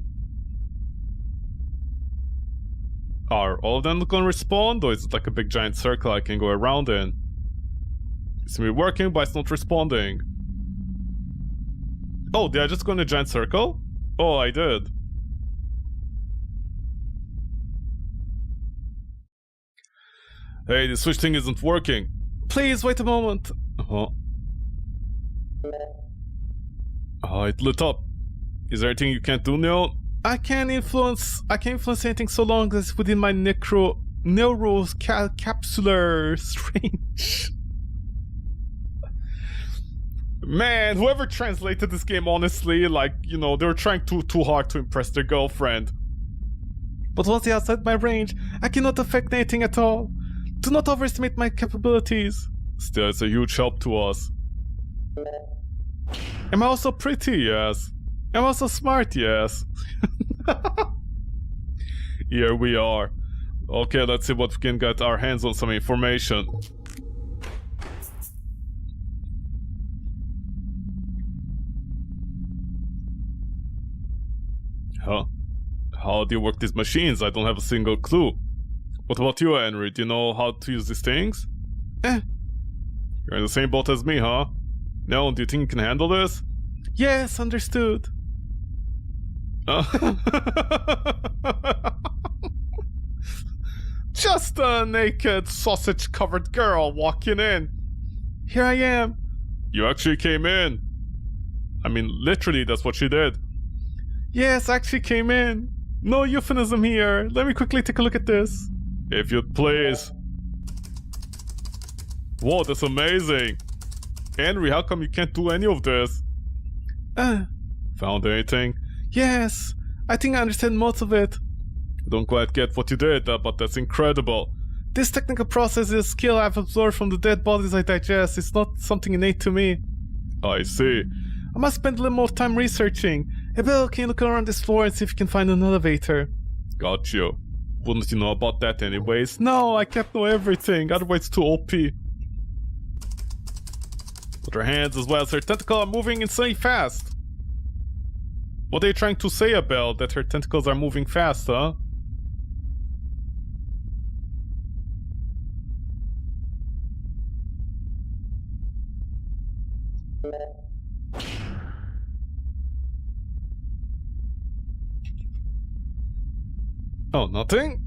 Are all of them gonna respond, or is it like a big giant circle I can go around in? It's me working, but it's not responding. Oh, did I just go in a giant circle? Oh, I did. Hey, the switch thing isn't working. Please, wait a moment. It lit up. Is there anything you can't do now? I can't influence anything so long as it's within my capsular range. Man, whoever translated this game, honestly, like, you know, they were trying too hard to impress their girlfriend. But once you're outside my range, I cannot affect anything at all. Do not overestimate my capabilities. Still, it's a huge help to us. Am I also pretty? Yes. Am I also smart? Yes. Here we are. Okay, let's see what we can get our hands on some information. Huh? How do you work these machines? I don't have a single clue. What about you, Henry? Do you know how to use these things? You're in the same boat as me, huh? No, do you think you can handle this? Yes, understood. Just a naked, sausage-covered girl walking in. Here I am. You actually came in. I mean, literally, that's what she did. Yes, I actually came in. No euphemism here. Let me quickly take a look at this. If you'd please. Whoa, that's amazing. Henry, how come you can't do any of this? Found anything? Yes, I think I understand most of it. I don't quite get what you did, but that's incredible. This technical process is a skill I've absorbed from the dead bodies I digest. It's not something innate to me. I see. I must spend a little more time researching. Abel, can you look around this floor and see if you can find an elevator? Got you. Wouldn't you know about that anyways? No, I can't know everything, otherwise it's too OP. But her hands as well as her tentacles are moving insanely fast. What are you trying to say, Abel? That her tentacles are moving fast, huh? Oh, nothing?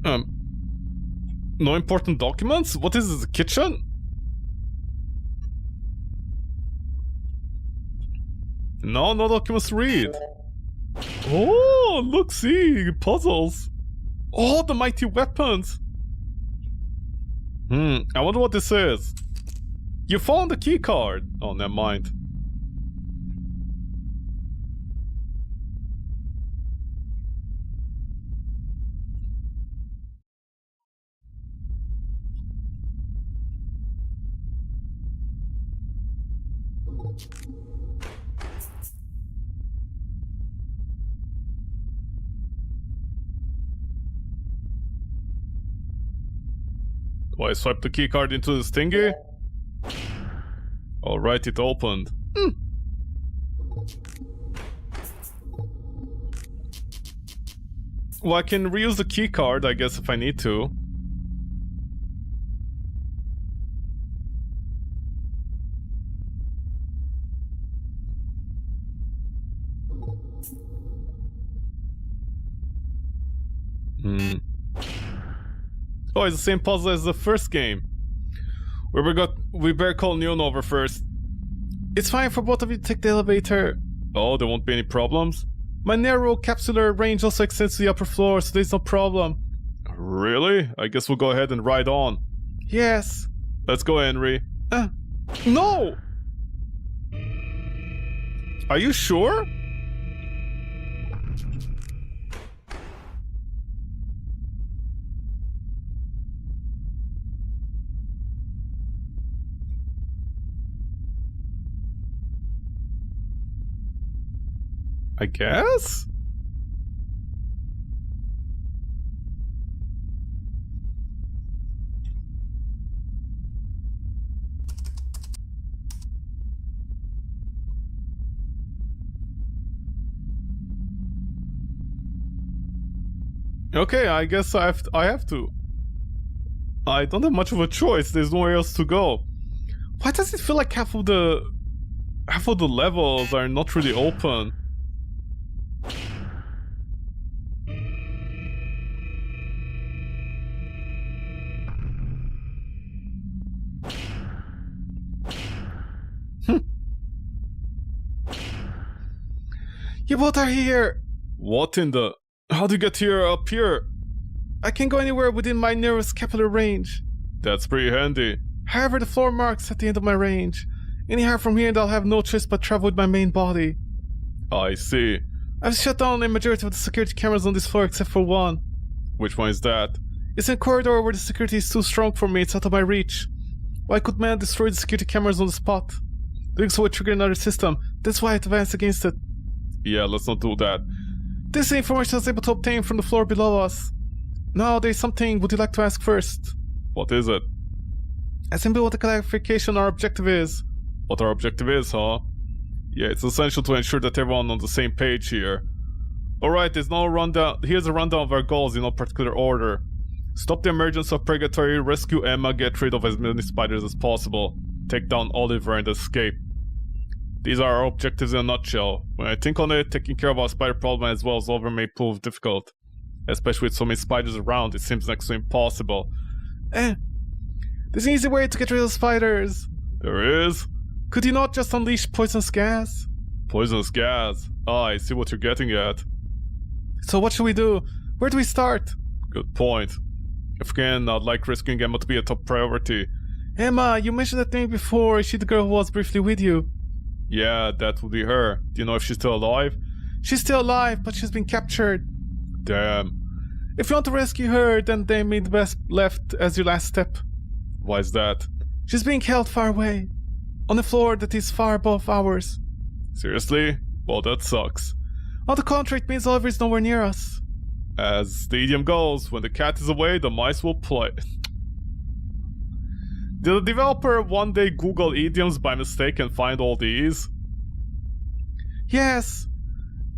No important documents? What is this, a kitchen? No documents to read. Oh, look, see, puzzles. Oh, the mighty weapons. I wonder what this is. You found the key card. Oh, never mind. Do I swipe the keycard into this thingy? Alright, it opened. Well, I can reuse the keycard, I guess, if I need to. Oh, it's the same puzzle as the first game. We better call Neon over first. It's fine for both of you to take the elevator. Oh, there won't be any problems? My narrow capsular range also extends to the upper floor, so there's no problem. Really? I guess we'll go ahead and ride on. Yes. Let's go, Henry. No! Are you sure? I guess? Okay, I guess I have to. I don't have much of a choice. There's nowhere else to go. Why does it feel like half of the levels are not really open? You both are here! What in the... How do you get here up here? I can't go anywhere within my nearest capillary range. That's pretty handy. However, the floor marks at the end of my range. Any higher from here and I'll have no choice but travel with my main body. I see. I've shut down a majority of the security cameras on this floor except for one. Which one is that? It's in a corridor where the security is too strong for me, it's out of my reach. Well, I could destroy the security cameras on the spot. Doing so would trigger another system, that's why I advanced against it. Yeah, let's not do that. This information I was able to obtain from the floor below us. No, there's something. Would you like to ask first? What is it? Simply what the clarification our objective is. What our objective is, huh? Yeah, it's essential to ensure that everyone on the same page here. Alright, here's a rundown of our goals in no particular order. Stop the emergence of Purgatory, rescue Emma, get rid of as many spiders as possible. Take down Oliver and escape. These are our objectives in a nutshell. When I think on it, taking care of our spider problem as well as Oliver may prove difficult. Especially with so many spiders around, it seems next to impossible. There's an easy way to get rid of spiders. There is? Could you not just unleash poisonous gas? Poisonous gas? Ah, I see what you're getting at. So what should we do? Where do we start? Good point. If again, I'd like rescuing Emma to be a top priority. Emma, you mentioned that name before. Is she the girl who was briefly with you? Yeah, that would be her. Do you know if she's still alive? She's still alive, but she's been captured. Damn. If you want to rescue her, then they made the best left as your last step. Why is that? She's being held far away. On a floor that is far above ours. Seriously? Well, that sucks. On the contrary, it means Oliver is nowhere near us. As the idiom goes, when the cat is away, the mice will play. Did the developer one day Google idioms by mistake and find all these? Yes.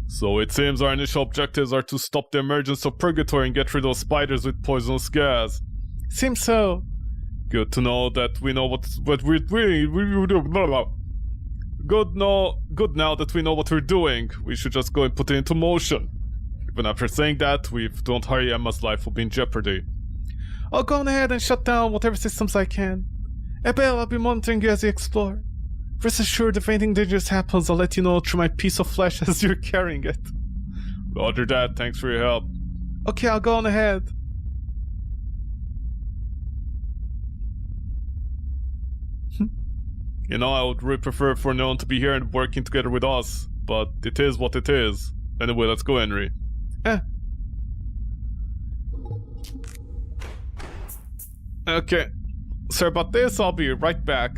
So it seems our initial objectives are to stop the emergence of Purgatory and get rid of spiders with poisonous gas. Seems so. Good to know that we know what we're doing. Good now that we know what we're doing. We should just go and put it into motion. Even after saying that, don't hurry, Emma's life will be in jeopardy. I'll go on ahead and shut down whatever systems I can. Abel, I'll be monitoring you as you explore. Rest assured, if anything dangerous happens, I'll let you know through my piece of flesh as you're carrying it. Roger that, thanks for your help. Okay, I'll go on ahead. You know, I would really prefer for no one to be here and working together with us, but it is what it is. Anyway, let's go, Henry. Okay. Sorry about this, I'll be right back.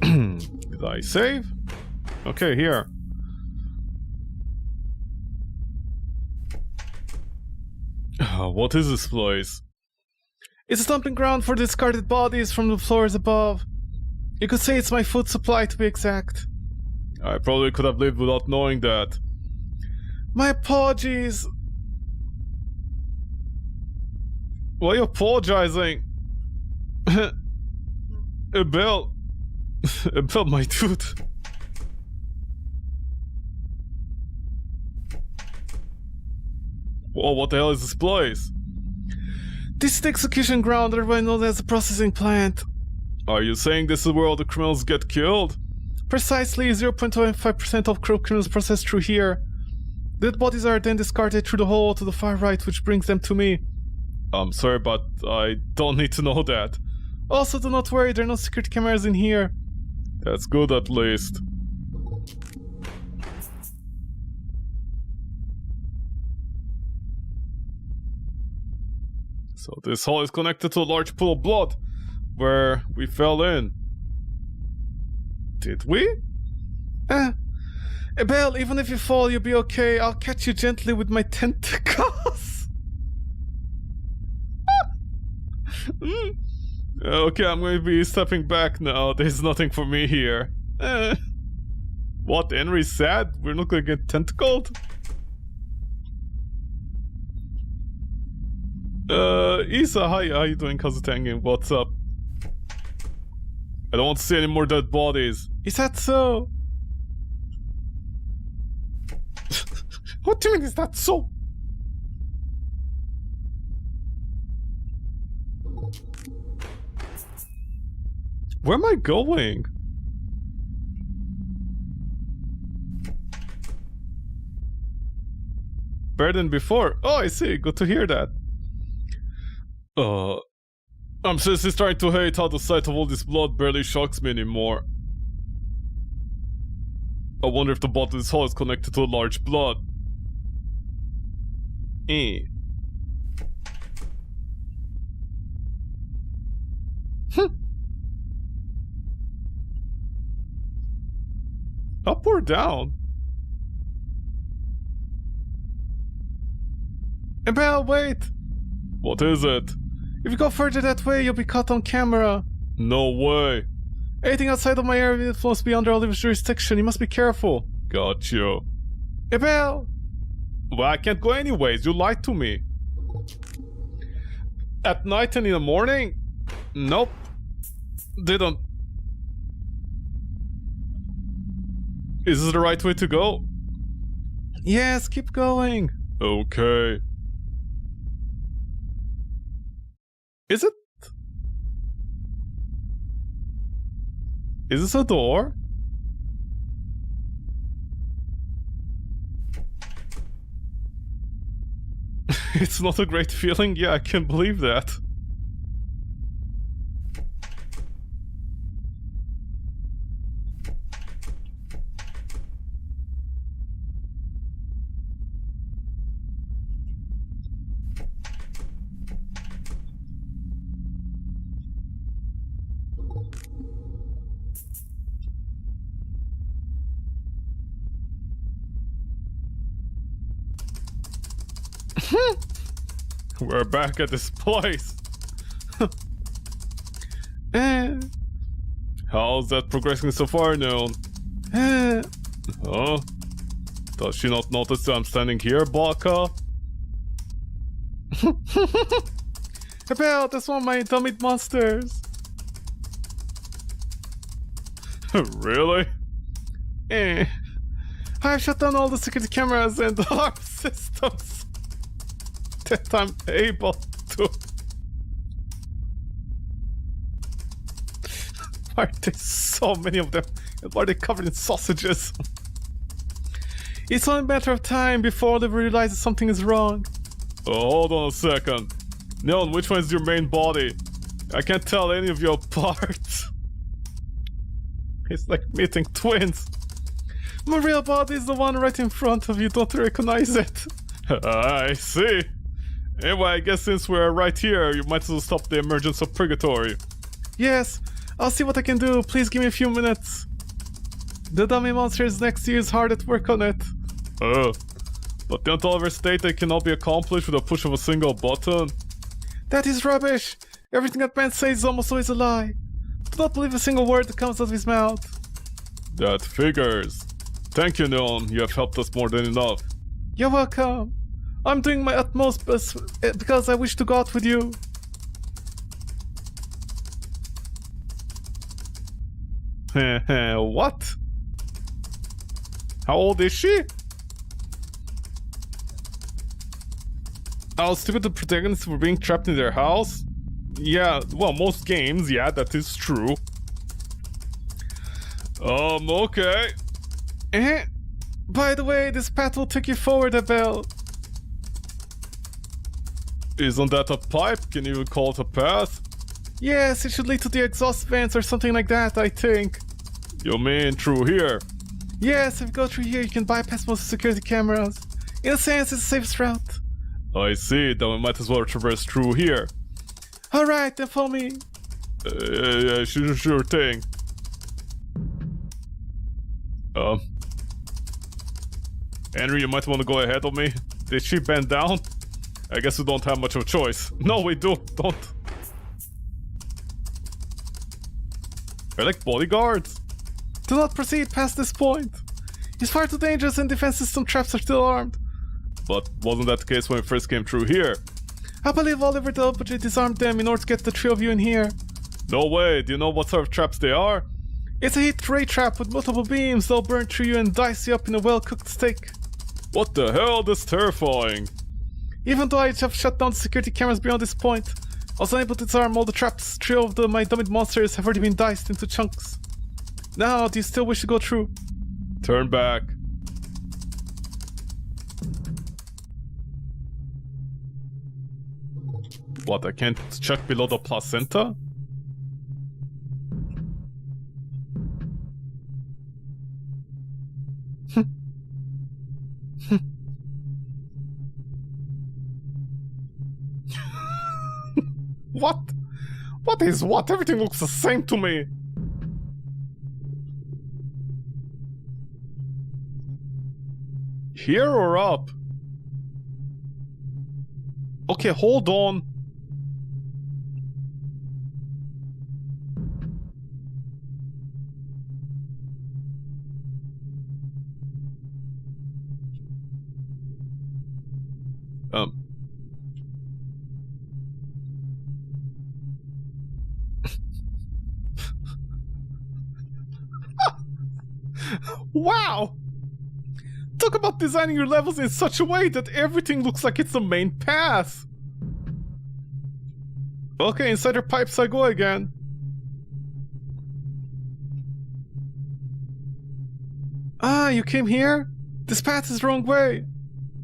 Did I save? Okay, here. What is this place? It's a dumping ground for discarded bodies from the floors above. You could say it's my food supply, to be exact. I probably could have lived without knowing that. My apologies. Why are you apologizing? Abel. Abel, my dude. Whoa, what the hell is this place? This is the execution ground, otherwise known as the processing plant. Are you saying this is where all the criminals get killed? Precisely 0.25% of criminals processed through here. Dead bodies are then discarded through the hole to the far right, which brings them to me. I'm sorry, but I don't need to know that. Also, do not worry, there are no security cameras in here. That's good, at least. So this hole is connected to a large pool of blood, where we fell in. Did we? Abel, even if you fall, you'll be okay. I'll catch you gently with my tentacles. Okay, I'm going to be stepping back now. There's nothing for me here. What, Henry said? We're not going to get tentacled? Isa, hi, how you doing, Kazutengin? What's up? I don't want to see any more dead bodies. Is that so? What do you mean, is that so? Where am I going? Better than before. Oh, I see. Good to hear that. I'm seriously starting to hate how the sight of all this blood barely shocks me anymore. I wonder if the bottom of this hole is connected to a large blood. Up or down? Abel, wait! What is it? If you go further that way, you'll be caught on camera. No way. Anything outside of my area of influence be under Oliver's jurisdiction. You must be careful. Got you. Abel! Well, I can't go anyways. You lied to me. At night and in the morning? Nope. Didn't. Is this the right way to go? Yes, keep going. Okay. Is it? Is this a door? It's not a great feeling. Yeah, I can believe that. We're back at this place. How's that progressing so far, Neon? Huh? Does she not notice that I'm standing here, Baka? Abel, that's one of my dummy monsters. Really? I've shut down all the security cameras and alarm systems that I'm able to. Why are there so many of them? And why are they covered in sausages? It's only a matter of time before Oliver realizes something is wrong. Oh, hold on a second. Neon, which one is your main body? I can't tell any of you apart. It's like meeting twins. My real body is the one right in front of you, don't you recognize it? I see. Anyway, I guess since we're right here, you might as well stop the emergence of Purgatory. Yes, I'll see what I can do. Please give me a few minutes. The dummy monster is next to you is hard at work on it. But didn't Oliver state that it cannot be accomplished with a push of a single button? That is rubbish. Everything that man says is almost always a lie. Do not believe a single word that comes out of his mouth. That figures. Thank you, Neon. You have helped us more than enough. You're welcome. I'm doing my utmost because I wish to go out with you. What? How old is she? How stupid the protagonists were being trapped in their house? Yeah, well, most games, yeah, that is true. Okay. By the way, this path will take you forward, Abel. Isn't that a pipe? Can you even call it a path? Yes, it should lead to the exhaust vents or something like that, I think. You mean through here? Yes, if you go through here, you can bypass most security cameras. In a sense, it's the safest route. I see, then we might as well traverse through here. Alright, then follow me. Yeah, sure thing. Henry, you might want to go ahead of me. Did she bend down? I guess we don't have much of a choice. No, we don't. They're like bodyguards. Do not proceed past this point. It's far too dangerous and defense system traps are still armed. But wasn't that the case when we first came through here? I believe Oliver deliberately disarmed them in order to get the three of you in here. No way, do you know what sort of traps they are? It's a heat ray trap with multiple beams. They'll burn through you and dice you up in a well-cooked steak. What the hell? That's terrifying. Even though I have shut down the security cameras beyond this point, I was unable to disarm all the traps. Three of my dummied monsters have already been diced into chunks. Now, do you still wish to go through? Turn back. What, I can't check below the placenta? What? What is what? Everything looks the same to me. Here or up? Okay, hold on. Wow! Talk about designing your levels in such a way that everything looks like it's the main path. Okay, inside your pipes I go again. Ah, you came here? This path is the wrong way.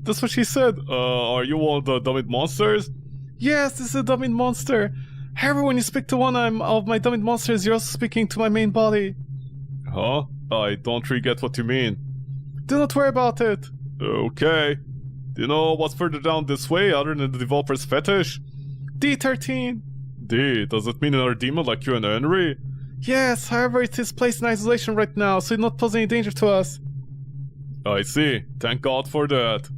That's what she said. Are you one of the dummied monsters? Yes, this is a dummied monster. However, when you speak to one of my dummied monsters, you're also speaking to my main body. Huh? I don't really get what you mean. Do not worry about it. Okay. Do you know what's further down this way other than the developer's fetish? D13. D, does it mean another demon like you and Henry? Yes, however it is placed in isolation right now, so it not pose any danger to us. I see. Thank God for that.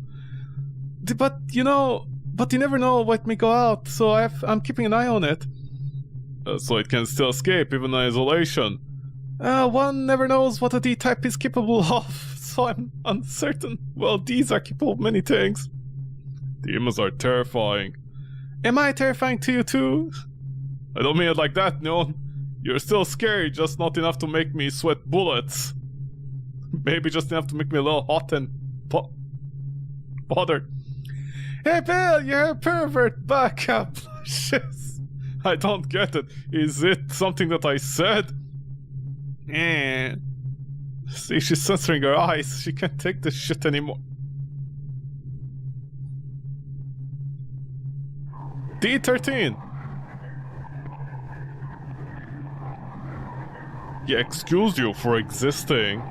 But you never know what may go out, so I'm keeping an eye on it. So it can still escape even in isolation. One never knows what a D-type is capable of, so I'm uncertain. Well, Ds are capable of many things. Demons are terrifying. Am I terrifying to you too? I don't mean it like that, no. You're still scary, just not enough to make me sweat bullets. Maybe just enough to make me a little hot and bothered. Hey Bill, you're a pervert, back up. I don't get it. Is it something that I said? See, she's censoring her eyes. She can't take this shit anymore. D13. Yeah, excuse you for existing.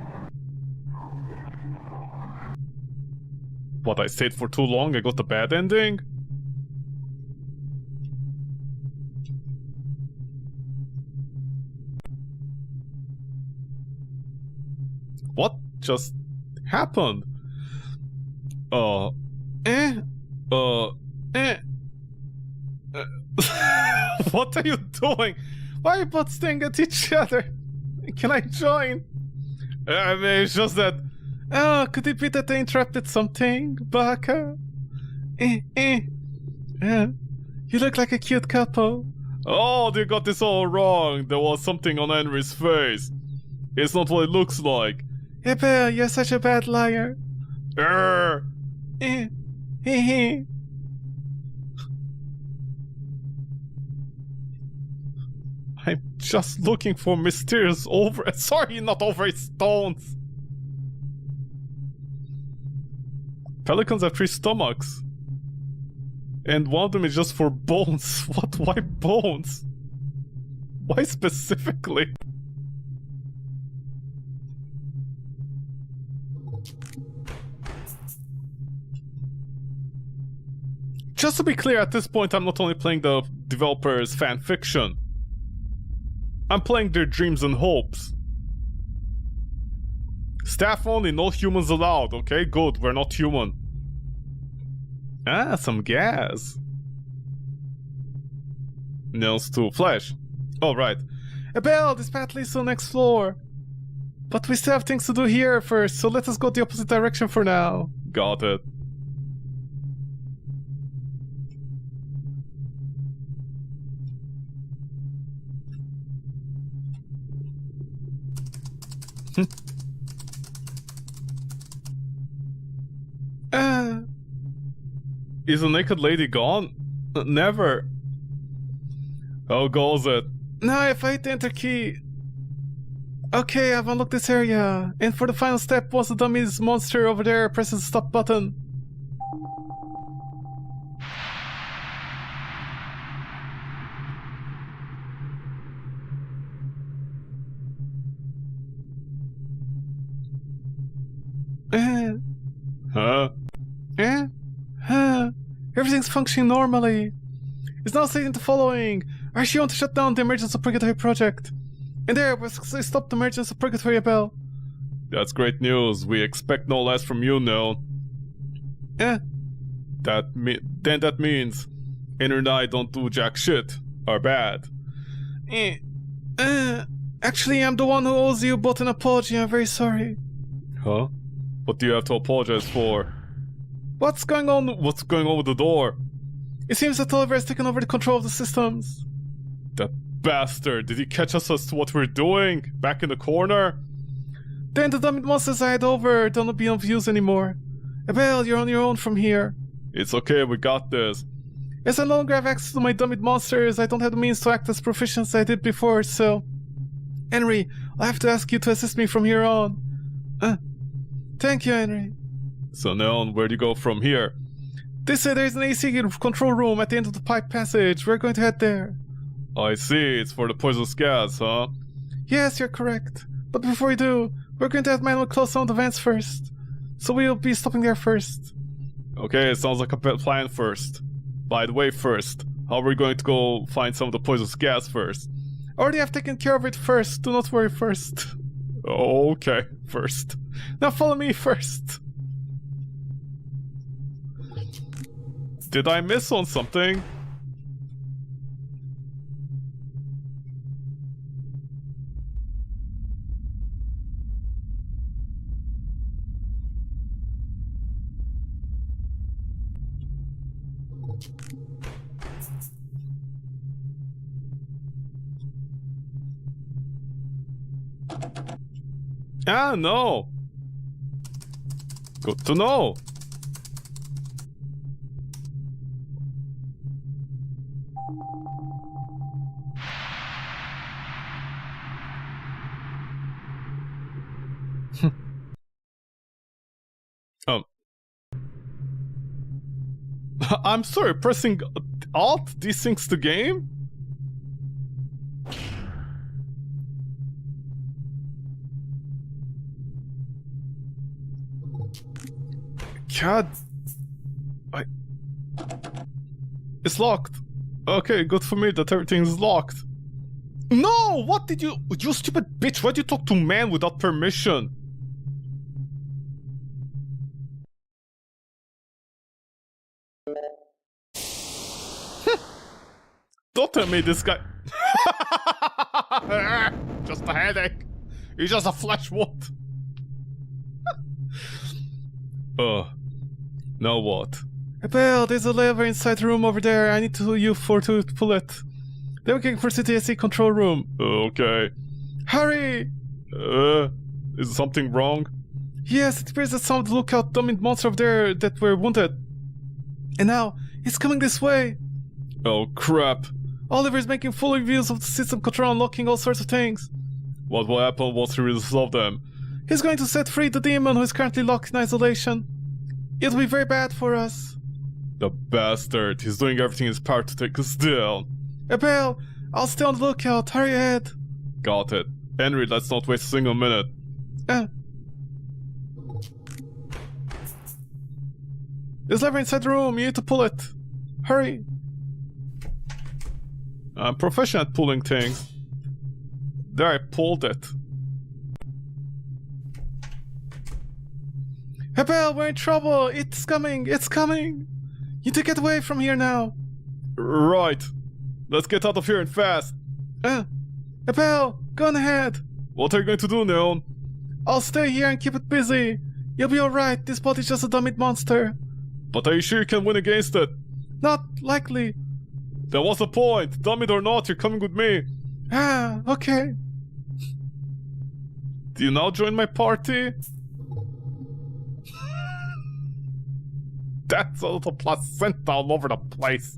What, I stayed for too long? I got the bad ending? What just happened? Uh, eh? Uh, eh? What are you doing? Why are you both staring at each other? Can I join? I mean, it's just that... Oh, could it be that I interrupted something, Baka? You look like a cute couple. Oh, they got this all wrong. There was something on Henry's face. It's not what it looks like. Abel, you're such a bad liar. I'm just looking for mysterious sorry, not over stones. Pelicans have 3 stomachs. And one of them is just for bones. What? Why bones? Why specifically? Just to be clear, at this point I'm not only playing the developers' fan fiction. I'm playing their dreams and hopes. Staff only, no humans allowed. Okay, good, we're not human. Ah, some gas. Nails to flesh. Oh, right. Abel, this path leads to the next floor. But we still have things to do here first, so let us go the opposite direction for now. Got it. Is the naked lady gone? Never. How goes it? Now if I hit the enter key. Okay, I've unlocked this area. And for the final step, once the dummy's monster over there presses the stop button. Everything's functioning normally. It's now stating the following. I actually want to shut down the emergence of Purgatory project. And there, we successfully stopped the emergence of Purgatory, Abel. That's great news. We expect no less from you now. Then that means Henry and I don't do jack shit. Are bad. Actually, I'm the one who owes you both an apology. I'm very sorry. Huh? What do you have to apologize for? What's going on with the door? It seems that Oliver has taken over the control of the systems. That bastard! Did he catch us as to what we're doing? Back in the corner? Then the dumb monsters I had over don't be of use anymore. Abel, you're on your own from here. It's okay, we got this. As I no longer have access to my dummy monsters, I don't have the means to act as proficient as I did before, so... Henry, I'll have to ask you to assist me from here on. Thank you, Henry. So now, where do you go from here? They say there's an AC control room at the end of the pipe passage. We're going to head there. I see, it's for the poisonous gas, huh? Yes, you're correct. But before we do, we're going to have manually close some of the vents first. So we'll be stopping there first. Okay, sounds like a plan first. By the way, first, how are we going to go find some of the poisonous gas first? Already have taken care of it first. Do not worry first. Okay, first. Now follow me first. Did I miss on something? Ah, no. Good to know. I'm sorry, pressing Alt desyncs the game? God It's locked. Okay, good for me that everything's locked. No! What did you... You stupid bitch, why'd you talk to man without permission? Don't tell me this guy... Just a headache. He's just a flesh wound. Now what? Well, there's a lever inside the room over there. I need you four to pull it. Then we can proceed to the AC control room. Okay. Hurry! Is something wrong? Yes, it appears that some of the lookout dominant monster over there that were wounded. And now, it's coming this way. Oh crap. Oliver is making full reviews of the system control, unlocking all sorts of things. What will happen once we resolve them? He's going to set free the demon who is currently locked in isolation. It'll be very bad for us. The bastard. He's doing everything in his power to take us down. Abel, I'll stay on the lookout. Hurry ahead. Got it. Henry, let's not waste a single minute. There's a lever inside the room. You need to pull it. Hurry. I'm professional at pulling things. There, I pulled it. Abel, we're in trouble. It's coming. It's coming. You need to get away from here now. Right. Let's get out of here and fast. Abel, go on ahead. What are you going to do, Neon? I'll stay here and keep it busy. You'll be alright. This body's just a dummy monster. But are you sure you can win against it? Not likely. Then what's the point? Dumb it or not, you're coming with me. Okay. Do you now join my party? That's a little placenta all over the place.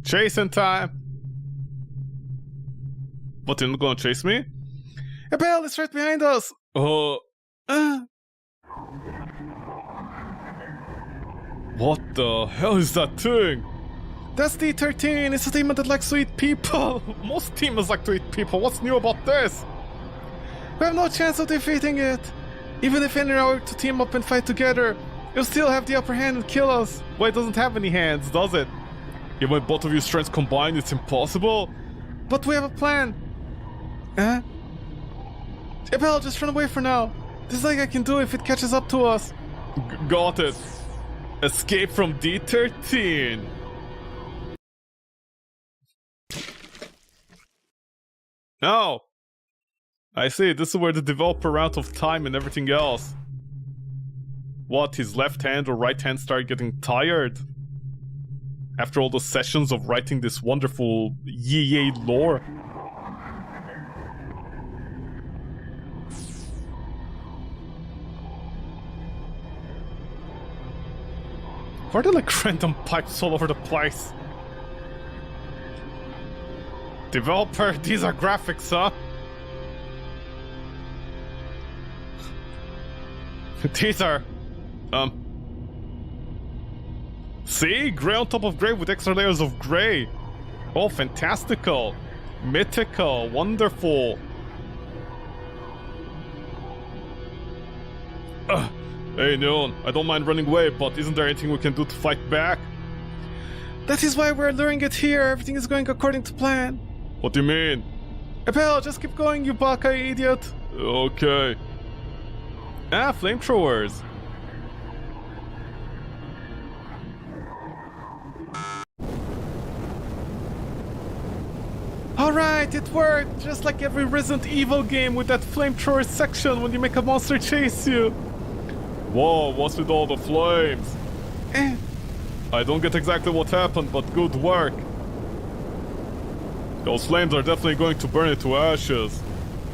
Chasing time. What, you're not gonna chase me? Abel, it's right behind us. What the hell is that thing? That's D13. It's a demon that likes to eat people. Most demons like to eat people. What's new about this? We have no chance of defeating it. Even if Henry and I were to team up and fight together, it'll still have the upper hand and kill us. Well, it doesn't have any hands, does it? Even when both of your strengths combined, it's impossible. But we have a plan. Abel, just run away for now. There's nothing I can do if it catches up to us. Got it. Escape from D13. Oh. I see, this is where the developer ran out of time and everything else. What, his left hand or right hand started getting tired? After all the sessions of writing this wonderful EA lore? Why are there like random pipes all over the place? Developer, these are graphics, huh? These are... See? Grey on top of grey with extra layers of grey. Oh, fantastical. Mythical. Wonderful. Hey, Neon, I don't mind running away, but isn't there anything we can do to fight back? That is why we're luring it here. Everything is going according to plan. What do you mean? Abel, just keep going, you baka idiot. Okay. Flamethrowers. Alright, it worked! Just like every Resident Evil game with that flamethrower section when you make a monster chase you. Whoa, what's with all the flames? I don't get exactly what happened, but good work. Those flames are definitely going to burn it to ashes.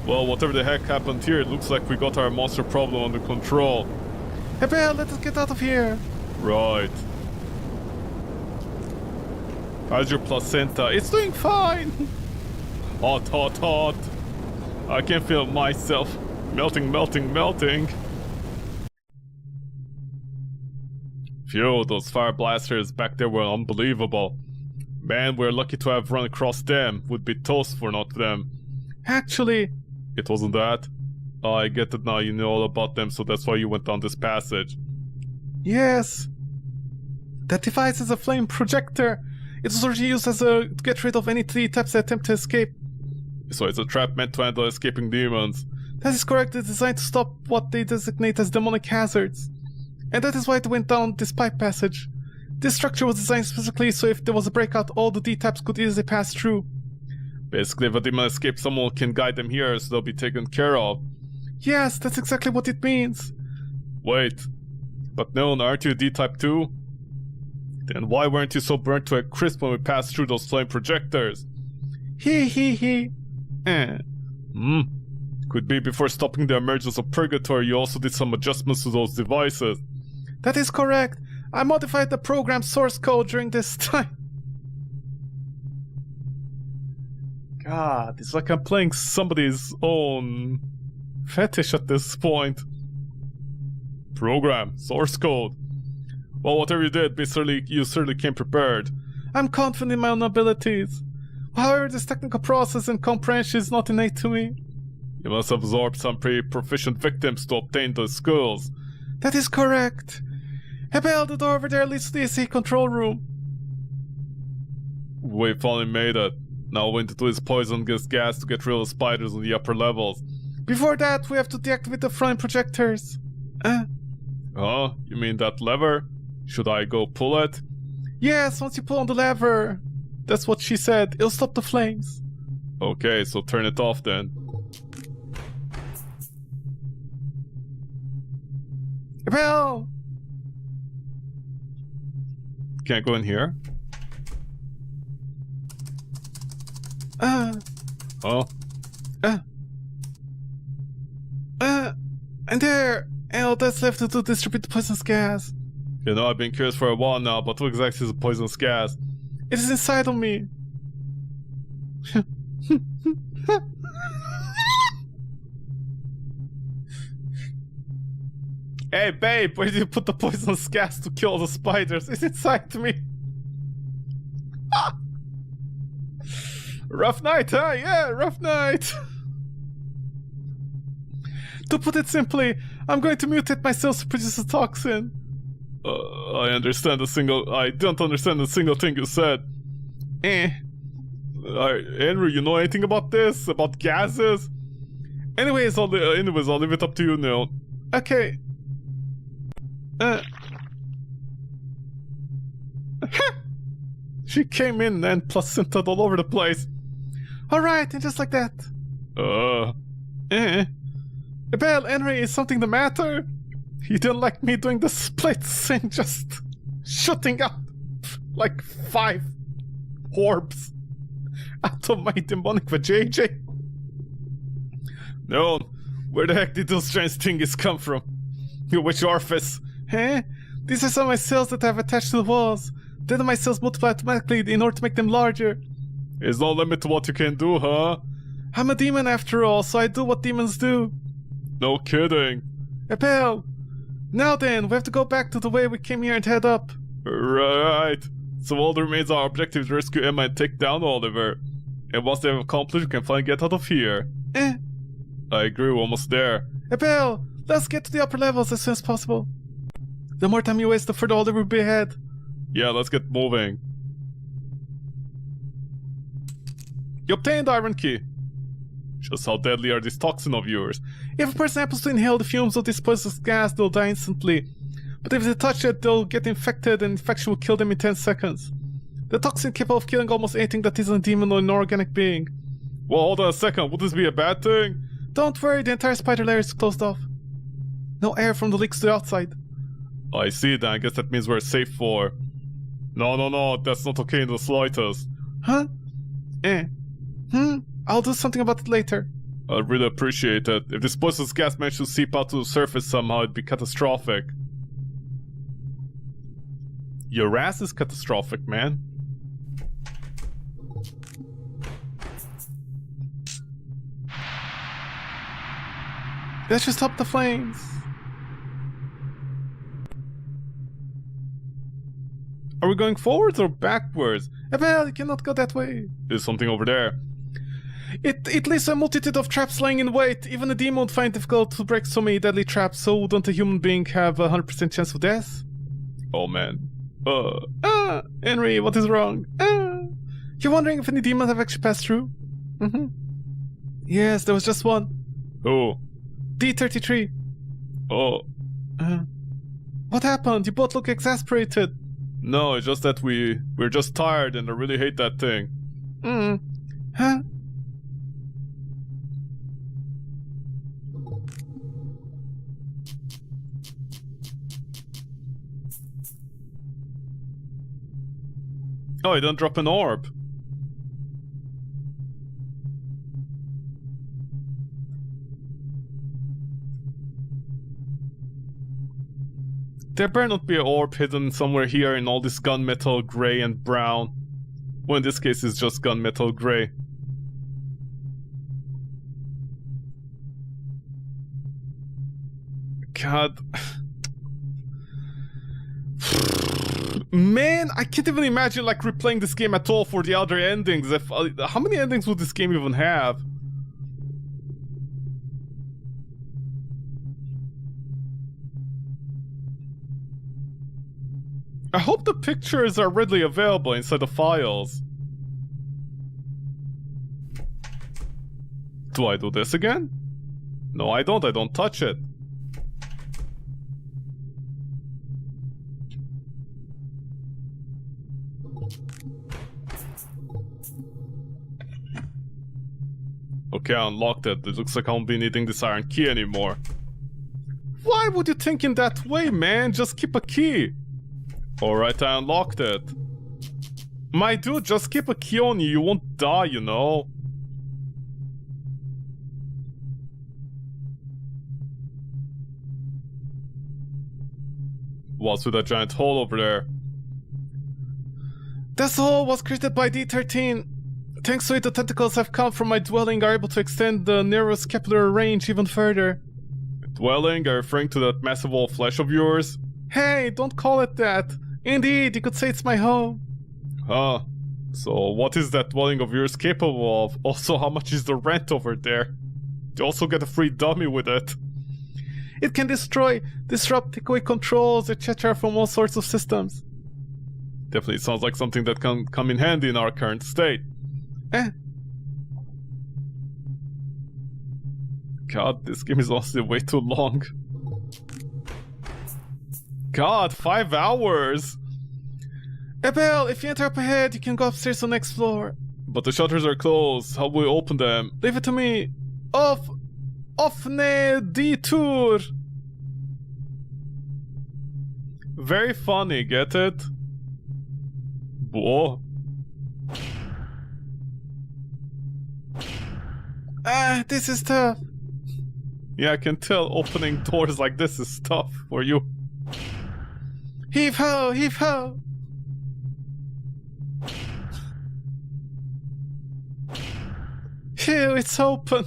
Well, whatever the heck happened here, it looks like we got our monster problem under control. Abel, let us get out of here. Right. How's your placenta? It's doing fine. Hot, hot, hot. I can feel myself melting, melting, melting. Phew, those fire blasters back there were unbelievable. Man, we're lucky to have run across them. Would be toast for not them. Actually... It wasn't that? Oh, I get it now, you know all about them, so that's why you went down this passage. Yes. That device is a flame projector. It was originally used to get rid of any three types that attempt to escape. So it's a trap meant to handle escaping demons. That is correct. It's designed to stop what they designate as demonic hazards. And that is why it went down this pipe passage. This structure was designed specifically so if there was a breakout, all the D-types could easily pass through. Basically, if a demon escapes, someone can guide them here so they'll be taken care of. Yes, that's exactly what it means. Wait, but no, aren't you a D-type too? Then why weren't you so burnt to a crisp when we passed through those flame projectors? He. Could be before stopping the emergence of Purgatory, you also did some adjustments to those devices. That is correct. I modified the program's source code during this time. God, it's like I'm playing somebody's own fetish at this point. Program, source code. Well, whatever you did, you certainly came prepared. I'm confident in my own abilities. However, this technical process and comprehension is not innate to me. You must have absorbed some pretty proficient victims to obtain those skills. That is correct. Abel, the door over there leads to the AC control room. We finally made it. Now we need to use poison gas to get rid of the spiders on the upper levels. Before that, we have to deactivate the flame projectors. You mean that lever? Should I go pull it? Yes, once you pull on the lever. That's what she said. It'll stop the flames. Okay, so turn it off then. Abel! Can't go in here? And there! And all that's left to distribute the poisonous gas. You know, I've been curious for a while now, but what exactly is a poisonous gas? It is inside of me. Hey babe, where did you put the poisonous gas to kill the spiders? It's inside me. Rough night, huh? Yeah, rough night. To put it simply, I'm going to mutate my cells to produce a toxin. I don't understand a single thing you said. Henry, you know anything about this? About gases? Anyways, I'll leave it up to you now. Okay. She came in and placentaed all over the place. Alright, and just like that. Abel, Henry, is something the matter? You didn't like me doing the splits and just shooting up like 5 orbs out of my demonic vajayjay? No, where the heck did those strange things come from? Which orifice? These are some of my cells that I've attached to the walls. Then my cells multiply automatically in order to make them larger. There's no limit to what you can do, huh? I'm a demon after all, so I do what demons do. No kidding. Abel, now then, we have to go back to the way we came here and head up. Right. So all that remains our objective is to rescue Emma and take down Oliver. And once they have accomplished, we can finally get out of here. I agree, we're almost there. Abel, let's get to the upper levels as soon as possible. The more time you waste, the further Oliver will be ahead. Yeah, let's get moving. You obtained the iron key. Just how deadly are these toxins of yours? If a person happens to inhale the fumes of this poisonous gas, they'll die instantly. But if they touch it, they'll get infected and infection will kill them in 10 seconds. The toxin is capable of killing almost anything that isn't a demon or an organic being. Well, hold on a second, would this be a bad thing? Don't worry, the entire spider layer is closed off. No air from the leaks to the outside. I see, then I guess that means we're safe for... No, that's not okay in the slightest. Huh? I'll do something about it later. I'd really appreciate it. If this poisonous gas managed to seep out to the surface somehow, it'd be catastrophic. Your ass is catastrophic, man. Let's just stop the flames. Are we going forwards or backwards? Abel, you cannot go that way. There's something over there. It leaves a multitude of traps lying in wait. Even a demon would find it difficult to break so many deadly traps, so wouldn't a human being have a 100% chance of death? Oh man. Henry, what is wrong? You're wondering if any demons have actually passed through? Mm-hmm. Yes, there was just one. Who? D33. Oh. What happened? You both look exasperated. No, it's just that we're just tired and I really hate that thing. Huh? Oh, I don't drop an orb. There better not be an orb hidden somewhere here in all this gunmetal gray and brown. Well, in this case, it's just gunmetal gray. God. Man, I can't even imagine like replaying this game at all for the other endings. If how many endings would this game even have? I hope the pictures are readily available inside the files. Do I do this again? No, I don't touch it. Okay, I unlocked it. It looks like I won't be needing this iron key anymore. Why would you think in that way, man? Just keep a key. Alright, I unlocked it. My dude, just keep a key on you. You won't die, you know. What's with that giant hole over there? This hole was created by D13. Thanks to it, the tentacles have come from my dwelling are able to extend the narrow scapular range even further. Dwelling? Are you referring to that massive wall of flesh of yours? Hey, don't call it that. Indeed, you could say it's my home. Huh. So what is that dwelling of yours capable of? Also, how much is the rent over there? You also get a free dummy with it. It can destroy, disrupt, take away controls, etc. from all sorts of systems. Definitely sounds like something that can come in handy in our current state. God, this game is honestly way too long. God, 5 hours! Abel, if you enter up ahead, you can go upstairs to the next floor. But the shutters are closed. How will we open them? Leave it to me. Offne detour. Very funny, get it? Whoa. This is tough. Yeah, I can tell opening doors like this is tough for you. Heave ho, heave ho. Phew, it's open.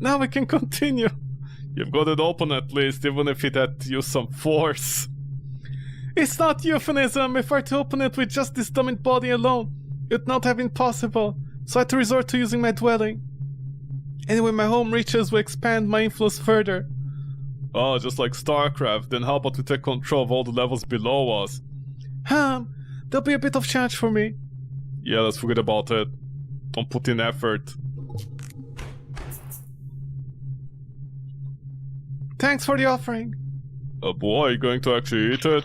Now we can continue. You've got it open at least, even if it had to use some force. It's not euphemism. If I were to open it with just this dominant body alone, it would not have been possible. So I had to resort to using my dwelling. Anyway, my home reaches will expand my influence further. Oh, just like StarCraft, then how about we take control of all the levels below us? There'll be a bit of challenge for me. Yeah, let's forget about it. Don't put in effort. Thanks for the offering. Boy, are you going to actually eat it?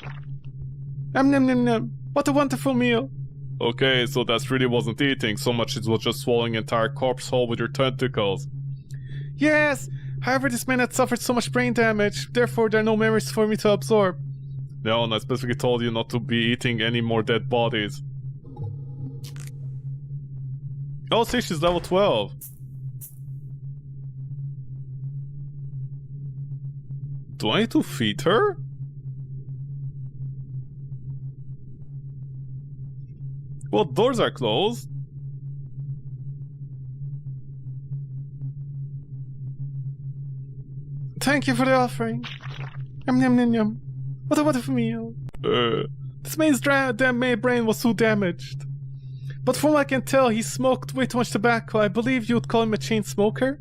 Nom nom nom. What a wonderful meal. Okay, so that really wasn't eating so much, it was just swallowing an entire corpse whole with your tentacles. Yes, however this man had suffered so much brain damage, therefore there are no memories for me to absorb. No, and I specifically told you not to be eating any more dead bodies. Oh, see, she's level 12. Do I need to feed her? Well, doors are closed. Thank you for the offering. Yum yum yum yum. What a wonderful meal. This man's brain was so damaged. But from what I can tell, he smoked way too much tobacco. I believe you would call him a chain smoker.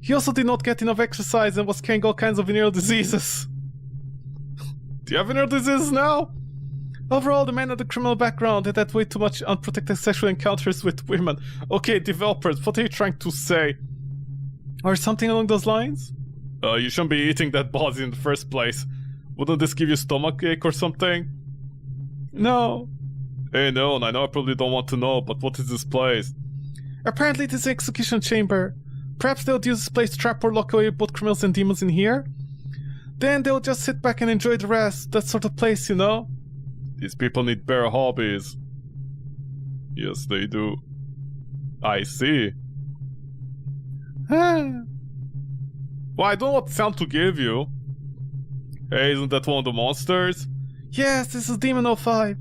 He also did not get enough exercise and was carrying all kinds of venereal diseases. Do you have any diseases now? Overall, the man had a criminal background and had way too much unprotected sexual encounters with women. Okay, developers, what are you trying to say? Or something along those lines? You shouldn't be eating that body in the first place. Wouldn't this give you stomachache or something? No. Hey, no, I know I probably don't want to know, but what is this place? Apparently it is an execution chamber. Perhaps they'll use this place to trap or lock away both criminals and demons in here? Then they'll just sit back and enjoy the rest. That sort of place, you know? These people need better hobbies. Yes, they do. I see. Well, I don't know what sound to give you. Hey, isn't that one of the monsters? Yes, this is Demon 05.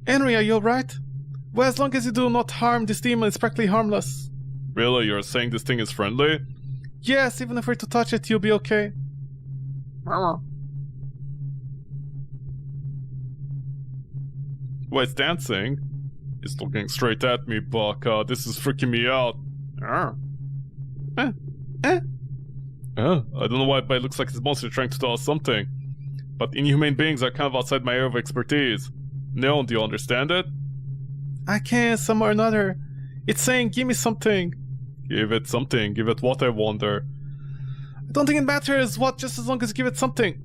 Henry, are you alright? Well, as long as you do not harm this demon, it's practically harmless. Really? You're saying this thing is friendly? Yes, even if we're to touch it, you'll be okay. Well, it's dancing. It's looking straight at me, Buck. This is freaking me out. I don't know why, but it looks like this monster trying to tell us something. But inhumane beings are kind of outside my area of expertise. No, do you understand it? I can, some or another. It's saying, give me something. Give it something. Give it what, I wonder. I don't think it matters what, just as long as you give it something.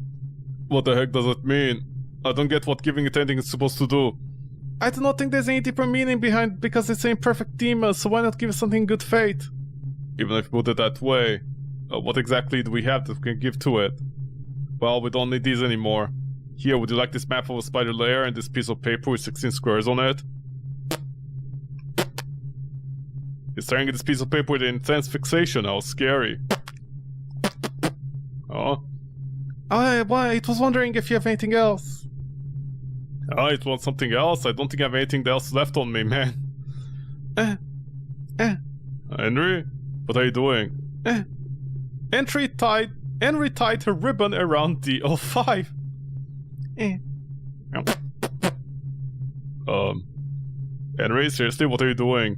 What the heck does it mean? I don't get what giving it anything is supposed to do. I do not think there's any deeper meaning behind because it's an imperfect demon, so why not give it something in good faith? Even if you put it that way, what exactly do we have that we can give to it? Well, we don't need these anymore. Here, would you like this map of a spider lair and this piece of paper with 16 squares on it? He's staring at this piece of paper with intense fixation. How scary. Oh? I was wondering if you have anything else. It wants something else? I don't think I have anything else left on me, man. Henry? What are you doing? Henry tied her ribbon around the 05. Henry, seriously, what are you doing?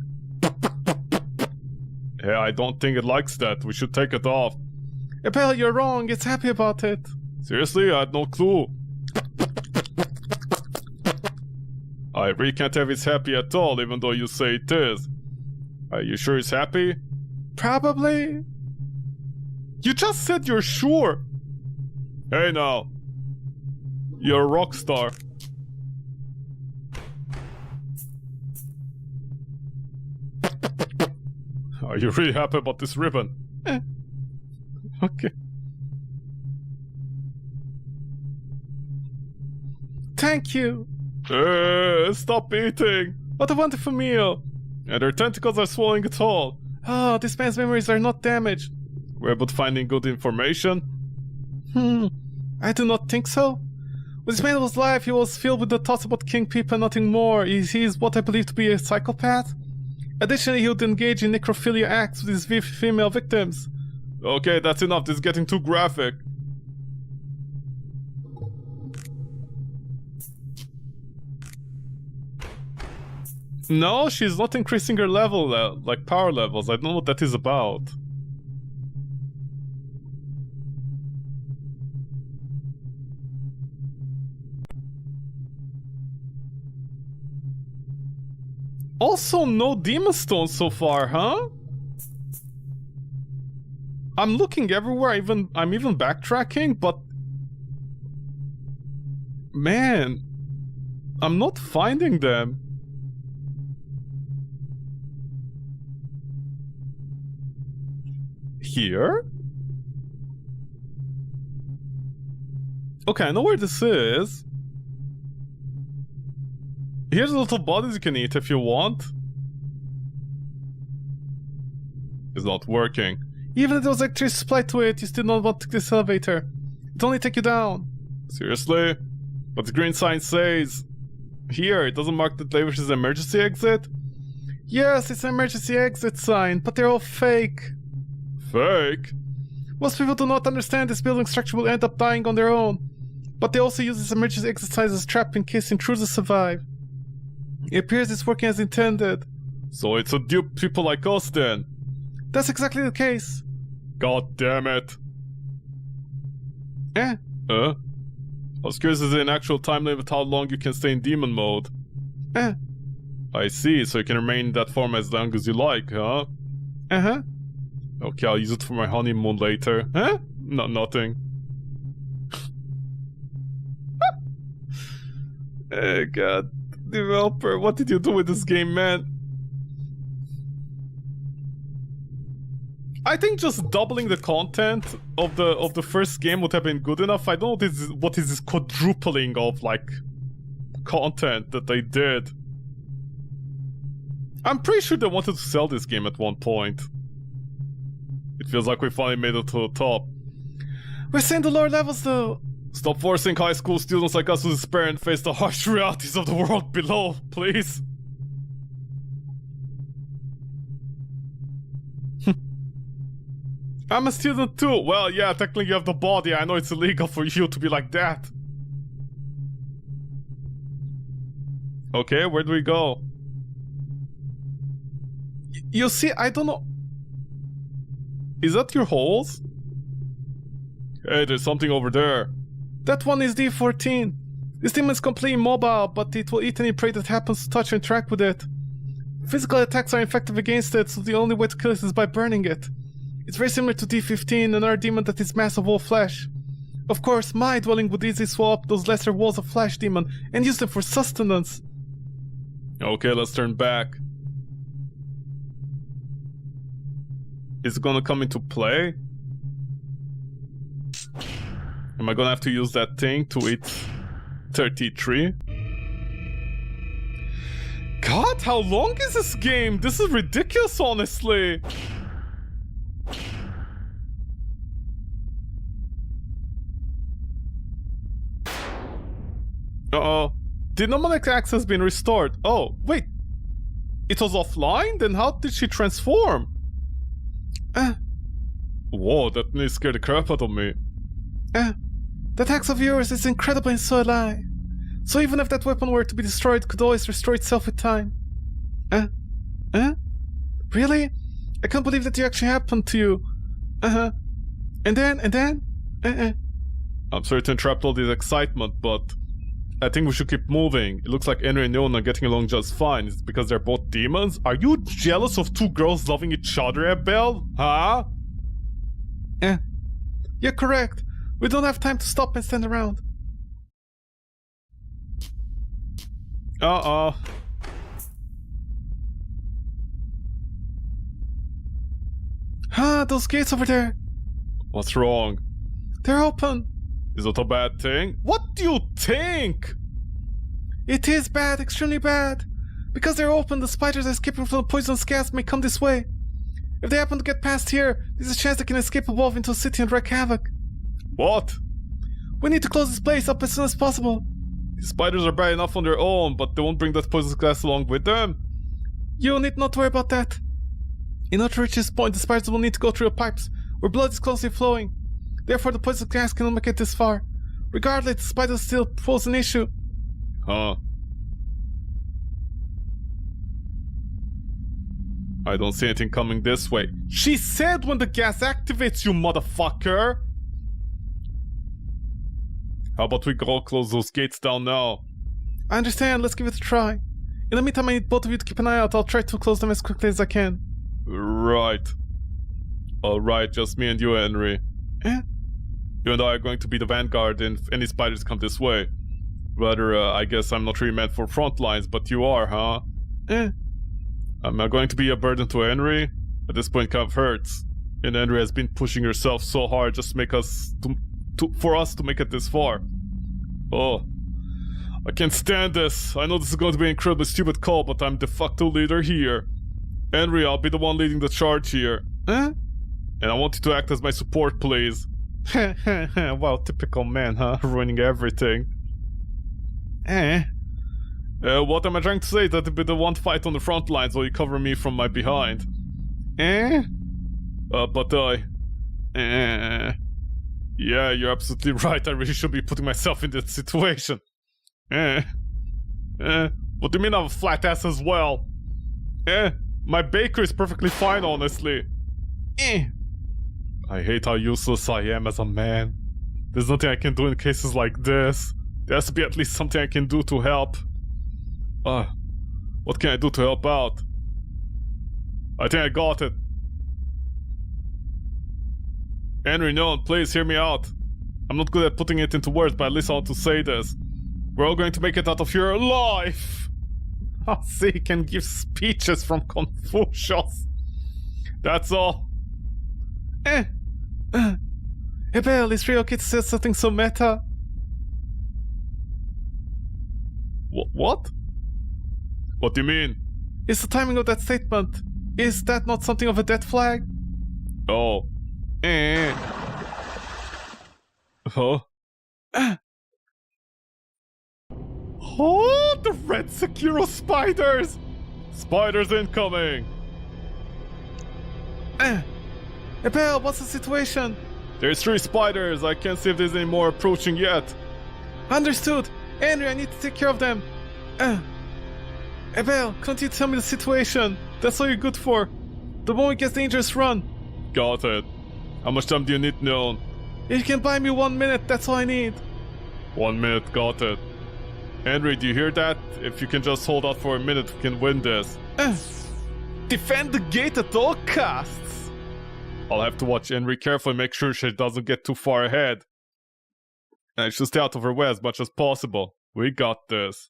Hey, I don't think it likes that. We should take it off. Abel, you're wrong. It's happy about it. Seriously? I had no clue. I really can't have it's happy at all, even though you say it is. Are you sure it's happy? Probably. You just said you're sure. Hey now. You're a rock star. Are you really happy about this ribbon? Okay. Thank you. Stop eating. What a wonderful meal. And their tentacles are swallowing it all. Oh, this man's memories are not damaged. We're about finding good information? I do not think so. When this man was alive, he was filled with the thoughts about killing people and nothing more. He is what I believe to be a psychopath. Additionally, he would engage in necrophilia acts with his female victims. Okay, that's enough. This is getting too graphic. No, she's not increasing her level, like power levels. I don't know what that is about. Also, no demon stones so far, huh? I'm looking everywhere, I'm even backtracking, but... Man... I'm not finding them. Here? Okay, I know where this is. Here's little bodies you can eat if you want. It's not working. Even if there was electricity supply to it, you still don't want to take this elevator. It'll only take you down. Seriously? But the green sign says... Here, it doesn't mark that label is an emergency exit? Yes, it's an emergency exit sign, but they're all fake. Fake? Most people do not understand this building structure will end up dying on their own. But they also use this emergency exit sign as a trap in case intruders survive. It appears it's working as intended. So it's to dupe people like us then? That's exactly the case. God damn it. I was curious, is there an actual time limit how long you can stay in demon mode? I see, so you can remain in that form as long as you like, huh? Uh-huh. Okay, I'll use it for my honeymoon later. Huh? No, nothing. Oh god. Developer, what did you do with this game, man? I think just doubling the content of the first game would have been good enough. I don't know what is this quadrupling of, like, content that they did. I'm pretty sure they wanted to sell this game at one point. It feels like we finally made it to the top. We're seeing the lower levels though. Stop forcing high school students like us to despair and face the harsh realities of the world below, please. I'm a student too. Well, yeah, technically you have the body. I know it's illegal for you to be like that. Okay, where do we go? You see, I don't know. Is that your holes? Hey, there's something over there. That one is D14. This demon is completely immobile, but it will eat any prey that happens to touch or interact with it. Physical attacks are effective against it, so the only way to kill it is by burning it. It's very similar to D15, another demon that is mass of all flesh. Of course, my dwelling would easily swallow up those lesser walls of flesh demon and use them for sustenance. Okay, let's turn back. Is it gonna come into play? Am I gonna have to use that thing to eat 33? God, how long is this game? This is ridiculous, honestly. Uh-oh. Did Nomadic access been restored? Oh, wait. It was offline? Then how did she transform? Whoa, that nearly scared the crap out of me. That axe of yours is incredible and so alive. So even if that weapon were to be destroyed, it could always restore itself with time. Really? I can't believe that it actually happened to you. And then? I'm sorry to interrupt all this excitement, but I think we should keep moving. It looks like Henry and Neon are getting along just fine. Is it because they're both demons? Are you jealous of two girls loving each other, Abel? Huh? You're correct. We don't have time to stop and stand around. Uh-oh. Those gates over there. What's wrong? They're open. Is it a bad thing? What do you think? It is bad, extremely bad. Because they're open, the spiders escaping from the poisonous gas may come this way. If they happen to get past here, there's a chance they can escape evolve into a city and wreak havoc. What? We need to close this place up as soon as possible. The spiders are bad enough on their own, but they won't bring that poisonous gas along with them. You need not worry about that. In order to reach this point, the spiders will need to go through the pipes, where blood is closely flowing. Therefore, the poisonous gas cannot make it this far. Regardless, the spiders still pose an issue. Huh. I don't see anything coming this way. She said when the gas activates, you motherfucker! How about we go close those gates down now? I understand, let's give it a try. In the meantime, I need both of you to keep an eye out. I'll try to close them as quickly as I can. Right. Alright, just me and you, Henry. You and I are going to be the vanguard if any spiders come this way. Rather, I guess I'm not really meant for front lines, but you are, huh? Am I going to be a burden to Henry? At this point, it kind of hurts. And Henry has been pushing herself so hard just to make us for us to make it this far. Oh, I can't stand this. I know this is going to be an incredibly stupid call, but I'm de facto leader here. Henry, I'll be the one leading the charge here. And I want you to act as my support, please. Wow, typical man, huh? Ruining everything. What am I trying to say? That it'll be the one fight on the front lines while you cover me from my behind. Yeah, you're absolutely right. I really should be putting myself in this situation. What do you mean I have a flat ass as well? My baker is perfectly fine, honestly. I hate how useless I am as a man. There's nothing I can do in cases like this. There has to be at least something I can do to help. What can I do to help out? I think I got it. Henry, no, please hear me out. I'm not good at putting it into words, but at least I want to say this. We're all going to make it out of here alive! I see he can give speeches from Confucius. That's all. Hey Belle, it's real okay to say something so meta. What? What do you mean? It's the timing of that statement. Is that not something of a death flag? Oh. Huh? Oh, the red Sekiro spiders! Spiders incoming! Belle, what's the situation? There's 3 spiders. I can't see if there's any more approaching yet. Understood. Henry, I need to take care of them. Belle, can't you tell me the situation? That's all you're good for. The moment it gets dangerous, run. Got it. How much time do you need, Neon? If you can buy me 1 minute, that's all I need. 1 minute, got it. Henry, do you hear that? If you can just hold out for a minute, we can win this. Defend the gate at all costs. I'll have to watch Henry carefully, make sure she doesn't get too far ahead. And I should stay out of her way as much as possible. We got this.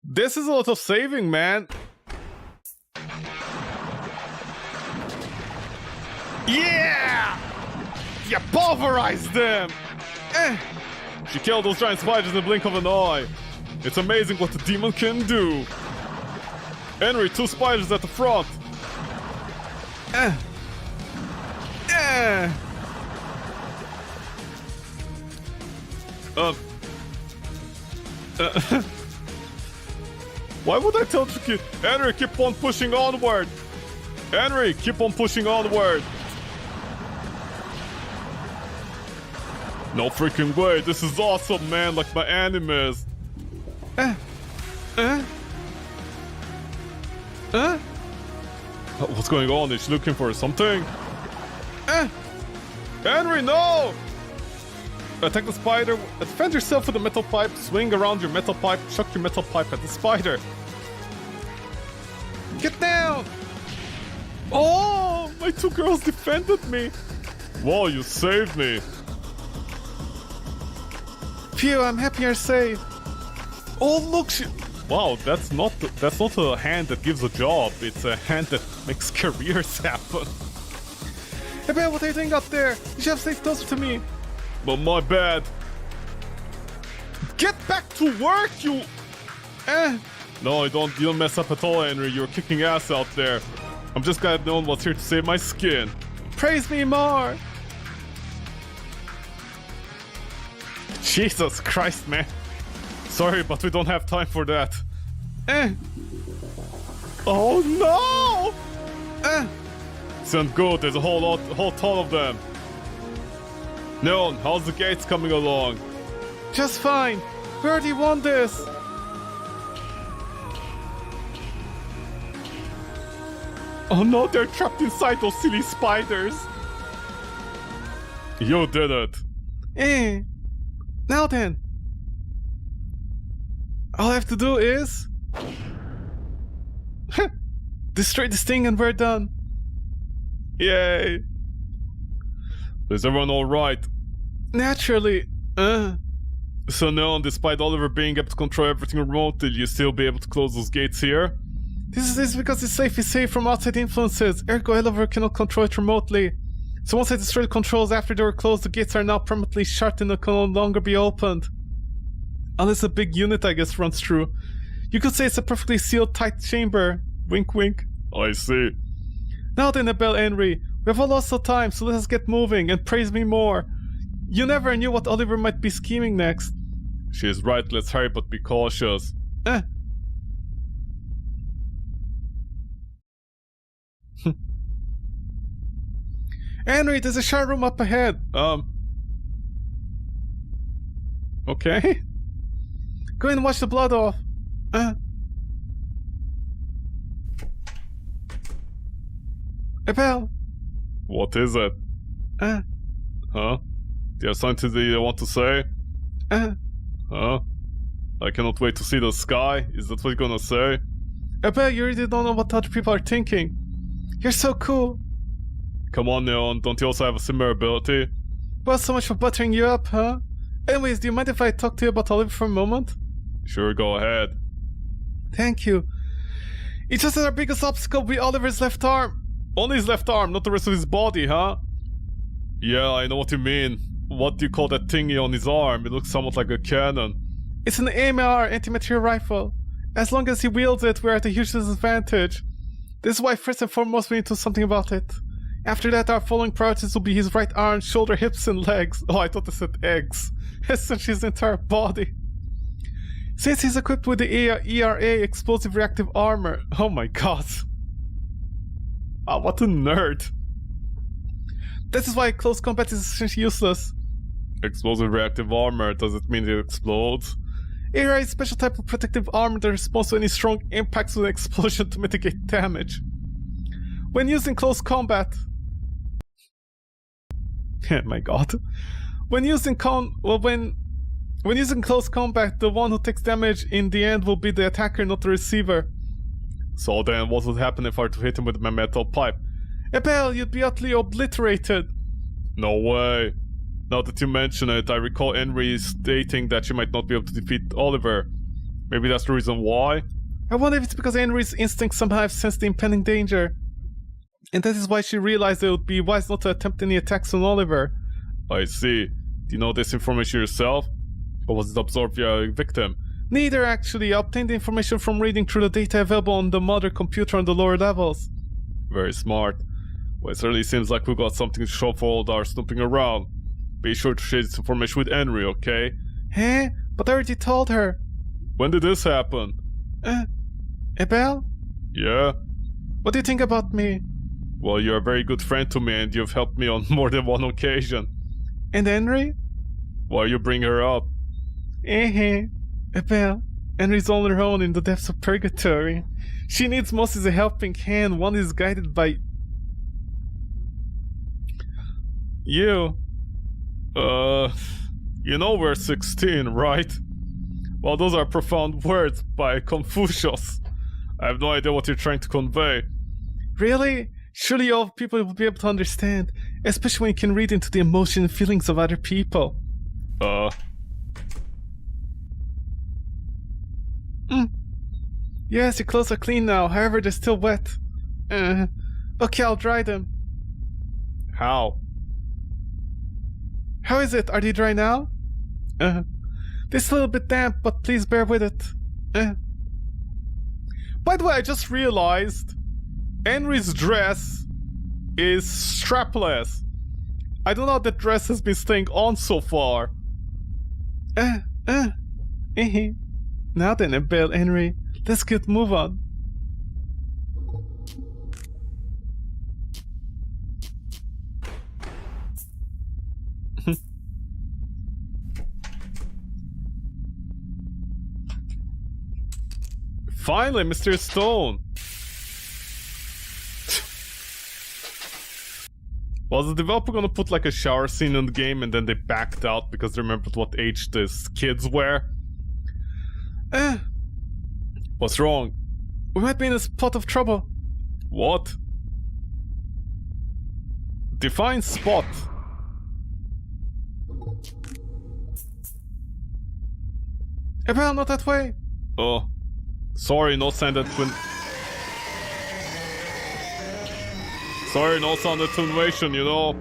This is a lot of saving, man. Yeah! You pulverized them! She killed those giant spiders in the blink of an eye. It's amazing what the demon can do. Henry, 2 spiders at the front. Why would I tell you to keep... Henry, keep on pushing onward! Henry, keep on pushing onward! No freaking way, this is awesome, man, like my animes. What's going on? Is she looking for something? Henry, no! Attack the spider. Defend yourself with a metal pipe. Swing around your metal pipe. Chuck your metal pipe at the spider. Get down! Oh, my 2 girls defended me. Whoa, you saved me. Phew, I'm happy you're safe. Oh, look, wow, that's not a hand that gives a job. It's a hand that makes careers happen. Hey, man, what are you doing up there? You should have stayed closer to me. But my bad. Get back to work, you... No, you don't mess up at all, Henry. You're kicking ass out there. I'm just glad no one was here to save my skin. Praise me more. Jesus Christ, man. Sorry, but we don't have time for that. Oh no! Sound good. There's a whole ton of them. Neon, how's the gates coming along? Just fine. We already won this. Oh no, they're trapped inside those silly spiders. You did it. Now then. All I have to do is... destroy this thing and we're done. Yay. Is everyone alright? Naturally. So now, despite Oliver being able to control everything remotely, you'll still be able to close those gates here? This is because it's safe from outside influences. Ergo, Oliver cannot control it remotely. So once I destroy the controls after they were closed, the gates are now permanently shut and can no longer be opened. Unless a big unit, I guess, runs through. You could say it's a perfectly sealed, tight chamber. Wink, wink. I see. Now then, Abel Henry, we have all lots of time, so let us get moving and praise me more. You never knew what Oliver might be scheming next. She is right, let's hurry, but be cautious. Henry, there's a shower room up ahead. Okay. Go and wash the blood off. Abel, What is it? Uh, Huh? Do you have something that you want to say? Huh? I cannot wait to see the sky. Is that what you're gonna say? I bet you really don't know what other people are thinking. You're so cool. Come on, Neon. Don't you also have a similar ability? Well, so much for buttering you up, huh? Anyways, do you mind if I talk to you about Oliver for a moment? Sure, go ahead. Thank you. It's just that our biggest obstacle will be Oliver's left arm. Only his left arm, not the rest of his body, huh? Yeah, I know what you mean. What do you call that thingy on his arm? It looks somewhat like a cannon. It's an AMR, anti-material rifle. As long as he wields it, we're at a huge disadvantage. This is why first and foremost we need to do something about it. After that, our following priorities will be his right arm, shoulder, hips, and legs. Oh, I thought they said eggs. Essentially his entire body. Since he's equipped with the ERA, Explosive Reactive Armor. Oh my god. Ah, what a nerd. This is why close combat is essentially useless. Explosive reactive armor, does it mean it explodes? ERA is a special type of protective armor that responds to any strong impacts with an explosion to mitigate damage. When used in close combat... Oh my god. When used in when using close combat, the one who takes damage in the end will be the attacker, not the receiver. So then what would happen if I were to hit him with my metal pipe? Abel, you'd be utterly obliterated. No way. Now that you mention it, I recall Henry stating that she might not be able to defeat Oliver. Maybe that's the reason why? I wonder if it's because Henry's instincts somehow have sensed the impending danger. And that is why she realized it would be wise not to attempt any attacks on Oliver. I see. Do you know this information yourself? Or was it absorbed via a victim? Neither, actually. I obtained the information from reading through the data available on the mother computer on the lower levels. Very smart. Well, it certainly seems like we got something to show for all our snooping around. Be sure to share this information with Henry, okay? Huh? But I already told her. When did this happen? Abel? Yeah? What do you think about me? Well, you're a very good friend to me and you've helped me on more than one occasion. And Henry? Why you bring her up? Abel, Henry's on her own in the depths of Purgatory. She needs most as a helping hand. One is guided by... You. You know we're 16, right? Well, those are profound words by Confucius. I have no idea what you're trying to convey. Really? Surely all people will be able to understand, especially when you can read into the emotion and feelings of other people. Yes, your clothes are clean now, however they're still wet. Okay, I'll dry them. How? How is it? Are they dry now? This a little bit damp, but please bear with it. By the way, I just realized Henry's dress is strapless. I don't know how that dress has been staying on so far. Now then, Abel, Henry, let's get move on. Finally, Mr. Stone. Was the developer gonna put like a shower scene in the game and then they backed out because they remembered what age these kids were? What's wrong? We might be in a spot of trouble. What? Define spot. Abel, not that way. Oh. Sorry, no sound Sorry, no sound attenuation, you know.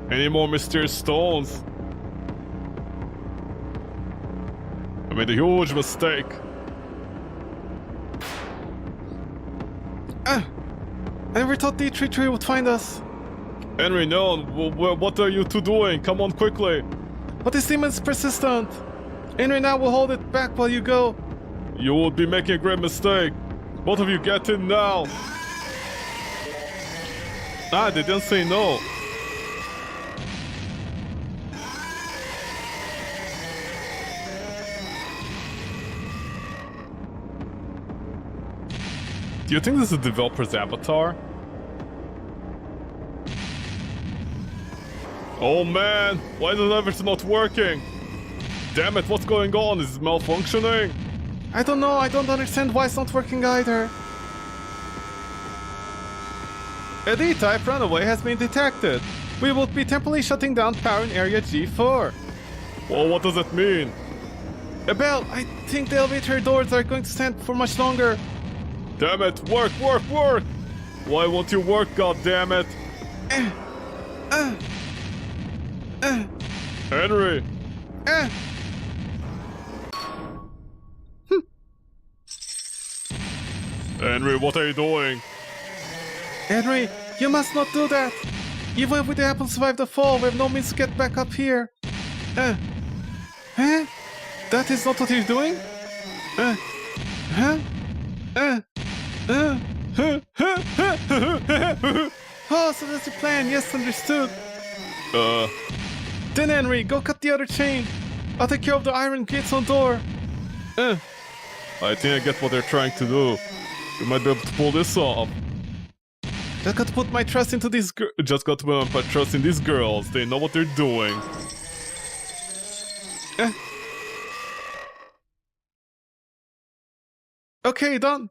Any more mysterious stones? I made a huge mistake. I never thought the tree would find us. Henry, no, what are you two doing? Come on quickly. But this demon's persistent. Henry, now we'll hold it back while you go. You would be making a great mistake. Both of you get in now. Ah, they didn't say no. Do you think this is the developer's avatar? Oh man, why is the lever's not working? Damn it, what's going on? Is it malfunctioning? I don't know, I don't understand why it's not working either. A D-type runaway has been detected. We will be temporarily shutting down power in area G4. Well, what does that mean? Abel, I think the elevator doors are going to stand for much longer. Damn it, work, work, work! Why won't you work, goddammit? Henry! Henry, what are you doing? Henry, you must not do that. Even if we happen to survive the fall, we have no means to get back up here. Huh? That is not what he's doing? Oh, so that's your plan. Yes, understood. Then Henry, go cut the other chain. I'll take care of the iron gates on door. I think I get what they're trying to do. We might be able to pull this off. Just got to put my trust into these Just got to put my trust in these girls. They know what they're doing. Okay, done.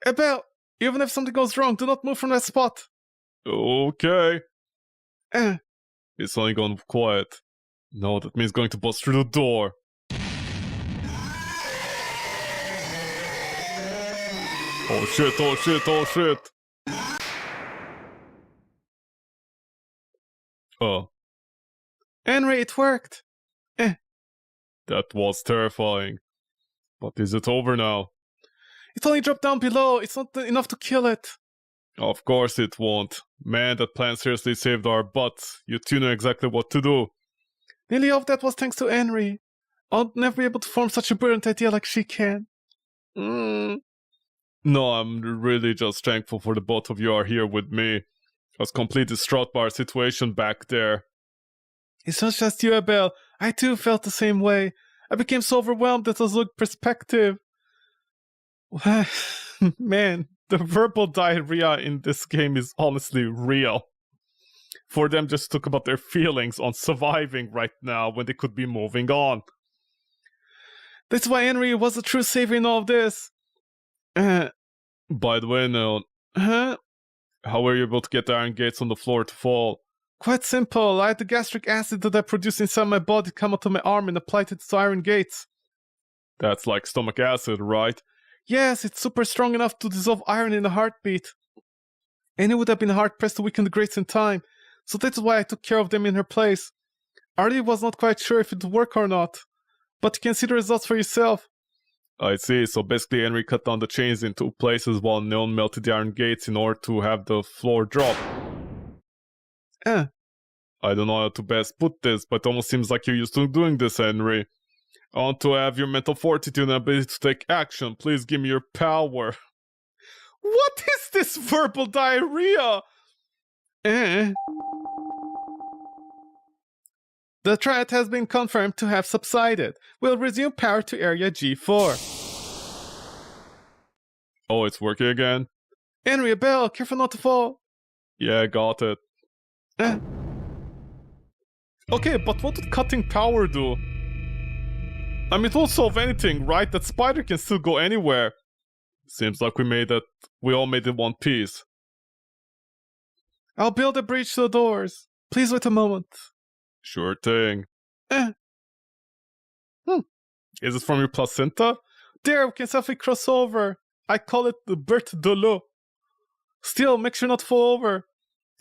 Abel, even if something goes wrong, do not move from that spot. Okay. It's only gone quiet. No, that means going to bust through the door. Oh shit, oh shit, oh shit. Oh. Henry, it worked. That was terrifying. But is it over now? It only dropped down below. It's not enough to kill it. Of course it won't. Man, that plan seriously saved our butts. You two know exactly what to do. Nearly all of that was thanks to Henry. I'll never be able to form such a brilliant idea like she can. No, I'm really just thankful for the both of you are here with me. I was completely distraught by our situation back there. It's not just you, Abel. I too felt the same way. I became so overwhelmed that I was losing perspective. Man, the verbal diarrhea in this game is honestly real. For them just talk about their feelings on surviving right now when they could be moving on. That's why Henry was the true savior in all of this. By the way, now, how were you able to get the iron gates on the floor to fall? Quite simple. I had the gastric acid that I produced inside my body come out of my arm and applied it to iron gates. That's like stomach acid, right? Yes, it's super strong enough to dissolve iron in a heartbeat. And it would have been hard pressed to weaken the grates in time, so that's why I took care of them in her place. I really was not quite sure if it would work or not, but you can see the results for yourself. I see, so basically Henry cut down the chains in 2 places while Neon melted the iron gates in order to have the floor drop. I don't know how to best put this, but it almost seems like you're used to doing this, Henry. I want to have your mental fortitude and ability to take action. Please give me your power. What is this verbal diarrhea? The threat has been confirmed to have subsided. We'll resume power to area G4. Oh, it's working again? Henry, a bell. Careful not to fall. Yeah, got it. Okay, but what would cutting power do? I mean, it won't solve anything, right? That spider can still go anywhere. Seems like we all made it one piece. I'll build a bridge to the doors. Please wait a moment. Sure thing. Is it from your placenta? There, we can safely cross over. I call it the Berthe de l'eau. Still, make sure not to fall over.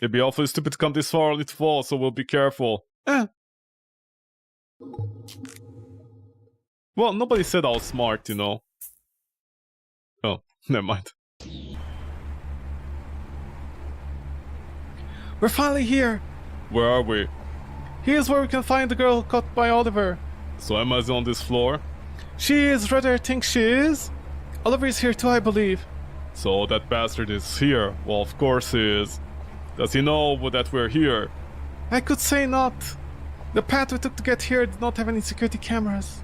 It'd be awfully stupid to come this far only to fall, so we'll be careful. Well, nobody said I was smart, you know. Oh, never mind. We're finally here. Where are we? Here's where we can find the girl caught by Oliver. So Emma's on this floor? She is, rather I think she is. Oliver is here too, I believe. So that bastard is here. Well, of course he is. Does he know that we're here? I could say not. The path we took to get here did not have any security cameras.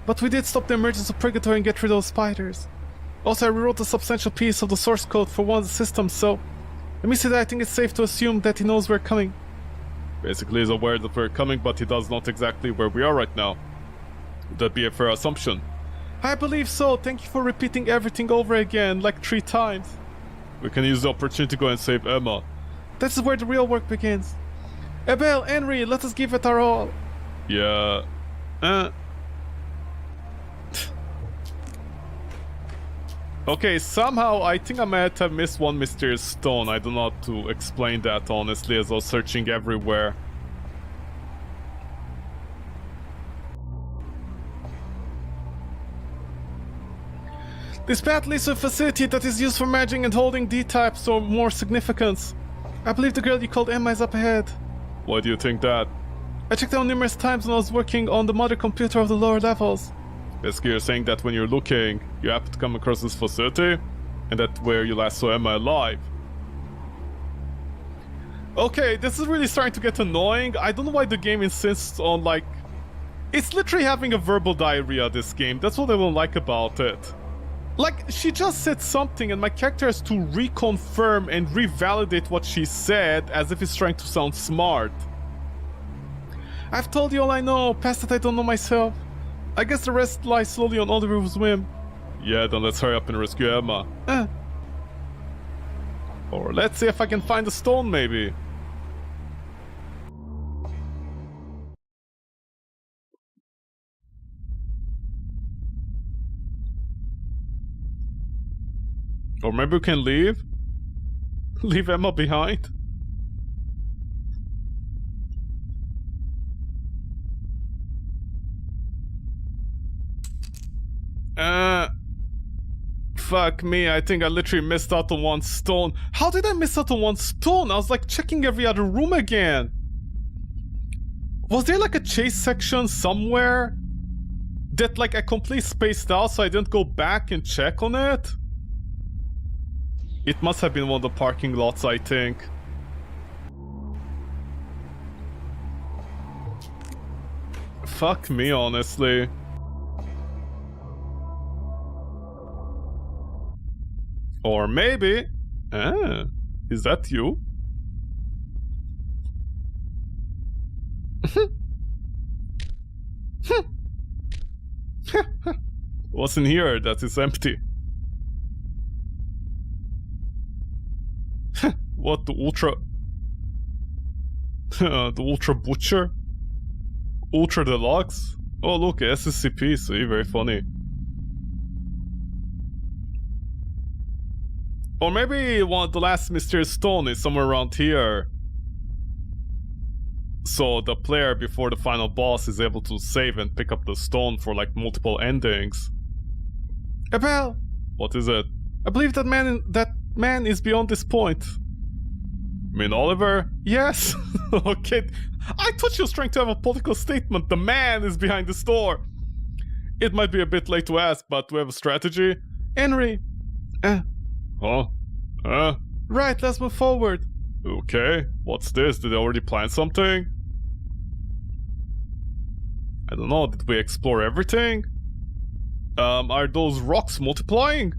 But we did stop the emergence of Purgatory and get rid of those spiders. Also, I rewrote a substantial piece of the source code for one of the systems, so... Let me say that I think it's safe to assume that he knows we're coming. Basically, he's aware that we're coming, but he does not exactly where we are right now. Would that be a fair assumption? I believe so. Thank you for repeating everything over again, like 3 times. We can use the opportunity to go and save Emma. This is where the real work begins. Abel, Henry, let us give it our all. Yeah. Okay, somehow I think I might have missed one mysterious stone. I don't know how to explain that honestly, as I was searching everywhere. This path leads to a facility that is used for merging and holding D-types or more significance. I believe the girl you called Emma is up ahead. Why do you think that? I checked out numerous times when I was working on the mother computer of the lower levels. Basically, you're saying that when you're looking, you happen to come across this facility, and that's where you last saw Emma alive. Okay, this is really starting to get annoying. I don't know why the game insists on, like... It's literally having a verbal diarrhea, this game. That's what I don't like about it. Like, she just said something and my character has to reconfirm and revalidate what she said as if it's trying to sound smart. I've told you all I know, past that I don't know myself. I guess the rest lies slowly on Oliver's whim. Yeah, then let's hurry up and rescue Emma. Or let's see if I can find a stone, maybe. Or maybe we can leave? Leave Emma behind? Fuck me, I think I literally missed out on one stone. How did I miss out on one stone? I was like checking every other room again. Was there like a chase section somewhere that like I completely spaced out so I didn't go back and check on it? It must have been one of the parking lots, I think. Fuck me, honestly. Or maybe... is that you? What's in here that is empty? What, the Ultra... the Ultra Butcher? Ultra Deluxe? Oh look, SSCP, see, very funny. Or maybe one of the last mysterious stone is somewhere around here. So the player before the final boss is able to save and pick up the stone for like multiple endings. Abel! What is it? I believe that man is beyond this point. You mean Oliver? Yes! Okay, I thought she was trying to have a political statement. The man is behind this door. It might be a bit late to ask, but do we have a strategy? Henry! Huh? Right, let's move forward. Okay, what's this? Did they already plan something? I don't know, did we explore everything? Are those rocks multiplying?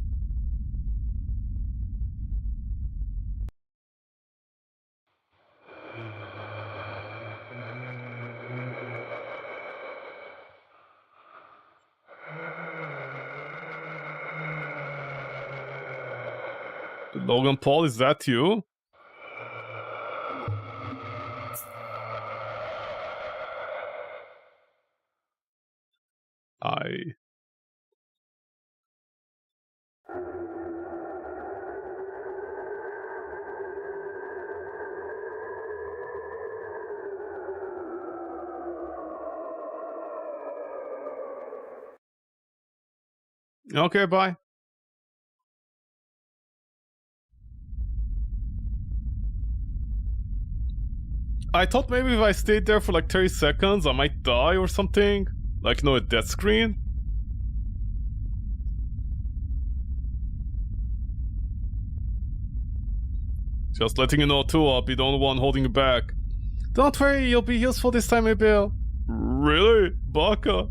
Logan Paul, is that you? Okay, bye. I thought maybe if I stayed there for like 30 seconds, I might die or something. Like, a death screen. Just letting you know too, I'll be the only one holding you back. Don't worry, you'll be useful this time, Abel. Really? Baka?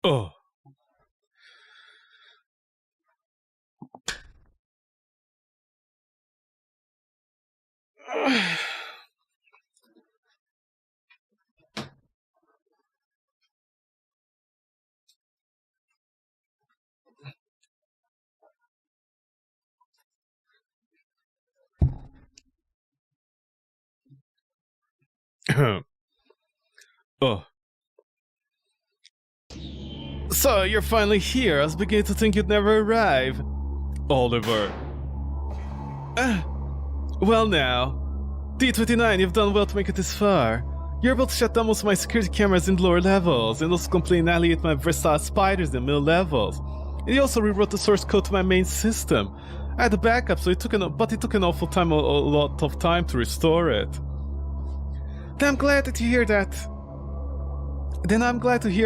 Oh. Oh. So, you're finally here. I was beginning to think you'd never arrive. Oliver. Well now. D29, you've done well to make it this far. You're able to shut down most of my security cameras in the lower levels, and also completely annihilate my versatile spiders in the middle levels. And you also rewrote the source code to my main system. I had a backup, so it took an awful time, a lot of time to restore it. Then I'm glad to hear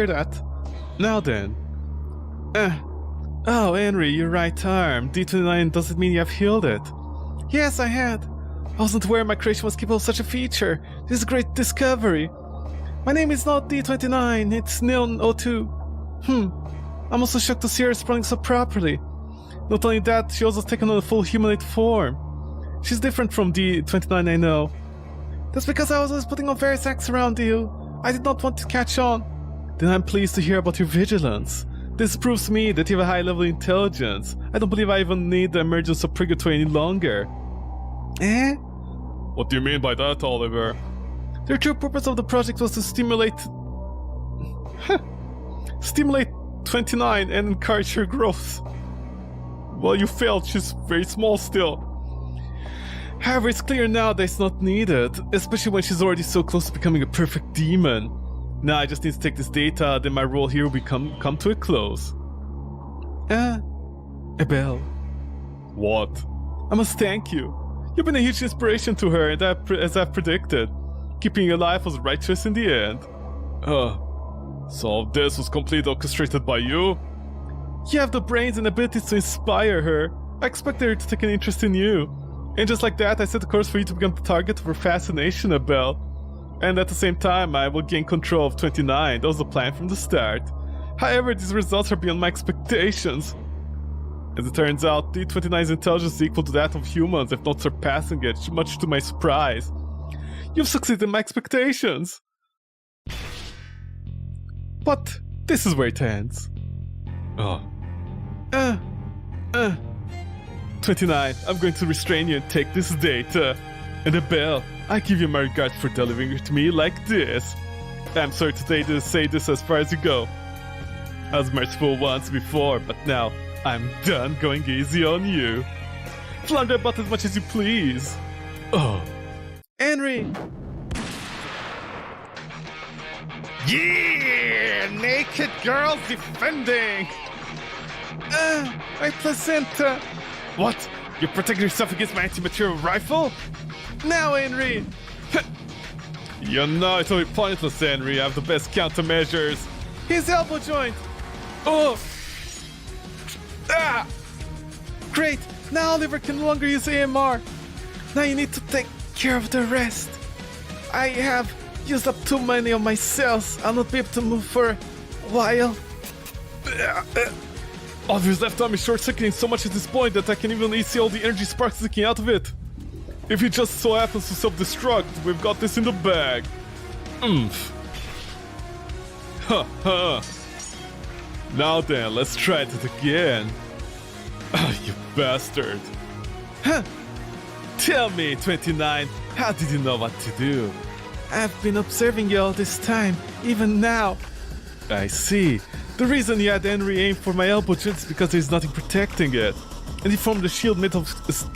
that. Now then. Oh, Henry, your right arm. D29 doesn't mean you have healed it. Yes, I had. I wasn't aware my creation was capable of such a feature. This is a great discovery. My name is not D29, it's Neon02. I'm also shocked to see her responding so properly. Not only that, she also has taken on a full humanoid form. She's different from D29 I know. That's because I was always putting on various acts around you. I did not want to catch on. Then I'm pleased to hear about your vigilance. This proves to me that you have a high level of intelligence. I don't believe I even need the emergence of Purgatory any longer. Eh? What do you mean by that, Oliver? The true purpose of the project was to stimulate 29 and encourage her growth. Well, you failed. She's very small still. However, it's clear now that it's not needed, especially when she's already so close to becoming a perfect demon. Now I just need to take this data, then my role here will come to a close. Abel. What? I must thank you. You've been a huge inspiration to her, and as I've predicted. Keeping you alive was the right choice in the end. So this was completely orchestrated by you? You have the brains and abilities to inspire her. I expected her to take an interest in you. And just like that, I set the course for you to become the target of her fascination, Abel. And at the same time, I will gain control of 29. That was the plan from the start. However, these results are beyond my expectations. As it turns out, D29's intelligence is equal to that of humans, if not surpassing it, much to my surprise. You've succeeded in my expectations! But this is where it ends. 29, I'm going to restrain you and take this data. And Abel, I give you my regards for delivering it to me like this. I'm sorry to say this as far as you go. I was merciful once before, but now I'm done going easy on you. Flounder about as much as you please. Henry! Yeah! Naked girls defending! My placenta! What? You protect yourself against my anti-material rifle? Now, Henry! You know it's only pointless, Henry. I have the best countermeasures. His elbow joint! Great! Now Oliver can no longer use AMR. Now you need to take care of the rest. I have used up too many of my cells. I'll not be able to move for a while. Oliver's left arm is short-circuiting so much at this point that I can even see all the energy sparks leaking out of it. If he just so happens to self-destruct, we've got this in the bag. Ha ha. Now then, let's try it again. You bastard. Huh. Tell me, 29, how did you know what to do? I've been observing you all this time, even now. I see. The reason you had Henry aim for my elbow joint is because there's nothing protecting it. And he formed a shield made of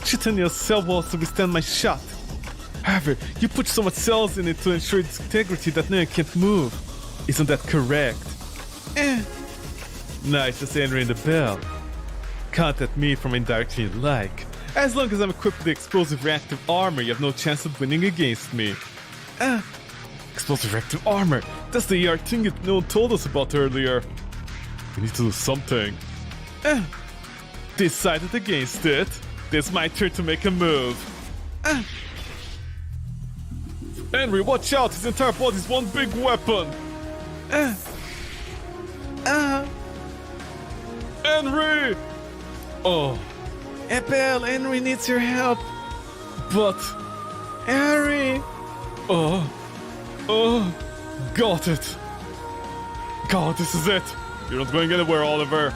chitinous cell walls to withstand my shot. However, you put so much cells in it to ensure its integrity that now it can't move. Isn't that correct? Nice, just Henry and the bell. Contact me from any direction you'd like. As long as I'm equipped with the explosive reactive armor, you have no chance of winning against me. Explosive reactive armor! That's the ER thing that no one told us about earlier. We need to do something. Decided against it. It's my turn to make a move. Henry, watch out! His entire body's one big weapon! Henry! Oh. Abel, Henry needs your help. But... Harry! Oh. Got it. God, this is it. You're not going anywhere, Oliver.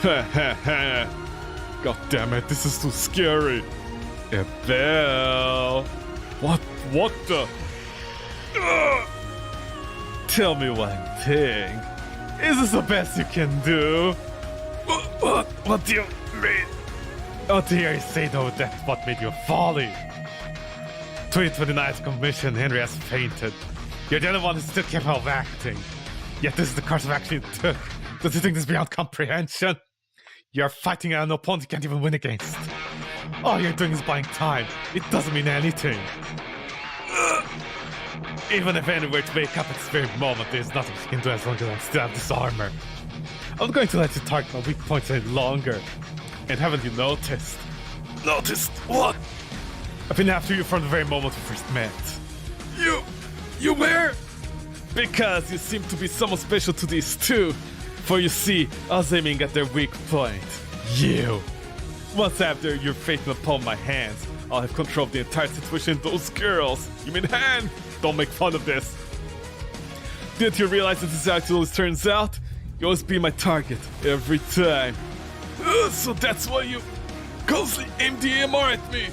Ha ha ha. God damn it, this is too scary. Abel. What the? Tell me one thing. Is this the best you can do? What do you mean? Oh dear, say no, that's what made you folly. 2029's commission, Henry has fainted. You're the only one who's still capable of acting. Yet this is the course of action you took. Don't you think this is beyond comprehension? You're fighting an opponent you can't even win against. All you're doing is buying time. It doesn't mean anything. Even if Henry were to wake up at this very moment, there's nothing you can do as long as I still have this armor. I'm not going to let you target my weak points any longer. And haven't you noticed? Noticed what? I've been after you from the very moment we first met. You were? Because you seem to be someone special to these two. For you see, I was aiming at their weak point. You. Once after you're faithful upon my hands, I'll have control of the entire situation. Those girls. You mean hand? Don't make fun of this. Didn't you realize that this is how it always turns out? You always be my target, every time. So that's why you constantly aim the AMR at me.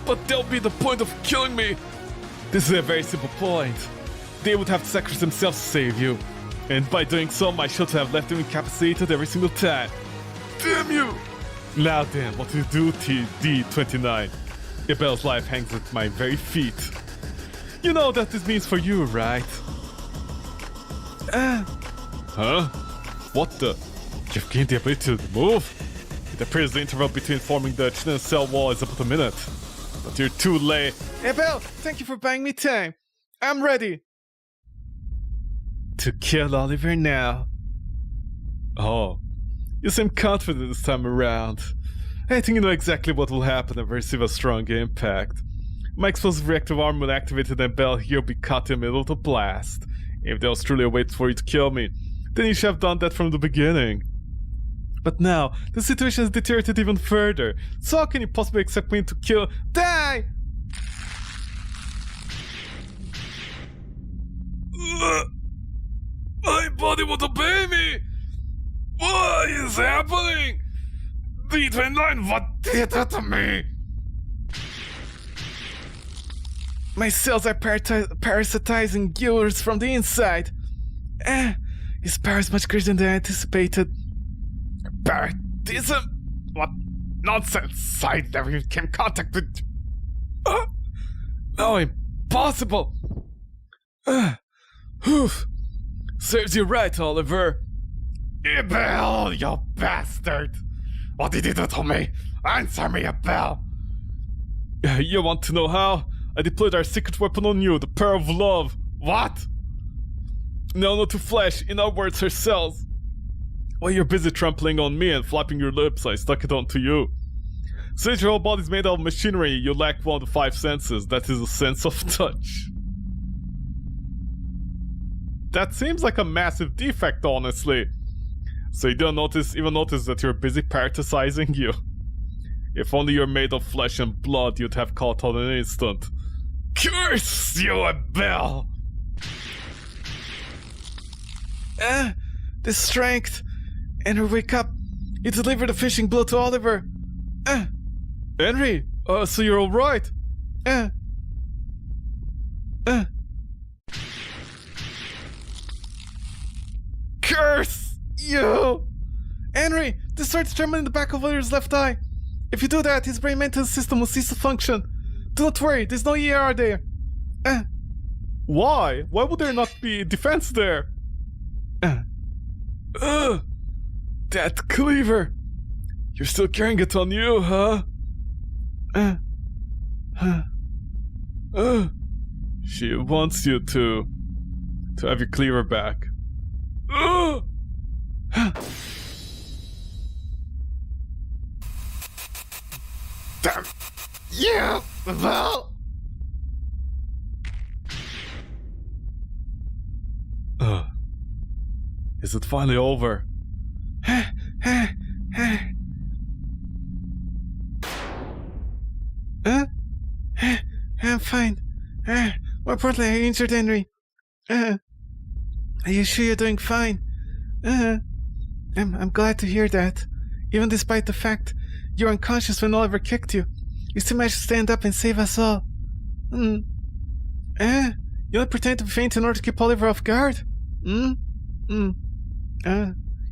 But that'll be the point of killing me. This is a very simple point. They would have to sacrifice themselves to save you. And by doing so, my shield would have left them incapacitated every single time. Damn you! Now then, what do you do, TD29? Abel's life hangs at my very feet. You know what this means for you, right? Huh? What the? You've gained the ability to move? It appears the interval between forming the chin and cell wall is about a minute. But you're too late. Abel, thank you for buying me time. I'm ready. To kill Oliver now. Oh, you seem confident this time around. I think you know exactly what will happen if I receive a strong impact. My explosive reactive arm will activate and Abel here will be caught in the middle of the blast. If there was truly a way for you to kill me, then you should have done that from the beginning. But now, the situation has deteriorated even further. So how can you possibly expect me to kill— Die! My body won't obey me! What is happening? D29, what did you do to me? My cells are parasitizing yours from the inside. His power is much greater than I anticipated. Parasitism? What nonsense! I never even came in contact with... No, impossible! Serves you right, Oliver. Abel, you bastard! What did you do to me? Answer me, Abel! You want to know how? I deployed our secret weapon on you, the power of love. What? No, not to flesh, in our words, her cells. While you're busy trampling on me and flapping your lips, I stuck it onto you. Since your whole body's made out of machinery, you lack one of the 5 senses. That is the sense of touch. That seems like a massive defect, honestly. So you don't even notice that you're busy parasitizing you. If only you're made of flesh and blood, you'd have caught on an instant. Curse you, Abel! The strength! Henry, wake up! You delivered a finishing blow to Oliver! Henry! So you're alright? Curse you! Henry! Destroy the tremor in the back of Oliver's left eye! If you do that, his brain maintenance system will cease to function. Do not worry, there's no ER there. Why? Why would there not be defense there? That cleaver! You're still carrying it on you, huh? She wants you to have your cleaver back. Damn! Yeah! Well! Is Is it finally over? I'm fine. More importantly, are you injured, Henry? Are you sure you're doing fine? I'm glad to hear that. Even despite the fact you were unconscious when Oliver kicked you, you still managed to stand up and save us all. You only pretend to faint in order to keep Oliver off guard?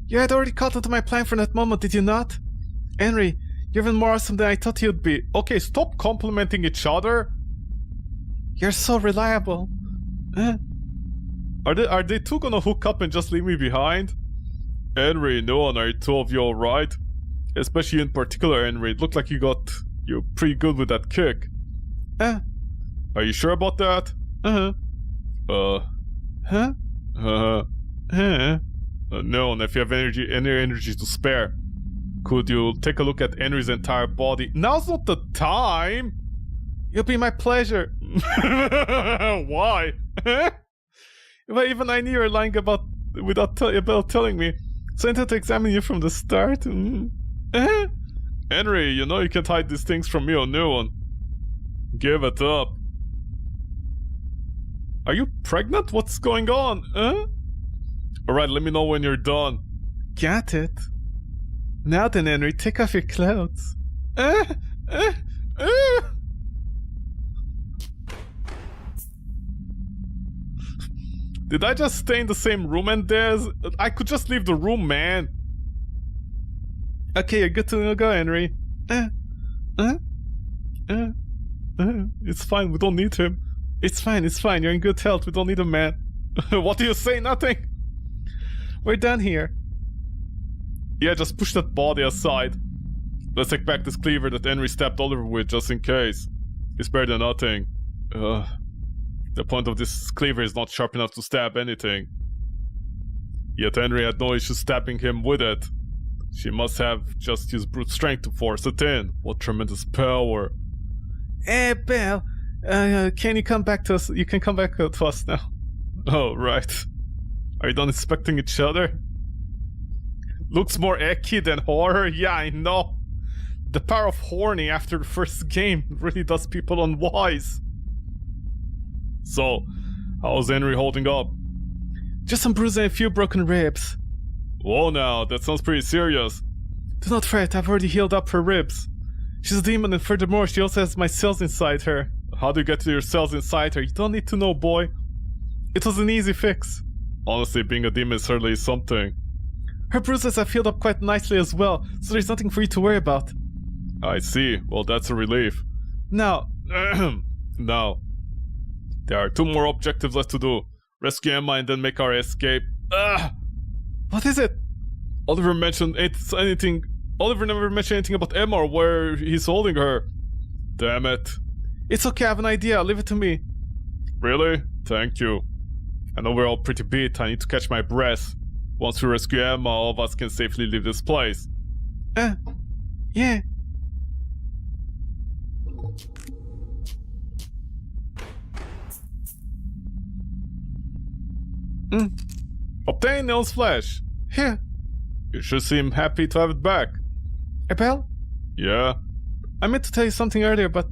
You had already caught on to my plan for that moment, did you not? Henry, you're even more awesome than I thought you'd be. Okay, stop complimenting each other. You're so reliable. Are they two gonna hook up and just leave me behind? Henry, Noah, are two of you alright? Especially in particular, Henry. It looked like you're pretty good with that kick. Are you sure about that? No, and if you have any energy to spare, could you take a look at Henry's entire body? Now's not the time! It'll be my pleasure. Why? Well, even I knew you were lying about telling me. So I intended to examine you from the start. Henry, you know you can't hide these things from me or no one. Give it up. Are you pregnant? What's going on? Alright, let me know when you're done. Got it. Now then, Henry, take off your clothes. Did I just stay in the same room and I could just leave the room, man. Okay, you're good to go, Henry. It's fine, we don't need him. It's fine, you're in good health, we don't need a man. What do you say? Nothing? We're done here. Yeah, just push that body aside. Let's take back this cleaver that Henry stabbed Oliver with, just in case. It's better than nothing. The point of this cleaver is not sharp enough to stab anything. Yet Henry had no issue stabbing him with it. She must have just used brute strength to force it in. What tremendous power. Hey, Belle. Can you come back to us? You can come back to us now. Oh, right. Are you done inspecting each other? Looks more icky than horror? Yeah, I know. The power of horny after the first game really does people unwise. So, how's Henry holding up? Just some bruises and a few broken ribs. Whoa now, that sounds pretty serious. Do not fret, I've already healed up her ribs. She's a demon and furthermore, she also has my cells inside her. How do you get to your cells inside her? You don't need to know, boy. It was an easy fix. Honestly, being a demon certainly is something. Her bruises have healed up quite nicely as well, so there's nothing for you to worry about. I see. Well, that's a relief. Now... Now. There are two more objectives left to do. Rescue Emma and then make our escape. What is it? Oliver mentioned anything... Oliver never mentioned anything about Emma or where he's holding her. Damn it. It's okay, I have an idea. Leave it to me. Really? Thank you. I know we're all pretty beat. I need to catch my breath. Once we rescue Emma, all of us can safely leave this place. Yeah. Obtain Neil's flesh. Here. You should seem happy to have it back. Abel? Yeah? I meant to tell you something earlier, but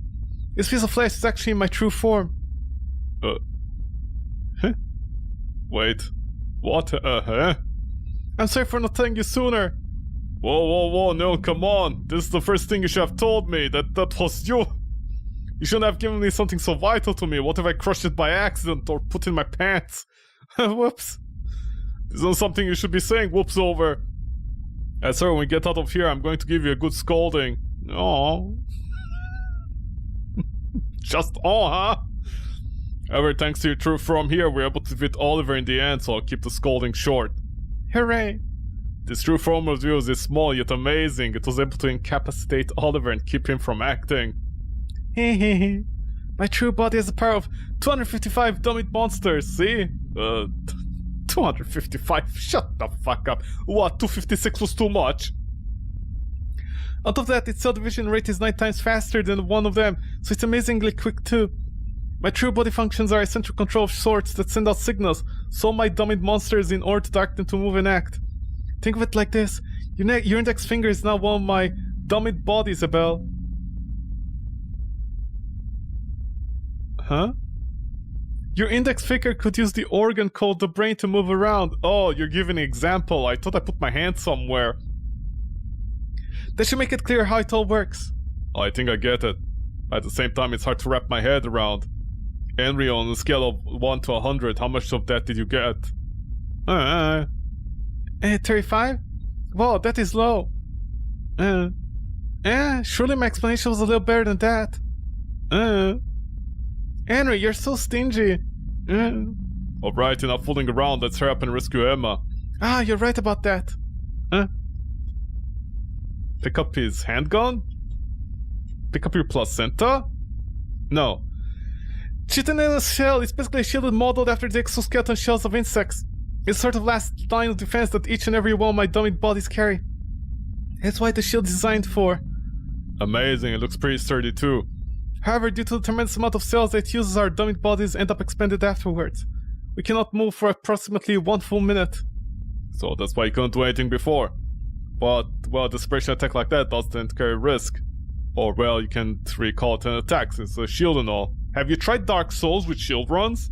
this piece of flesh is actually my true form. Wait. What? I'm sorry for not telling you sooner. Whoa, no, come on. This is the first thing you should have told me, that was you. You shouldn't have given me something so vital to me. What if I crushed it by accident or put in my pants? Whoops. This isn't something you should be saying whoops over. Sir, when we get out of here, I'm going to give you a good scolding. Oh. Just huh? However, thanks to your true from here, we're able to defeat Oliver in the end, so I'll keep the scolding short. Hooray! This true form of yours is small yet amazing. It was able to incapacitate Oliver and keep him from acting. Hehehe. My true body has the power of 255 dummy monsters, see? 255? Shut the fuck up. What, 256 was too much? On top of that, its cell division rate is 9 times faster than one of them, so it's amazingly quick too. My true body functions are a central control of sorts that send out signals, so my dummied monsters in order to direct them to move and act. Think of it like this. Your index finger is now one of my dummied bodies, Abel. Huh? Your index finger could use the organ called the brain to move around. Oh, you're giving an example. I thought I put my hand somewhere. That should make it clear how it all works. I think I get it. At the same time, it's hard to wrap my head around. Henry, on a scale of 1 to 100, how much of that did you get? 35? Whoa, that is low. Surely my explanation was a little better than that. Henry, you're so stingy. Alright, enough fooling around, let's hurry up and rescue Emma. Ah, you're right about that. Pick up his handgun? Pick up your placenta? No. Chitin in a shell is basically a shield modeled after the exoskeleton shells of insects. It's sort of last line of defense that each and every one of my dummy bodies carry. That's why the shield is designed for. Amazing, it looks pretty sturdy too. However, due to the tremendous amount of cells that it uses, our dummy bodies end up expanded afterwards. We cannot move for approximately 1 full minute. So that's why you couldn't do anything before. But, well, a desperation attack like that doesn't carry risk. Or, well, you can't really call it an attack, it's a shield and all. Have you tried Dark Souls with shield runs?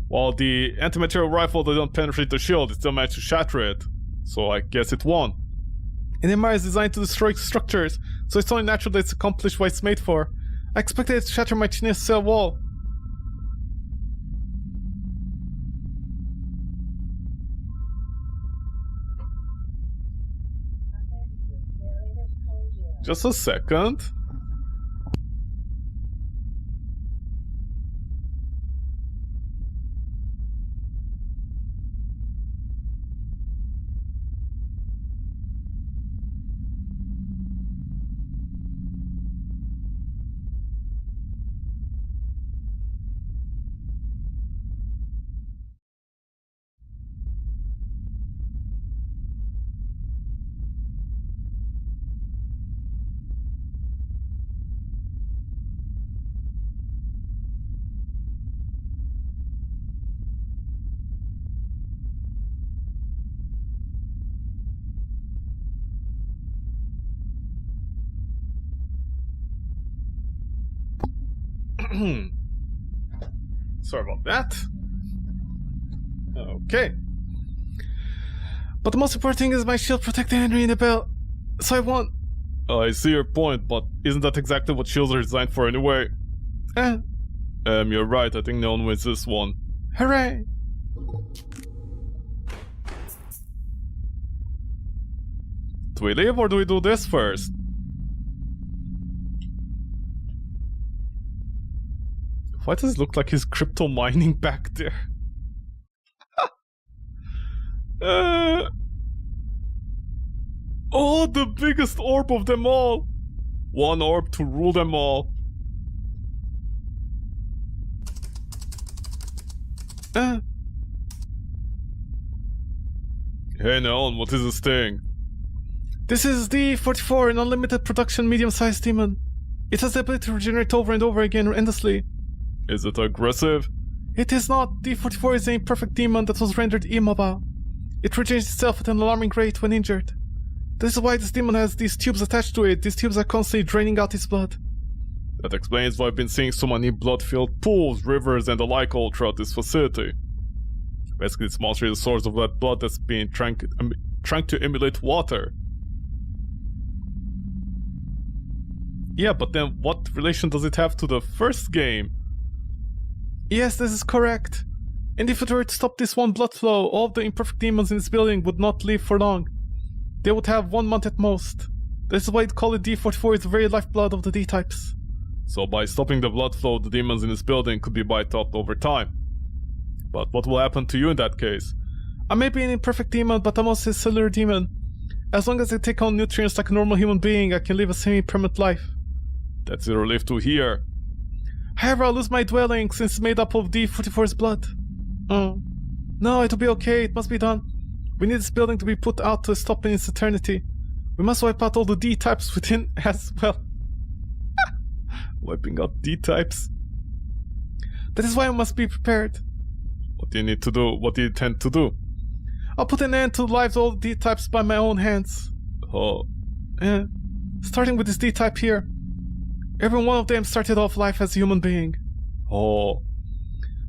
While the antimaterial rifle doesn't penetrate the shield, it still managed to shatter it. So I guess it won. An MR is designed to destroy structures, so it's only natural that it's accomplished what it's made for. I expected it to shatter my chinese cell wall. Just a second. Sorry about that. Okay. But the most important thing is my shield protecting Henry and the bell. So I won. I see your point, but isn't that exactly what shields are designed for anyway? You're right, I think no one wins this one. Hooray! Do we leave or do we do this first? Why does it look like he's crypto mining back there? Oh, the biggest orb of them all! One orb to rule them all. Hey Neon, what is this thing? This is D44, an unlimited production medium-sized demon. It has the ability to regenerate over and over again endlessly. Is it aggressive? It is not. D44 is an imperfect demon that was rendered immobile. It regenerates itself at an alarming rate when injured. This is why this demon has these tubes attached to it. These tubes are constantly draining out its blood. That explains why I've been seeing so many blood-filled pools, rivers, and the like all throughout this facility. Basically, this monster is the source of that blood that's being trying to emulate water. Yeah, but then what relation does it have to the first game? Yes, this is correct. And if it were to stop this one blood flow, all of the imperfect demons in this building would not live for long. They would have 1 month at most. This is why they call it D44 is the very lifeblood of the D-types. So by stopping the blood flow, the demons in this building could be wiped out over time. But what will happen to you in that case? I may be an imperfect demon, but I'm also a cellular demon. As long as I take on nutrients like a normal human being, I can live a semi-permanent life. That's a relief to hear. However, I'll lose my dwelling since it's made up of D44's blood. Oh. No, it'll be okay, it must be done. We need this building to be put out to stop in its eternity. We must wipe out all the D-types within as well. Wiping out D-types? That is why I must be prepared. What do you need to do? What do you intend to do? I'll put an end to the lives of all the D-types by my own hands. Oh. Starting with this D-type here. Every one of them started off life as a human being. Oh.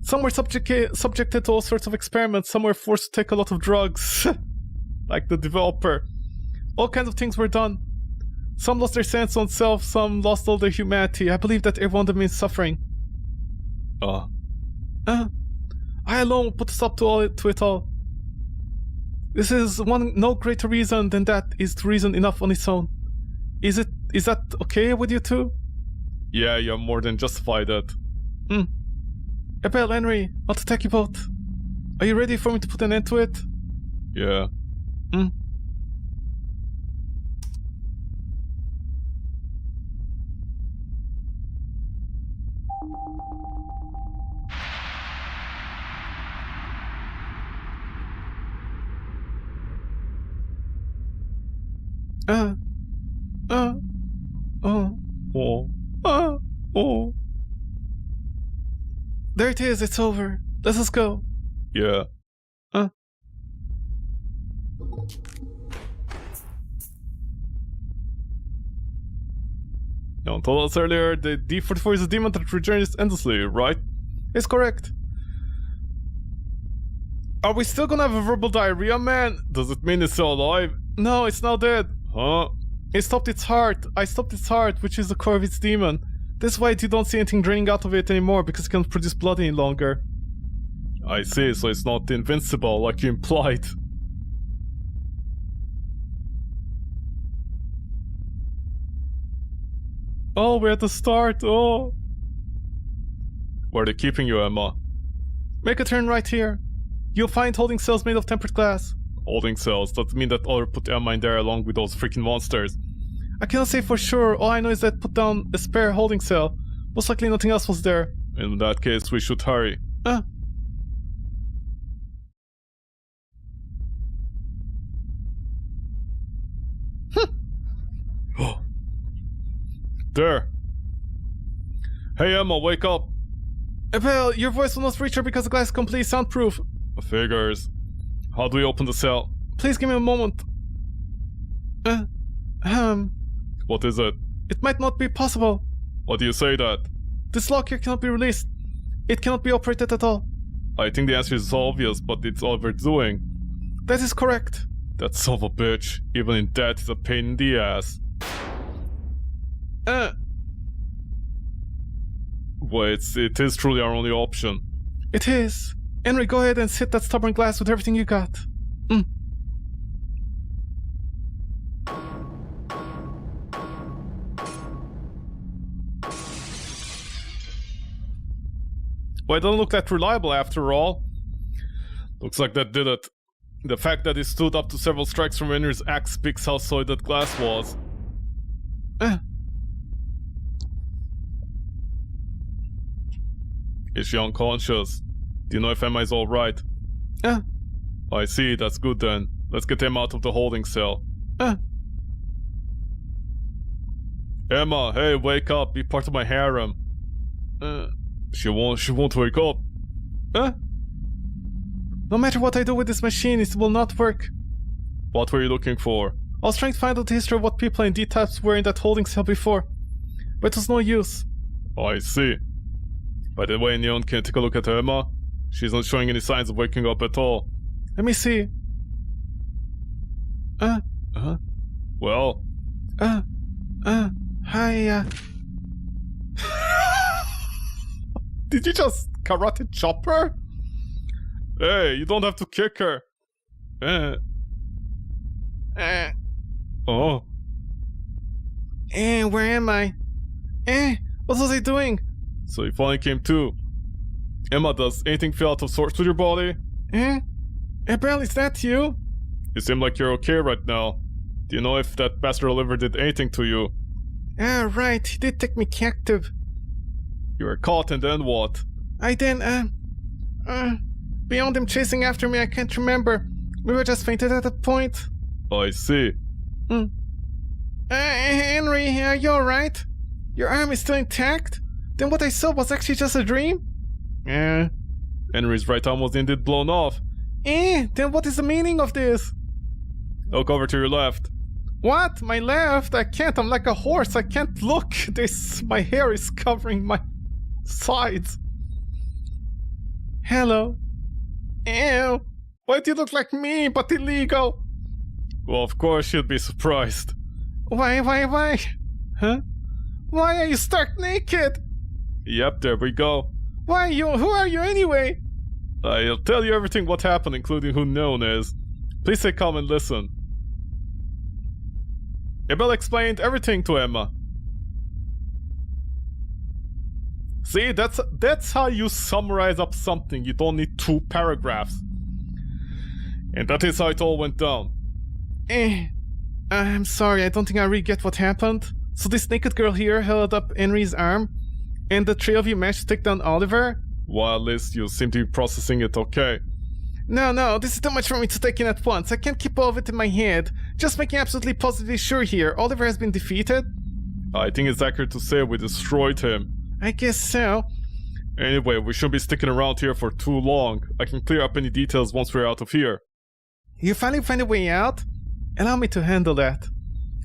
Some were subjected to all sorts of experiments, some were forced to take a lot of drugs. Like the developer. All kinds of things were done. Some lost their sense of self, some lost all their humanity. I believe that every one of them is suffering. I alone put a stop to it all. This is no greater reason than that is reason enough on its own. Is that okay with you too? Yeah, you more than justify that. Abel, Henry, I'll attack you both. Are you ready for me to put an end to it? Yeah. There it is, it's over. Let us go. Yeah. You told us earlier the D44 is a demon that regenerates endlessly, right? It's correct. Are we still gonna have a verbal diarrhea, man? Does it mean it's still alive? No, it's now dead. Huh? It stopped its heart. I stopped its heart, which is the core of its demon. That's why you don't see anything draining out of it anymore, because it can't produce blood any longer. I see, so it's not invincible like you implied. Oh, we're at the start, oh. Where are they keeping you, Emma? Make a turn right here. You'll find holding cells made of tempered glass. Holding cells? Does it mean that Other put Emma in there along with those freaking monsters? I cannot say for sure, all I know is that put down a spare holding cell. Most likely nothing else was there. In that case, we should hurry. There. Hey Emma, wake up. Abel, your voice will not reach her because the glass is completely soundproof. Figures. How do we open the cell? Please give me a moment. What is it? It might not be possible. Why do you say that? This lock here cannot be released. It cannot be operated at all. I think the answer is obvious, but it's overdoing. That is correct. That son of a bitch, even in death, is a pain in the ass. Wait, it is truly our only option. It is. Henry, go ahead and hit that stubborn glass with everything you got. Well, it doesn't look that reliable after all. Looks like that did it. The fact that it stood up to several strikes from Henry's axe speaks how solid that glass was. Is she unconscious? Do you know if Emma is alright? I see, that's good then. Let's get Emma out of the holding cell. Emma, hey, wake up, be part of my harem. She won't wake up. No matter what I do with this machine, it will not work. What were you looking for? I was trying to find out the history of what people in D-types were in that holding cell before. But it was no use. I see. By the way, Neon, can you take a look at Emma? She's not showing any signs of waking up at all. Let me see. Well? Hi, Did you just karate chop her? Hey, you don't have to kick her. Oh. Where am I? What was I doing? So you finally came to. Emma, does anything feel out of sorts with your body? Abel, is that you? You seem like you're okay right now. Do you know if that bastard ever did anything to you? Right, he did take me captive. You were caught and then what? I then, beyond him chasing after me, I can't remember. We were just fainted at that point. I see. Henry, are you alright? Your arm is still intact? Then what I saw was actually just a dream? Henry's right arm was indeed blown off. Then what is the meaning of this? Look over to your left. What? My left? I can't, I'm like a horse, I can't look. My hair is covering my sides. Hello. Ew. Why do you look like me, but illegal? Well, of course you'd be surprised. Why? Huh? Why are you stark naked? Yep, there we go. Who are you anyway? I'll tell you everything what happened, including who known is. Please stay calm and listen. Abel explained everything to Emma. See, that's how you summarize up something. You don't need 2 paragraphs. And that is how it all went down. I'm sorry, I don't think I really get what happened. So this naked girl here held up Henry's arm, and the 3 of you managed to take down Oliver? Well, at least you seem to be processing it okay. No, this is too much for me to take in at once. I can't keep all of it in my head. Just making absolutely positively sure here. Oliver has been defeated? I think it's accurate to say we destroyed him. I guess so. Anyway, we shouldn't be sticking around here for too long. I can clear up any details once we're out of here. You finally find a way out? Allow me to handle that.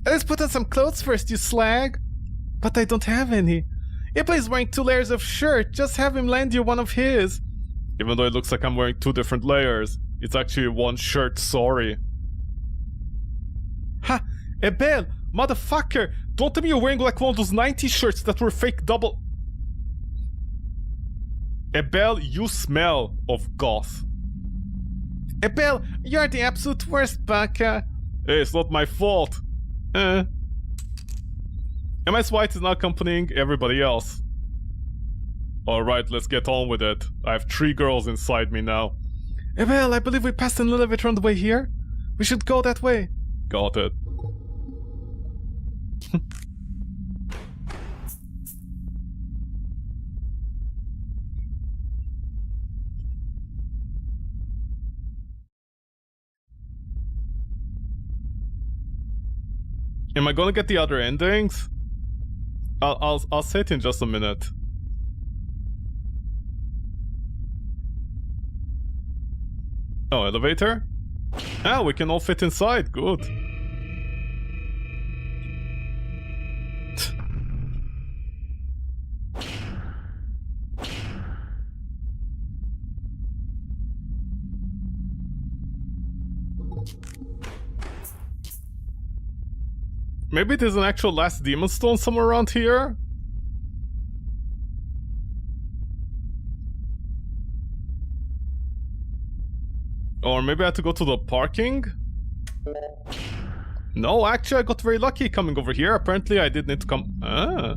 Let's put on some clothes first, you slag. But I don't have any. Ipa is wearing 2 layers of shirt. Just have him lend you one of his. Even though it looks like I'm wearing 2 different layers, it's actually 1 shirt, sorry. Ha! Ebel! Motherfucker! Don't tell me you're wearing like one of those 90s shirts that were fake double... Ebel, you smell of goth. Ebel, you're the absolute worst, Baka. Hey, it's not my fault. MS White is now accompanying everybody else. Alright, let's get on with it. I have 3 girls inside me now. Ebel, I believe we passed an elevator on the way here. We should go that way. Got it. Am I gonna get the other endings? I'll say it in just a minute. Oh, elevator? Ah, we can all fit inside, good. Maybe there's an actual last demon stone somewhere around here? Or maybe I had to go to the parking? No, actually I got very lucky coming over here. Apparently I did need to come... Ah.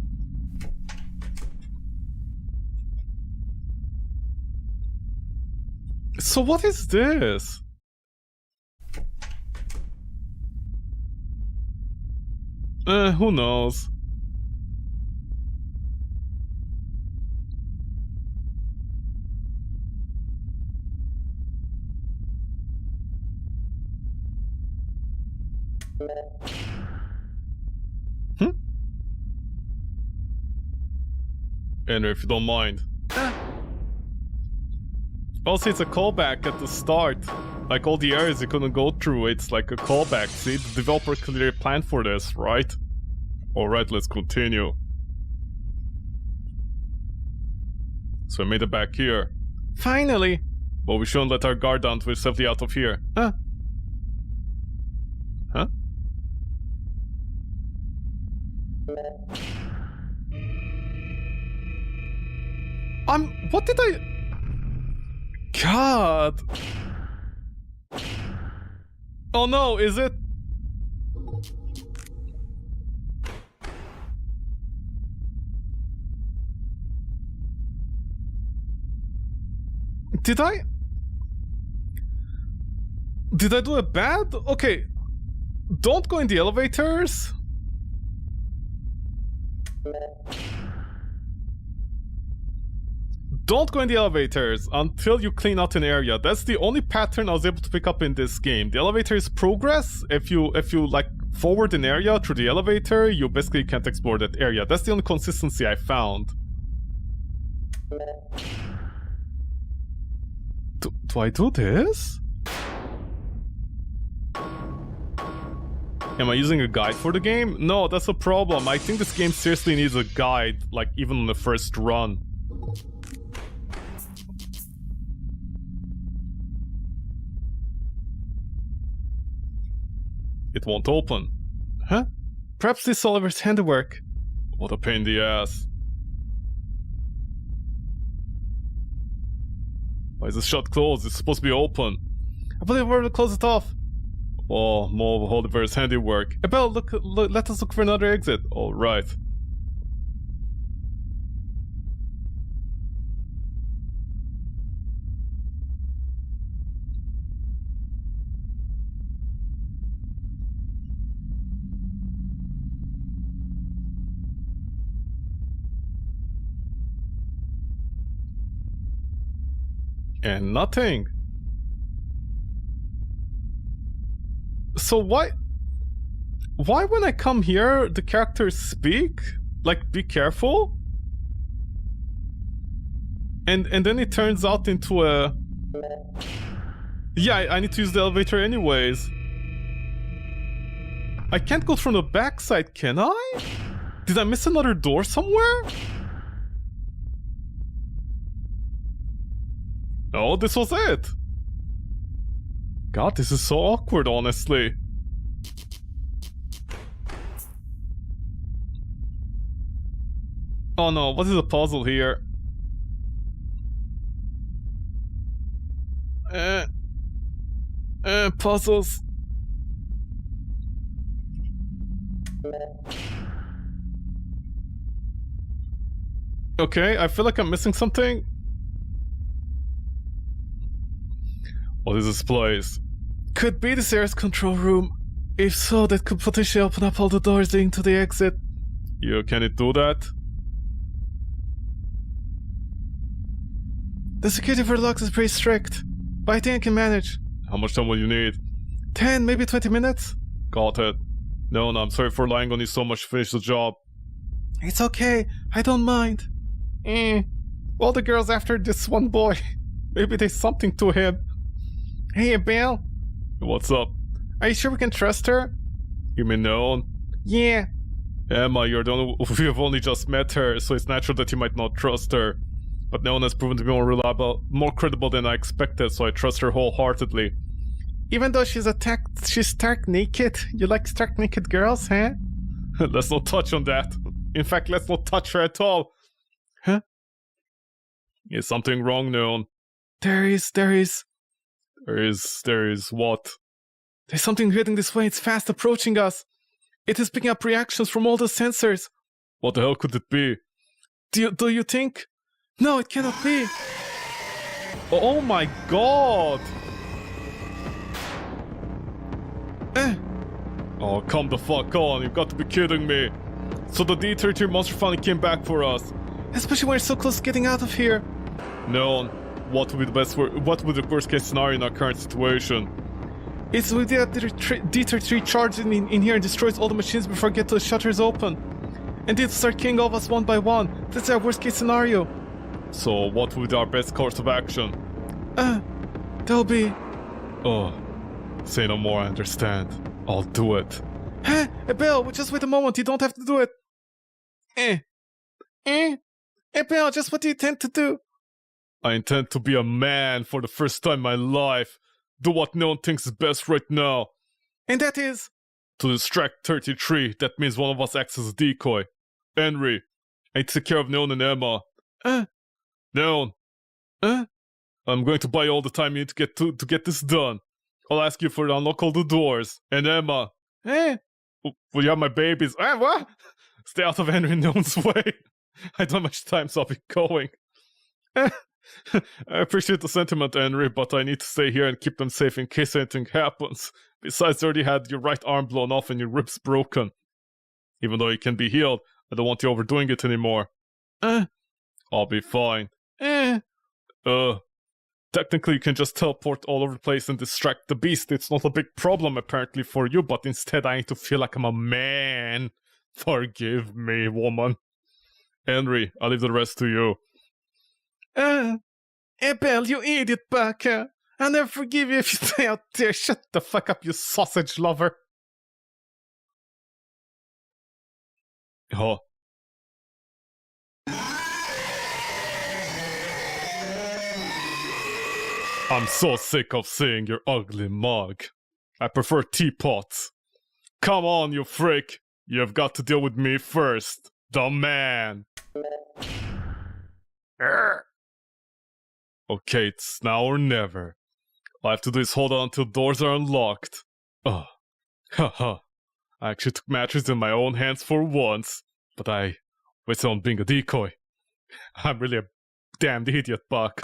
So what is this? Who knows? Enter if you don't mind. Also, it's a callback at the start. Like all the areas you couldn't go through, it's like a callback. See, the developer clearly planned for this, right? Alright, let's continue. So I made it back here. Finally! But we shouldn't let our guard down till we're safely out of here. Huh? Huh? What did I... God! Oh no, is it? Did I do it bad? Okay. Don't go in the elevators. Don't go in the elevators until you clean out an area. That's the only pattern I was able to pick up in this game. The elevator is progress. If you like forward an area through the elevator, you basically can't explore that area. That's the only consistency I found. So I do this? Am I using a guide for the game? No, that's a problem. I think this game seriously needs a guide, like even on the first run. It won't open. Huh? Perhaps this is Oliver's handiwork. What a pain in the ass. Why is this shut closed? It's supposed to be open. I believe we're to close it off. Oh, more of Oliver's handiwork. Abel, look, let us look for another exit. All right. And nothing. So why when I come here the characters speak? Like, be careful? And then it turns out into a... Yeah, I need to use the elevator anyways. I can't go from the backside, can I? Did I miss another door somewhere? Oh, this was it! God, this is so awkward, honestly. Oh no, what is the puzzle here? Puzzles. Okay, I feel like I'm missing something. What is this place? Could be the stairs control room. If so, that could potentially open up all the doors leading to the exit. Yeah, can it do that? The security for the locks is pretty strict, but I think I can manage. How much time will you need? 10, maybe 20 minutes? Got it. No, I'm sorry for relying on you so much to finish the job. It's okay, I don't mind. All the girls after this one boy. Maybe there's something to him. Hey, Abel. What's up? Are you sure we can trust her? You mean Noan? Yeah. Emma, we have only just met her, so it's natural that you might not trust her. But Noan has proven to be more reliable, more credible than I expected, so I trust her wholeheartedly. Even though she's stark naked? You like stark naked girls, huh? Let's not touch on that. In fact, let's not touch her at all. Huh? Is something wrong, Noan? There is what? There's something heading this way. It's fast approaching us. It is picking up reactions from all the sensors. What the hell could it be? Do you think? No, it cannot be. Oh my god. Oh, come the fuck on. You've got to be kidding me. So the D-33 monster finally came back for us. Especially when we're so close to getting out of here. No. What would be the worst case scenario in our current situation? It's with the D-33 charges in here and destroys all the machines before I get the shutters open. And it'll start killing all of us one by one. That's our worst case scenario. So what would be our best course of action? That'll be... Oh, say no more, I understand. I'll do it. Huh? Abel, just wait a moment, you don't have to do it. Abel, just what do you intend to do? I intend to be a man for the first time in my life. Do what no one thinks is best right now. And that is? To distract 33, that means one of us acts as a decoy. Henry, I take care of Noan and Emma. Noan. I'm going to buy you all the time you need to get this done. I'll ask you to unlock all the doors. And Emma. Will you have my babies? What? Stay out of Henry and Noan's way. I don't have much time, so I'll be going. I appreciate the sentiment, Henry, but I need to stay here and keep them safe in case anything happens. Besides, you already had your right arm blown off and your ribs broken. Even though you can be healed, I don't want you overdoing it anymore. I'll be fine. Technically you can just teleport all over the place and distract the beast. It's not a big problem apparently for you, but instead I need to feel like I'm a man. Forgive me, woman. Henry, I'll leave the rest to you. Abel, you idiot baka! I'll never forgive you if you stay out there. Shut the fuck up, you sausage lover. Huh? I'm so sick of seeing your ugly mug. I prefer teapots. Come on, you freak. You've got to deal with me first. The man. Okay, it's now or never. All I have to do is hold on until doors are unlocked. Oh, haha. I actually took matters in my own hands for once, but I wasted on being a decoy. I'm really a damned idiot, Buck.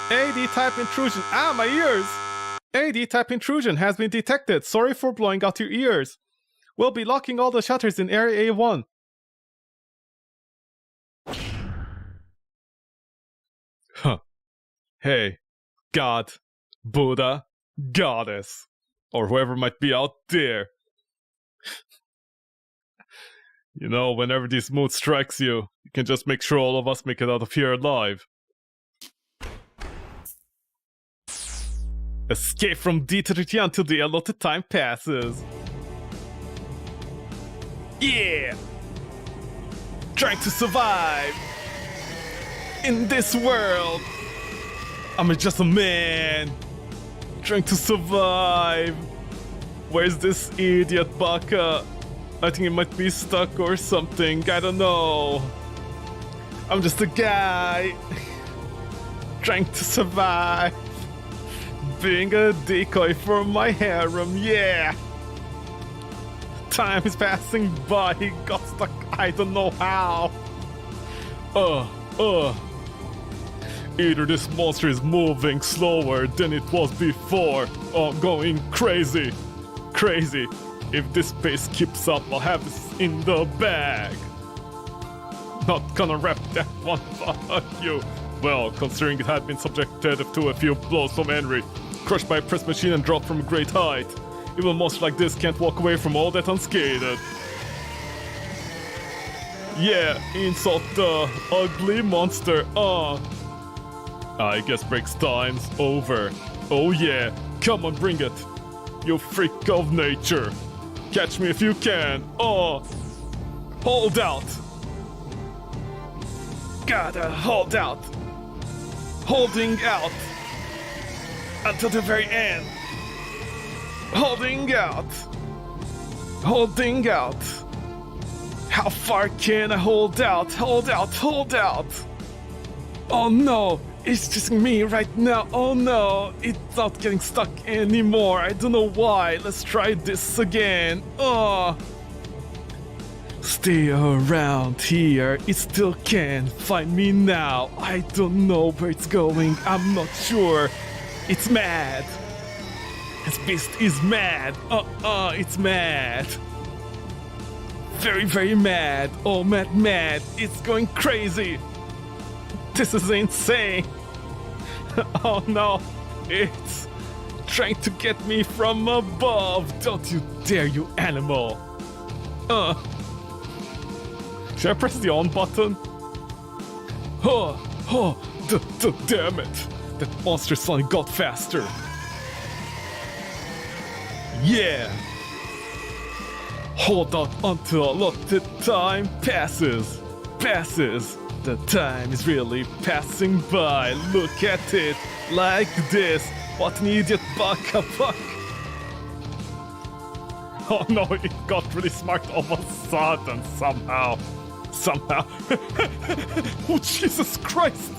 AD type intrusion. Ah, my ears! AD type intrusion has been detected. Sorry for blowing out your ears. We'll be locking all the shutters in Area A1. Huh. Hey, God, Buddha, Goddess, or whoever might be out there. You know, whenever this mood strikes you, you can just make sure all of us make it out of here alive. Escape from D30 until the allotted time passes. Yeah! Trying to survive in this world. I'm just a man trying to survive. Where's this idiot Baka? I think he might be stuck or something. I don't know. I'm just a guy trying to survive. Being a decoy for my harem, yeah. Time is passing by. He got stuck. I don't know how. Either this monster is moving slower than it was before, or going crazy. Crazy. If this pace keeps up, I'll have this in the bag. Not gonna rep that one, fuck you. Well, considering it had been subjected to a few blows from Henry, crushed by a press machine and dropped from a great height, even monsters like this can't walk away from all that unscathed. Yeah, insult the ugly monster, I guess breaks time's over. Oh yeah, come on, bring it. You freak of nature. Catch me if you can. Hold out. Gotta hold out. Holding out. Until the very end. Holding out. Holding out. How far can I hold out? Hold out, hold out. Oh no, it's just me right now. Oh no, it's not getting stuck anymore. I don't know why. Let's try this again. Stay around here. It still can't find me now. I don't know where it's going. I'm not sure. It's mad. This beast is mad. It's mad. Very, very mad. Oh, mad. It's going crazy. This is insane. Oh no. It's trying to get me from above. Don't you dare, you animal. Should I press the on button? Damn it. That monster suddenly got faster. Yeah. Hold on until allotted time passes. The time is really passing by. Look at it. Like this. What an idiot baka fuck. Oh no, it got really smart all of a sudden somehow. Oh Jesus Christ.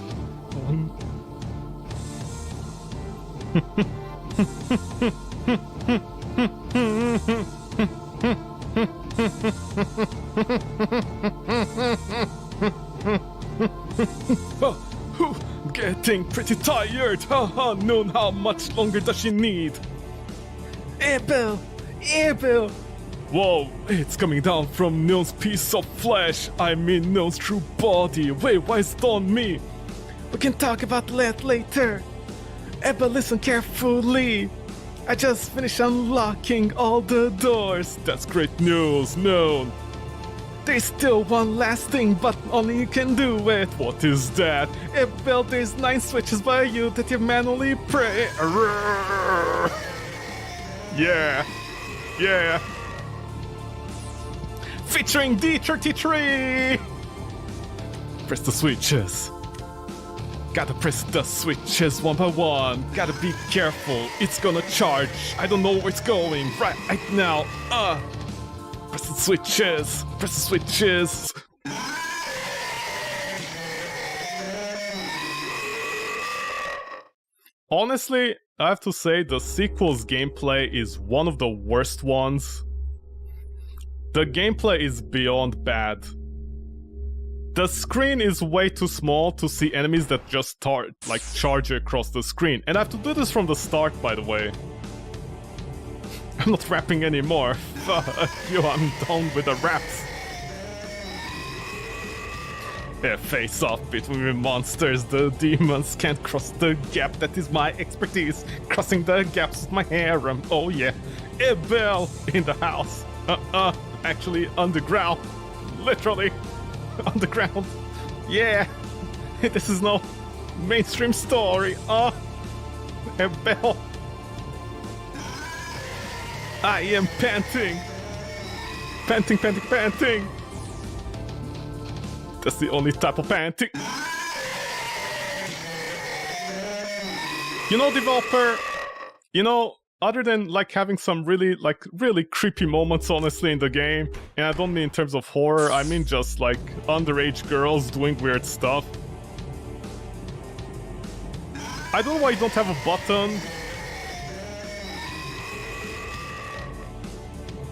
Getting pretty tired. Noon, how much longer does she need? Abel. Whoa, it's coming down from Noon's piece of flesh. I mean Noon's true body. Wait, why is it on me? We can talk about that later. Abel, listen carefully. I just finished unlocking all the doors. That's great news, Noon. There's still one last thing, but only you can do it. What is that? Well, there's 9 switches by you that you manually press. Yeah. Yeah. Featuring D33! Press the switches. Gotta press the switches one by one. Gotta be careful. It's gonna charge. I don't know where it's going right now. Press the switches. Press the switches. Honestly, I have to say the sequel's gameplay is one of the worst ones. The gameplay is beyond bad. The screen is way too small to see enemies that just charge across the screen. And I have to do this from the start, by the way. I'm not rapping anymore. Fuck you, I'm done with the raps. Yeah, face off between monsters. The demons can't cross the gap. That is my expertise. Crossing the gaps with my harem. Oh yeah. A bell in the house. Actually underground. Literally. Underground. Yeah. This is no mainstream story. A bell. I am panting. Panting, panting, panting. That's the only type of panting. You know, developer, other than having some really creepy moments honestly in the game, and I don't mean in terms of horror, I mean just underage girls doing weird stuff. I don't know why you don't have a button.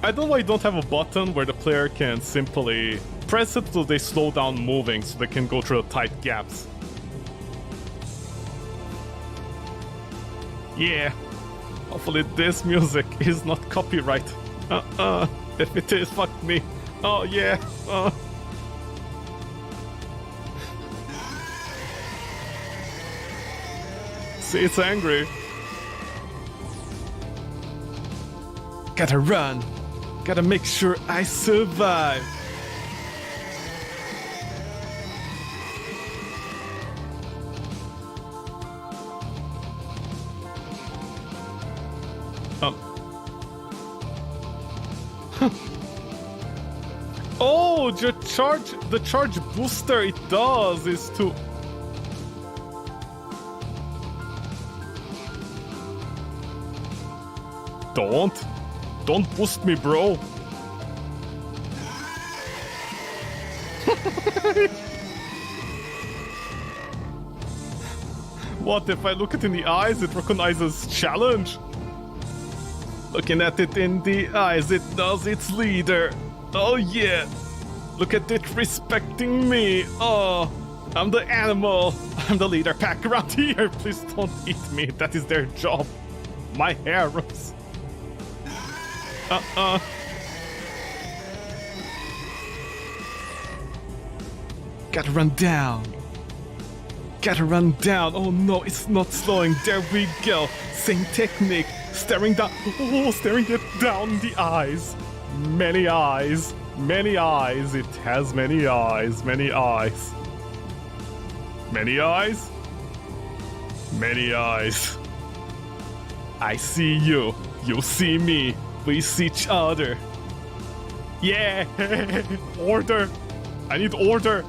I don't know why you don't have a button where the player can simply press it so they slow down moving so they can go through the tight gaps. Yeah. Hopefully this music is not copyright. If it is, fuck me. Oh yeah. See, it's angry. Gotta run. Gotta make sure I survive. Oh, the charge booster it does is to... Don't boost me, bro. What if I look it in the eyes, it recognizes challenge? Looking at it in the eyes, it knows its leader. Oh yeah. Look at it respecting me. Oh, I'm the animal. I'm the leader pack around here. Please don't eat me. That is their job. My harems. Gotta run down. Gotta run down. Oh no, it's not slowing. There we go. Same technique. Staring down. Oh, staring it down in the eyes. Many eyes. Many eyes. It has many eyes. Many eyes. Many eyes? Many eyes. I see you. You see me. We see each other. Yeah! Order! I need order!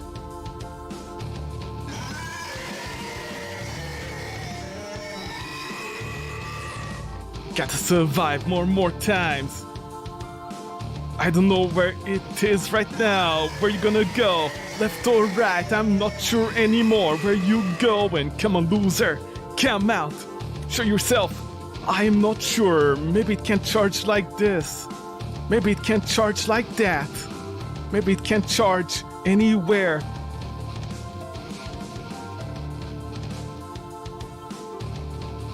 Gotta survive more times. I don't know where it is right now. Where you gonna go? Left or right? I'm not sure anymore. Where you going? Come on, loser. Come out. Show yourself. I'm not sure. Maybe it can't charge like this. Maybe it can't charge like that. Maybe it can't charge anywhere.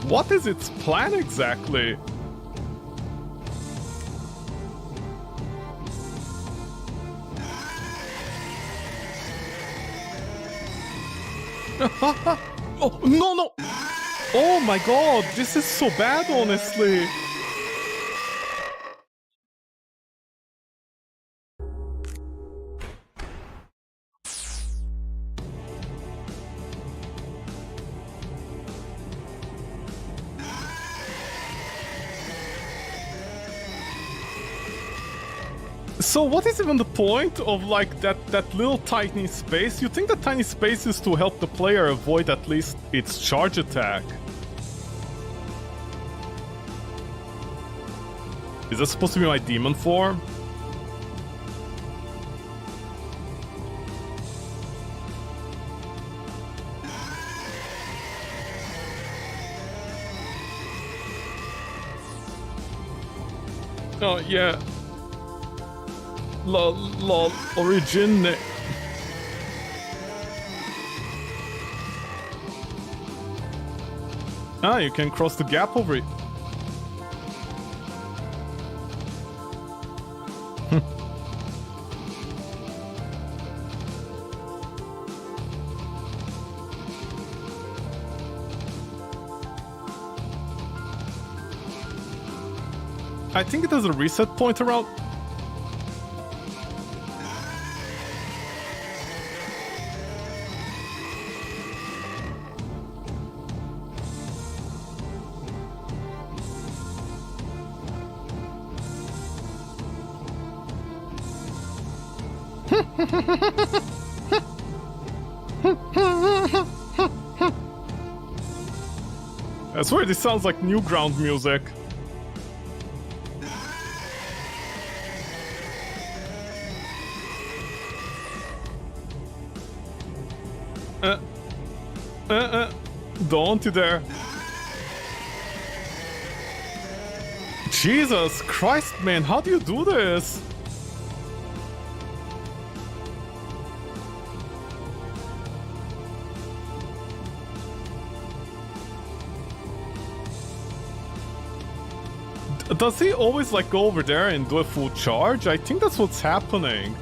What is its plan exactly? Oh, no! Oh my god, this is so bad, honestly. So what is even the point of like that little tiny space? You think that tiny space is to help the player avoid at least its charge attack? Is that supposed to be my demon form? Oh yeah. Lol, origin. Ah, you can cross the gap over it. I think it has a reset point around. I swear this sounds like Newground music. Don't you dare. Jesus Christ, man, how do you do this? Does he always like go over there and do a full charge? I think that's what's happening.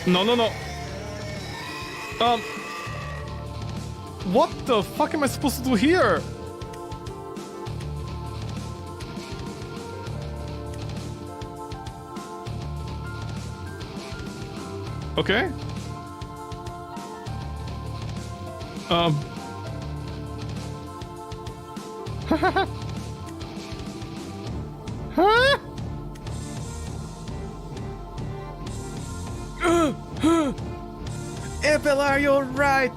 No. What the fuck am I supposed to do here? Okay. Huh? Abel, are you alright?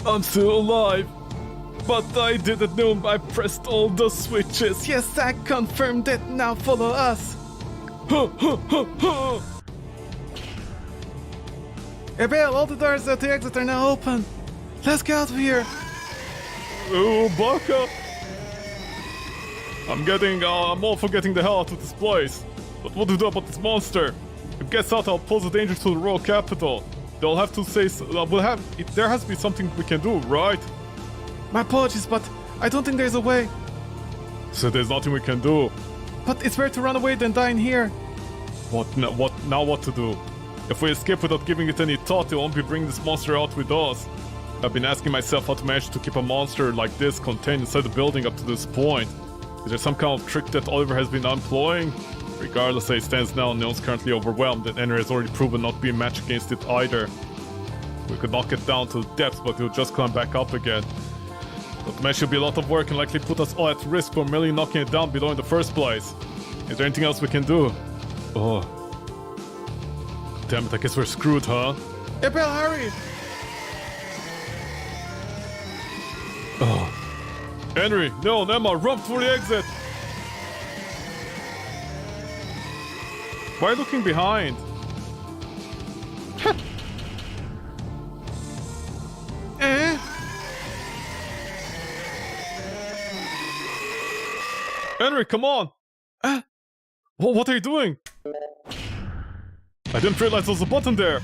I'm still alive, but I didn't know I pressed all the switches. Yes, I confirmed it. Now follow us. Abel, all the doors at the exit are now open. Let's get out of here. Oh, Baka! I'm all for getting the hell out of this place. But what do we do about this monster? If it gets out, I'll pose a danger to the royal capital. They'll have to say, there has to be something we can do, right? My apologies, but I don't think there's a way. So there's nothing we can do. But it's better to run away than die in here. What to do? If we escape without giving it any thought, it won't be bringing this monster out with us. I've been asking myself how to manage to keep a monster like this contained inside the building up to this point. Is there some kind of trick that Oliver has been employing? Regardless, as it stands now, Neon's currently overwhelmed, and Henry has already proven not to be a match against it either. We could knock it down to the depths, but he'll just climb back up again. Not to mention, it'll be a lot of work and likely put us all at risk for merely knocking it down below in the first place. Is there anything else we can do? Oh. Damn it, I guess we're screwed, huh? Abel, hurry! Oh. Henry, no, Emma, run for the exit! Why are you looking behind? Henry, come on! What are you doing? I didn't realize there was a button there!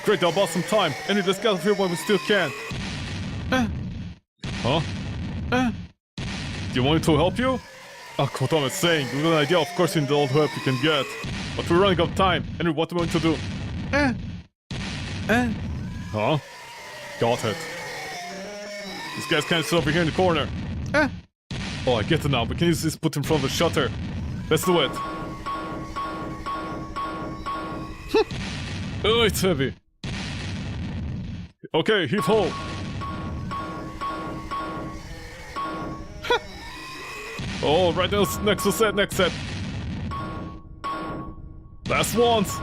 Great, I'll buy some time. Henry, let's get out of here while we still can. Huh? Do you want me to help you? Oh, what am I saying? You've got an idea, of course you need all the help you can get. But we're running out of time. Henry, what are we going to do? Huh? Got it. These guys can't sit over here in the corner. Oh, I get it now. We can use this put in front of the shutter. Let's do it. Oh, it's heavy. Okay, heave ho. Oh, right now, next set. Last ones.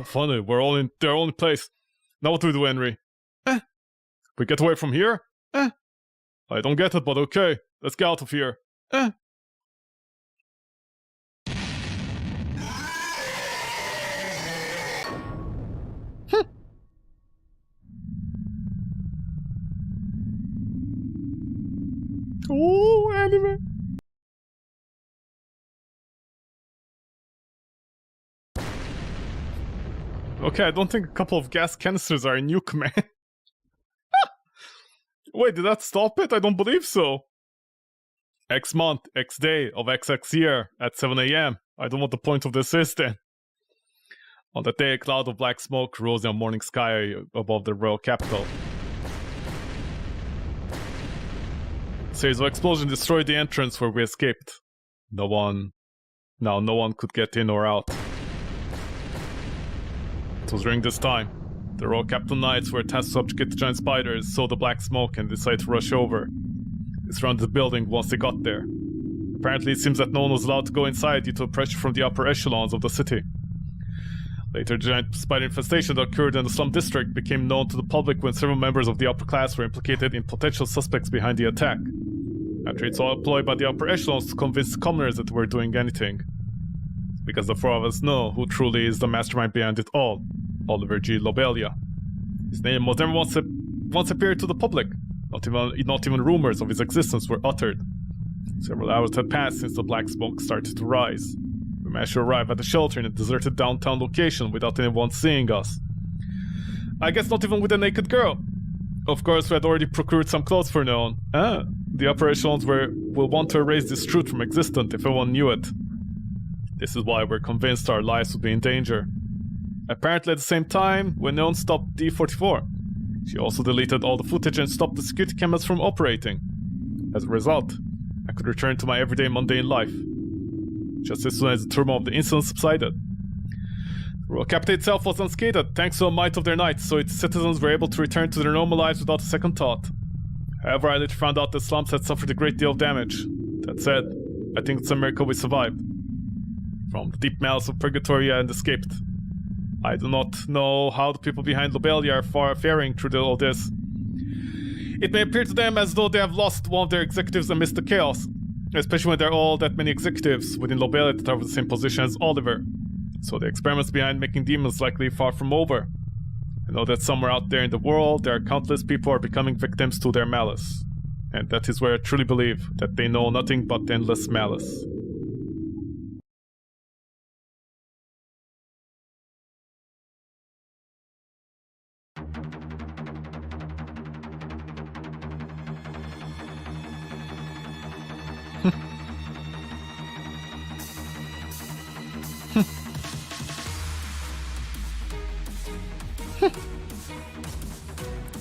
Funny, they're all in place. Now what do we do, Henry? We get away from here? I don't get it, but okay. Let's get out of here. Oh, anime. Okay, I don't think a couple of gas canisters are a nuke, man. Wait, did that stop it? I don't believe so. X month, X day of XX year at 7 a.m. I don't know what the point of this is then. On that day, a cloud of black smoke rose in the morning sky above the royal capital. A series of explosions destroyed the entrance where we escaped. No one could get in or out. It was during this time. The royal capital knights were tasked to subjugate the giant spiders, saw the black smoke and decided to rush over. They surrounded the building once they got there. Apparently it seems that no one was allowed to go inside due to pressure from the upper echelons of the city. Later, the giant spider infestation that occurred in the slum district became known to the public when several members of the upper class were implicated in potential suspects behind the attack. After it's all employed by the upper echelons to convince the commoners that they were doing anything. Because the four of us know who truly is the mastermind behind it all. Oliver G. Lobelia. His name was never once appeared to the public. Not even rumors of his existence were uttered. Several hours had passed since the black smoke started to rise. We managed to arrive at the shelter in a deserted downtown location without anyone seeing us. I guess not even with a naked girl. Of course, we had already procured some clothes for now. The upper echelons will want to erase this truth from existence if everyone knew it. This is why we're convinced our lives would be in danger. Apparently at the same time, when Neon stopped D44, she also deleted all the footage and stopped the security cameras from operating. As a result, I could return to my everyday mundane life. Just as soon as the turmoil of the incident subsided. The royal capital itself was unscathed thanks to the might of their knights, so its citizens were able to return to their normal lives without a second thought. However, I later found out that slums had suffered a great deal of damage. That said, I think it's a miracle we survived. From the deep mouths of Purgatory and escaped. I do not know how the people behind Lobelia are faring through all this. It may appear to them as though they have lost one of their executives amidst the chaos, especially when there are all that many executives within Lobelia that are in the same position as Oliver. So the experiments behind making demons likely far from over. I know that somewhere out there in the world, there are countless people who are becoming victims to their malice. And that is where I truly believe that they know nothing but endless malice.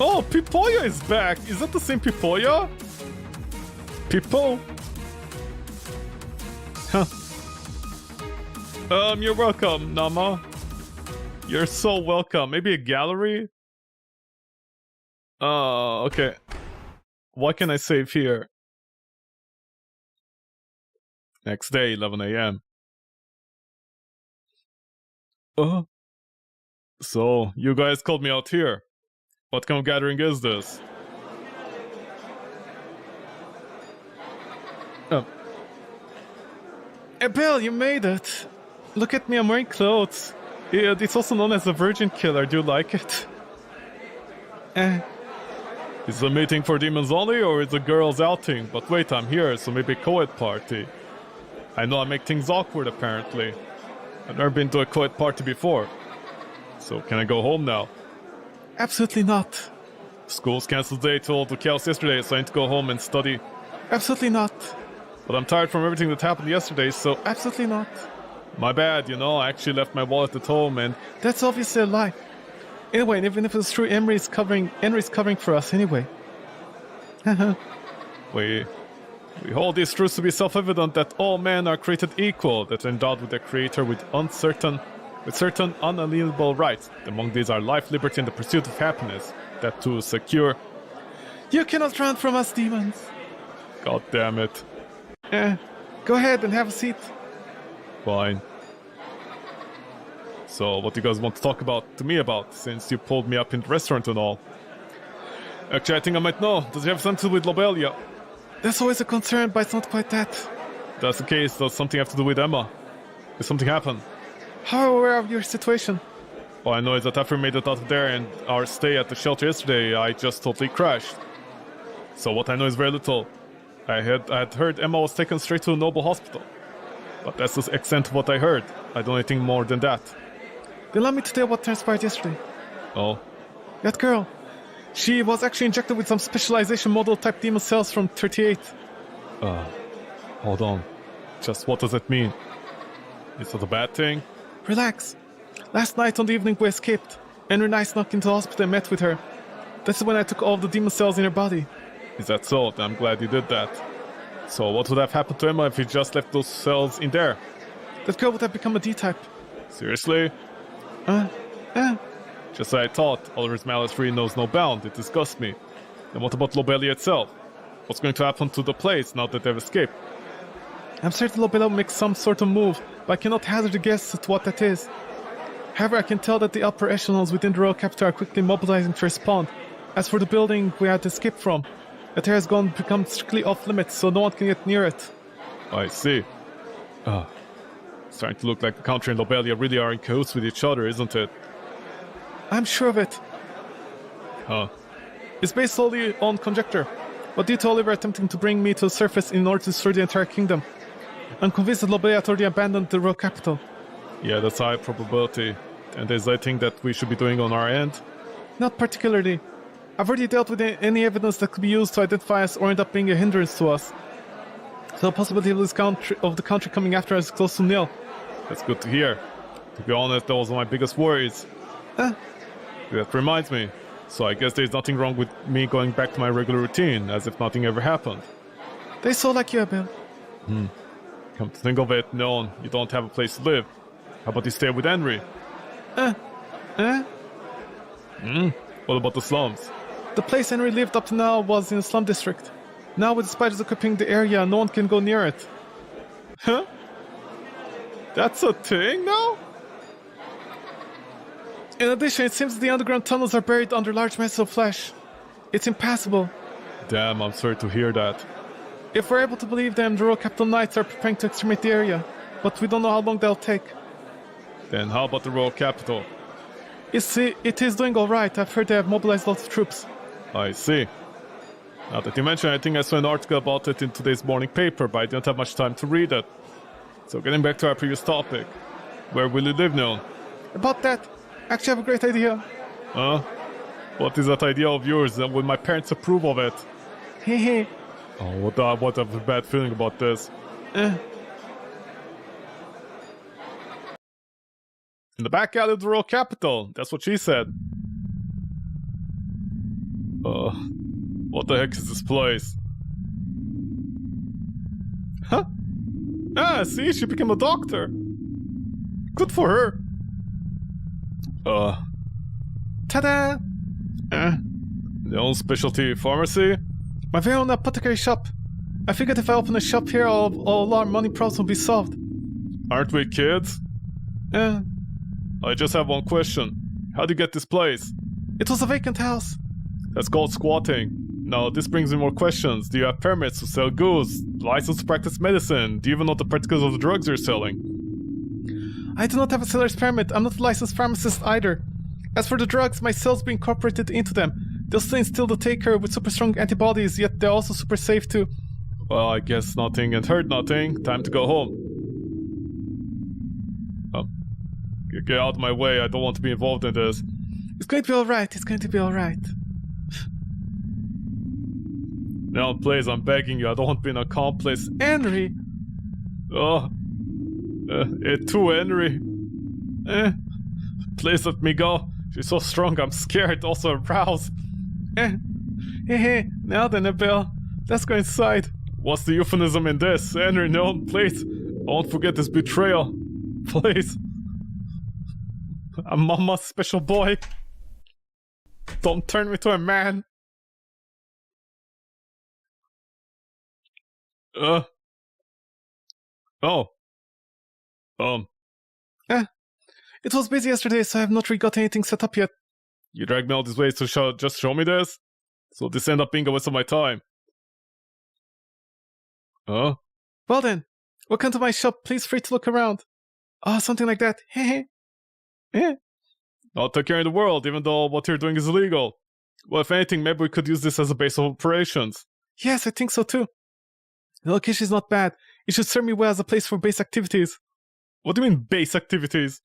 Oh, Pipoya is back! Is that the same Pipoya? Pipo? Huh. You're welcome, Nama. You're so welcome. Maybe a gallery? Okay. What can I save here? Next day, 11 a.m. So, you guys called me out here. What kind of gathering is this? Oh. Hey, Bill, you made it. Look at me, I'm wearing clothes. Yeah, it's also known as the Virgin Killer. Do you like it? Is it a meeting for demons only, or is it a girls' outing? But wait, I'm here, so maybe a co-ed party. I know I make things awkward, apparently. I've never been to a co-ed party before. So, can I go home now? Absolutely not. School's cancelled today to all the chaos yesterday, so I need to go home and study. Absolutely not. But I'm tired from everything that happened yesterday, so absolutely not. My bad, you know, I actually left my wallet at home and... That's obviously a lie. Anyway, even if it's true, Henry's covering for us anyway. Wait, We hold these truths to be self-evident that all men are created equal, that are endowed with their creator with certain unalienable rights. Among these are life, liberty, and the pursuit of happiness. That too is secure. You cannot run from us, demons. God damn it. Go ahead and have a seat. Fine. So, what do you guys want to talk to me about, since you pulled me up in the restaurant and all? Actually, I think I might know. Does it have something to do with Lobelia? That's always a concern, but it's not quite that. If that's the case, does something have to do with Emma? Did something happen? How are you aware of your situation? All I know is that after we made it out of there and our stay at the shelter yesterday, I just totally crashed. So what I know is very little. I had heard Emma was taken straight to a noble hospital. But that's the extent of what I heard. I don't know anything more than that. Then allow me to tell what transpired yesterday. Oh? That girl. She was actually injected with some specialization model type demon cells from 38. Hold on. Just what does it mean? Is that a bad thing? Relax. Last night on the evening we escaped. Henry and I snuck into the hospital and met with her. That's when I took all the demon cells in her body. Is that so? I'm glad you did that. So what would have happened to Emma if you just left those cells in there? That girl would have become a D-type. Seriously? Just as I thought, Oliver's malice really knows no bound. It disgusts me. And what about Lobelia itself? What's going to happen to the place now that they've escaped? I'm certain Lobelia will make some sort of move, but I cannot hazard a guess at what that is. However, I can tell that the upper echelons within the royal capital are quickly mobilizing to respond. As for the building we had escaped from, that area has become strictly off limits, so no one can get near it. I see. It's starting to look like the country and Lobelia really are in cahoots with each other, isn't it? I'm sure of it. Huh. It's based solely on conjecture, but due to Oliver attempting to bring me to the surface in order to destroy the entire kingdom, I'm convinced that Lobelia had already abandoned the royal capital. Yeah, that's high probability. And there's anything that we should be doing on our end? Not particularly. I've already dealt with any evidence that could be used to identify us or end up being a hindrance to us. So the possibility of the country coming after us is close to nil. That's good to hear. To be honest, that was one of my biggest worries. That reminds me. So I guess there's nothing wrong with me going back to my regular routine, as if nothing ever happened. They so like you, Abel. Come to think of it, no, you don't have a place to live. How about you stay with Henry? What about the slums? The place Henry lived up to now was in a slum district. Now with the spiders occupying the area, no one can go near it. Huh? That's a thing now? In addition, it seems the underground tunnels are buried under large masses of flesh. It's impassable. Damn, I'm sorry to hear that. If we're able to believe them, the royal capital knights are preparing to exterminate the area, but we don't know how long that'll take. Then how about the royal capital? You see, it is doing alright. I've heard they have mobilized lots of troops. I see. Now that you mention it, I think I saw an article about it in today's morning paper, but I didn't have much time to read it. So getting back to our previous topic, where will you live now? About that, I actually have a great idea. Huh? What is that idea of yours, and will my parents approve of it? Hehe. Oh, what a bad feeling about this. Eh. In the back alley of the royal capital, that's what she said. What the heck is this place? Huh? Ah, see, she became a doctor. Good for her. Ta-da! The own specialty pharmacy? My very own apothecary shop. I figured if I open a shop here, all our money problems will be solved. Aren't we kids? I just have one question. How'd you get this place? It was a vacant house. That's called squatting. Now, this brings me more questions. Do you have permits to sell goods? License to practice medicine? Do you even know the particulars of the drugs you're selling? I do not have a seller's permit. I'm not a licensed pharmacist either. As for the drugs, my cells be incorporated into them. They'll still instill the taker with super strong antibodies, yet they're also super safe too. Well, I guess nothing and heard nothing. Time to go home. Get out of my way. I don't want to be involved in this. It's going to be alright. It's going to be alright. Now, please, I'm begging you. I don't want to be an accomplice. Henry! It too, Henry. Please let me go. She's so strong, I'm scared, also aroused. Hey, now then, Abel. Let's go inside. What's the euphemism in this? Henry, no, please. Don't forget this betrayal. Please. I'm Mama's special boy. Don't turn me to a man. Oh. It was busy yesterday, so I have not really got anything set up yet. You dragged me all this way to just show me this? So this ended up being a waste of my time. Huh? Well then, welcome to my shop. Please free to look around. Oh, something like that. Hehe. Eh. I'll take care of the world, even though what you're doing is illegal. Well, if anything, maybe we could use this as a base of operations. Yes, I think so too. The location is not bad. It should serve me well as a place for base activities. What do you mean, base activities?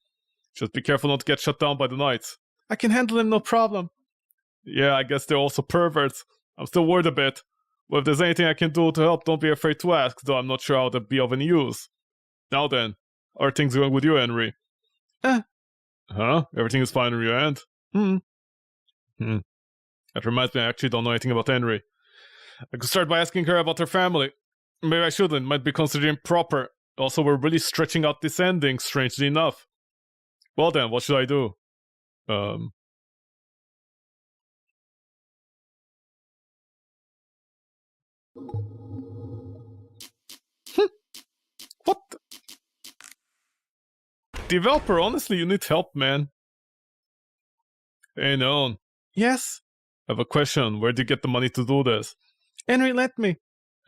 Just be careful not to get shut down by the Knights. I can handle them, no problem. Yeah, I guess they're also perverts. I'm still worried a bit. Well, if there's anything I can do to help, don't be afraid to ask, though I'm not sure how that'd be of any use. Now then, how are things going with you, Henry? Huh? Everything is fine on your end? That reminds me, I actually don't know anything about Henry. I could start by asking her about her family. Maybe I shouldn't, might be considered improper. Also, we're really stretching out this ending, strangely enough. Well then, what should I do? What? Developer, honestly, you need help, man. Hey, Noon. Yes? I have a question. Where did you get the money to do this? Henry let me.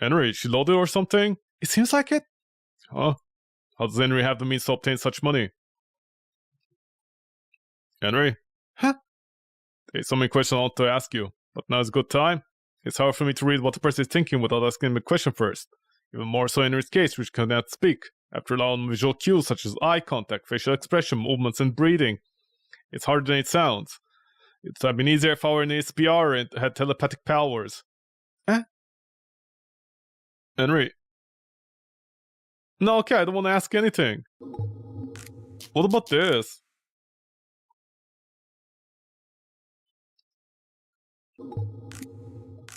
Henry, she loaded or something? It seems like it. Huh? How does Henry have the means to obtain such money? Henry? Huh? There's so many questions I want to ask you, but now is a good time. It's hard for me to read what the person is thinking without asking him a question first. Even more so in Henry's case, which cannot speak. After relying on visual cues such as eye contact, facial expression, movements, and breathing. It's harder than it sounds. It would have been easier if I were an SPR and had telepathic powers. Henry? No, okay, I don't want to ask anything. What about this?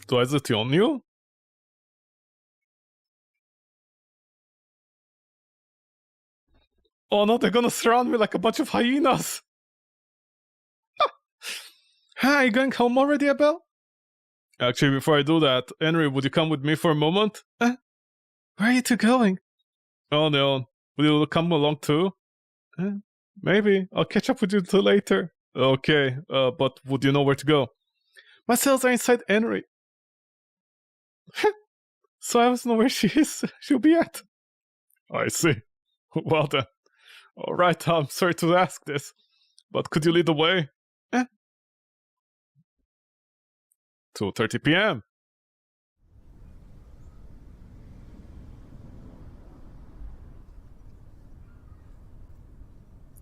Do I zation you? Oh no, they're gonna surround me like a bunch of hyenas! Hi, you going home already, Abel? Actually, before I do that, Henry, would you come with me for a moment? Where are you two going? Oh no, will you come along too? Maybe, I'll catch up with you till later. Okay, but would you know where to go? My cells are inside Henry. So I always know where she'll be at. I see. Well then. Alright, I'm sorry to ask this, but could you lead the way? 2:30 p.m.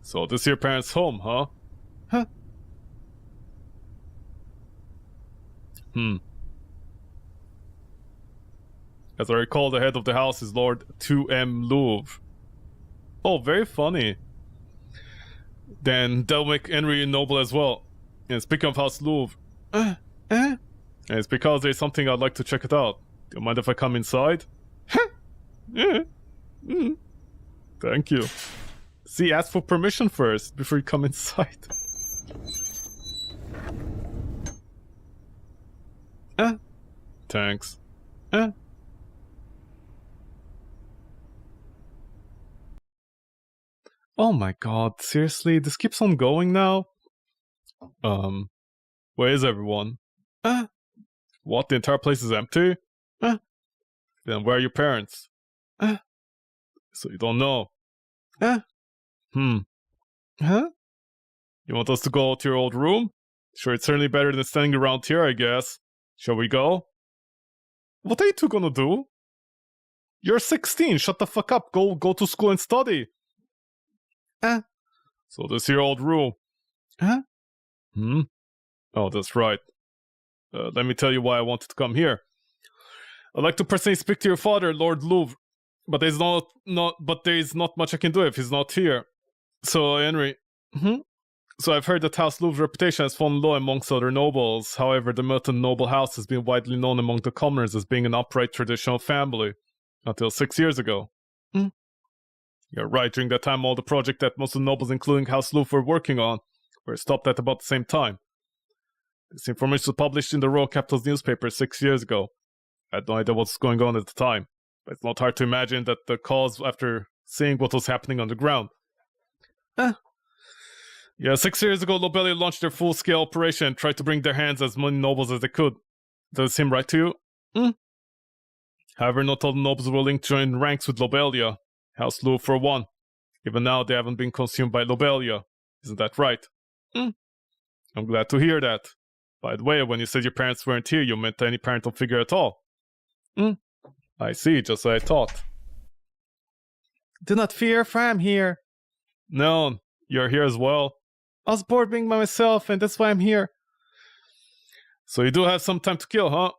So this is your parents' home, huh? As I recall, the head of the house is Lord 2M Louvre. Oh, very funny. Then that'll make Henry noble as well. And speaking of House Louvre, and it's because there's something I'd like to check it out. Do you mind if I come inside? Thank you. See, ask for permission first before you come inside. Thanks. Oh my god, seriously? This keeps on going now? Where is everyone? What, the entire place is empty? Then where are your parents? So you don't know? Huh? You want us to go to your old room? Sure, it's certainly better than standing around here, I guess. Shall we go? What are you two gonna do? You're 16, shut the fuck up, go to school and study. So this is your old room. Oh, that's right. Let me tell you why I wanted to come here. I'd like to personally speak to your father, Lord Louvre, but there's not much I can do if he's not here. So, Henry, So I've heard that House Louv's reputation has fallen low amongst other nobles. However, the Merton noble house has been widely known among the commoners as being an upright traditional family. Until 6 years ago. You're right, during that time all the projects that most of the nobles, including House Louv, were working on were stopped at about the same time. This information was published in the Royal Capital's newspaper 6 years ago. I had no idea what was going on at the time, but it's not hard to imagine that the cause after seeing what was happening on the ground. Yeah, 6 years ago, Lobelia launched their full-scale operation and tried to bring their hands as many nobles as they could. Does it seem right to you? However, not all the nobles were willing to join ranks with Lobelia. House Louv for one. Even now, they haven't been consumed by Lobelia. Isn't that right? I'm glad to hear that. By the way, when you said your parents weren't here, you meant any parental figure at all. I see, just as I thought. Do not fear, for I am here. No, you're here as well. I was bored being by myself, and that's why I'm here. So you do have some time to kill, huh?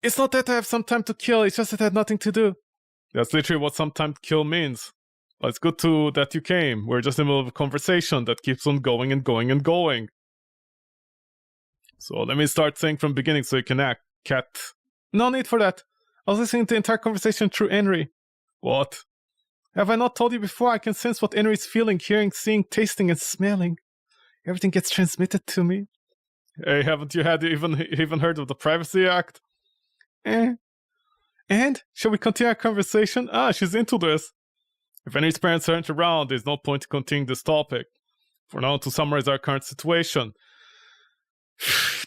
It's not that I have some time to kill, it's just that I had nothing to do. That's literally what some time to kill means. But it's good that you came. We're just in the middle of a conversation that keeps on going and going and going. So let me start saying from the beginning so you can act, cat. No need for that. I was listening to the entire conversation through Henry. What? Have I not told you before? I can sense what Henry's feeling, hearing, seeing, tasting, and smelling. Everything gets transmitted to me. Hey, haven't you even heard of the Privacy Act? And? Shall we continue our conversation? She's into this. If Henry's parents aren't around, there's no point in continuing this topic. For now, to summarize our current situation.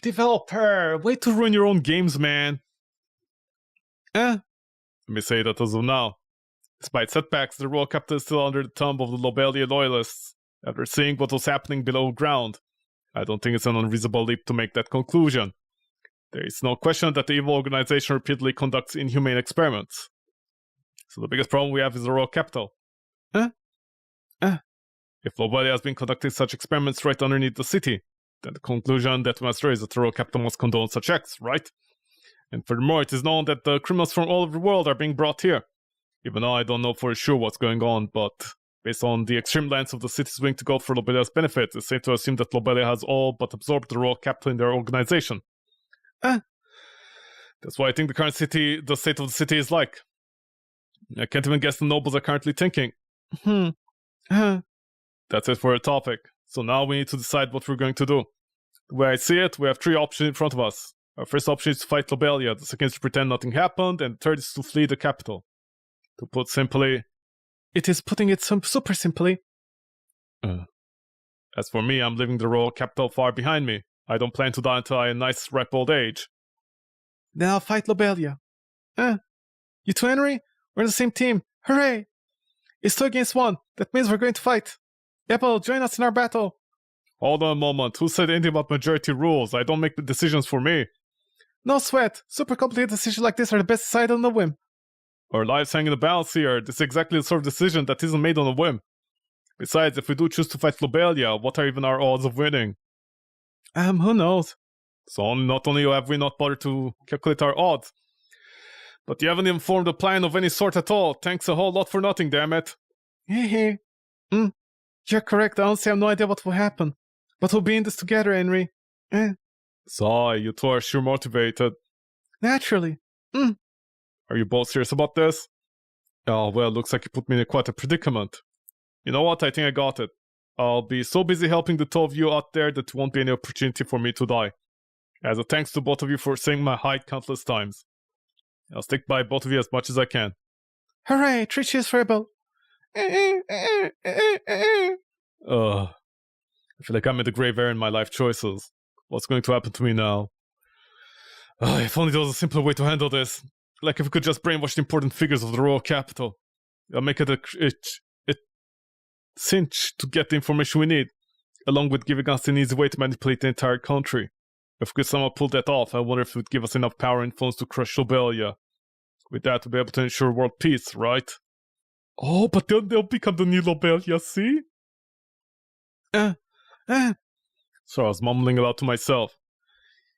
Developer, way to ruin your own games, man. Let me say that as of now. Despite setbacks, the Royal Capital is still under the thumb of the Lobelia loyalists. After seeing what was happening below ground, I don't think it's an unreasonable leap to make that conclusion. There is no question that the evil organization repeatedly conducts inhumane experiments. So the biggest problem we have is the Royal Capital. If Lobelia has been conducting such experiments right underneath the city, then the conclusion that we must draw is that the Royal Capital must condone such acts, right? And furthermore, it is known that the criminals from all over the world are being brought here. Even though I don't know for sure what's going on, but based on the extreme lengths of the city's willing to go for Lobelia's benefit, it's safe to assume that Lobelia has all but absorbed the Royal Capital in their organization. That's why I think the state of the city is like. I can't even guess the nobles are currently thinking. That's it for a topic. So now we need to decide what we're going to do. The way I see it, we have 3 options in front of us. Our first option is to fight Lobelia, the second is to pretend nothing happened, and the third is to flee the capital. To put simply... It is putting it super simply. As for me, I'm leaving the Royal Capital far behind me. I don't plan to die until I am a nice, ripe old age. Then I'll fight Lobelia. You too, Henry? We're on the same team. Hooray! It's 2 against 1. That means we're going to fight. Apple, join us in our battle. Hold on a moment. Who said anything about majority rules? I don't make the decisions for me. No sweat. Super complicated decisions like this are the best decided on a whim. Our lives hang in the balance here. This is exactly the sort of decision that isn't made on a whim. Besides, if we do choose to fight Lobelia, what are even our odds of winning? Who knows? So not only have we not bothered to calculate our odds, but you haven't even formed a plan of any sort at all. Thanks a whole lot for nothing, damn it. You're correct. I honestly have no idea what will happen. But we'll be in this together, Henry. So, you two are sure motivated. Naturally. Are you both serious about this? Oh, well, looks like you put me in quite a predicament. You know what? I think I got it. I'll be so busy helping the 2 of you out there that there won't be any opportunity for me to die. As a thanks to both of you for saving my hide countless times. I'll stick by both of you as much as I can. Hooray! 3 cheers for Abel. I feel like I'm in the grave area in my life choices. What's going to happen to me now? If only there was a simpler way to handle this. Like if we could just brainwash the important figures of the Royal Capital. I'll make it a cinch to get the information we need, along with giving us an easy way to manipulate the entire country. If we could somehow pull that off, I wonder if it would give us enough power and influence to crush Lobelia. With that, we'll be able to ensure world peace, right? Oh, but then they'll become the new Lobelia, see? So I was mumbling aloud to myself.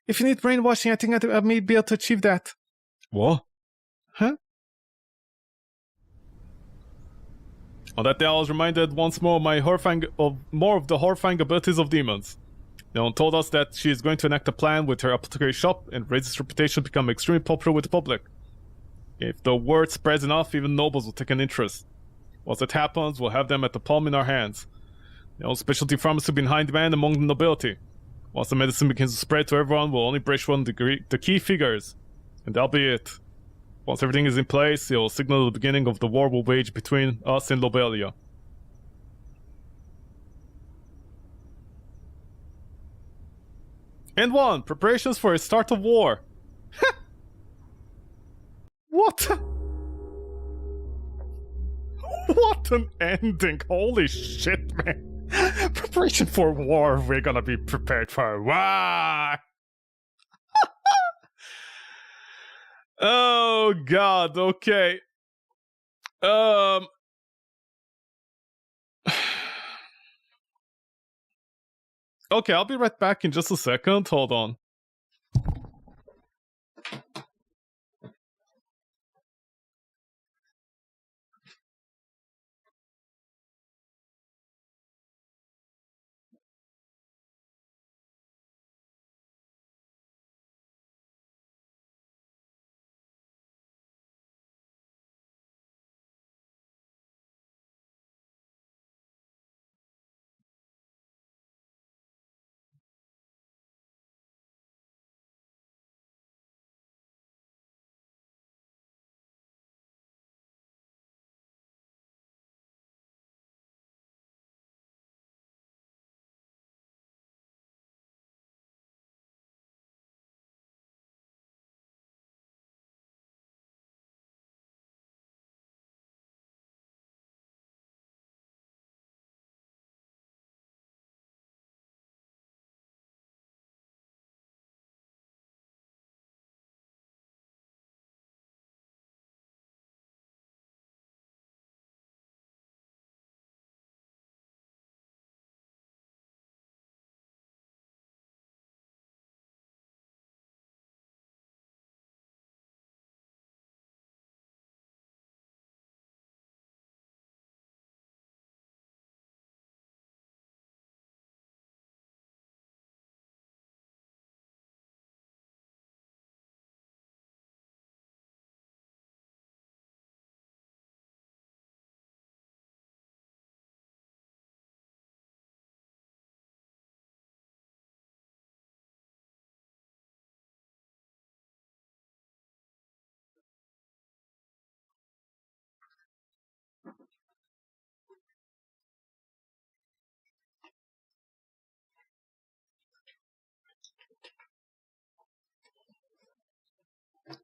If you need brainwashing, I think I may be able to achieve that. What? On that day, I was reminded once more more of the horrifying abilities of demons. Neon told us that she is going to enact a plan with her apothecary shop and raise its reputation to become extremely popular with the public. If the word spreads enough, even nobles will take an interest. Once that happens, we'll have them at the palm in our hands. Neon's specialty pharmacy will be in high demand among the nobility. Once the medicine begins to spread to everyone, we'll only breach one the key figures. And that'll be it. Once everything is in place, it will signal the beginning of the war we'll wage between us and Lobelia. And 1. Preparations for a start of war. What? What an ending. Holy shit, man. Preparation for war. We're gonna be prepared for war. Oh god, okay. Okay, I'll be right back in just a second. Hold on.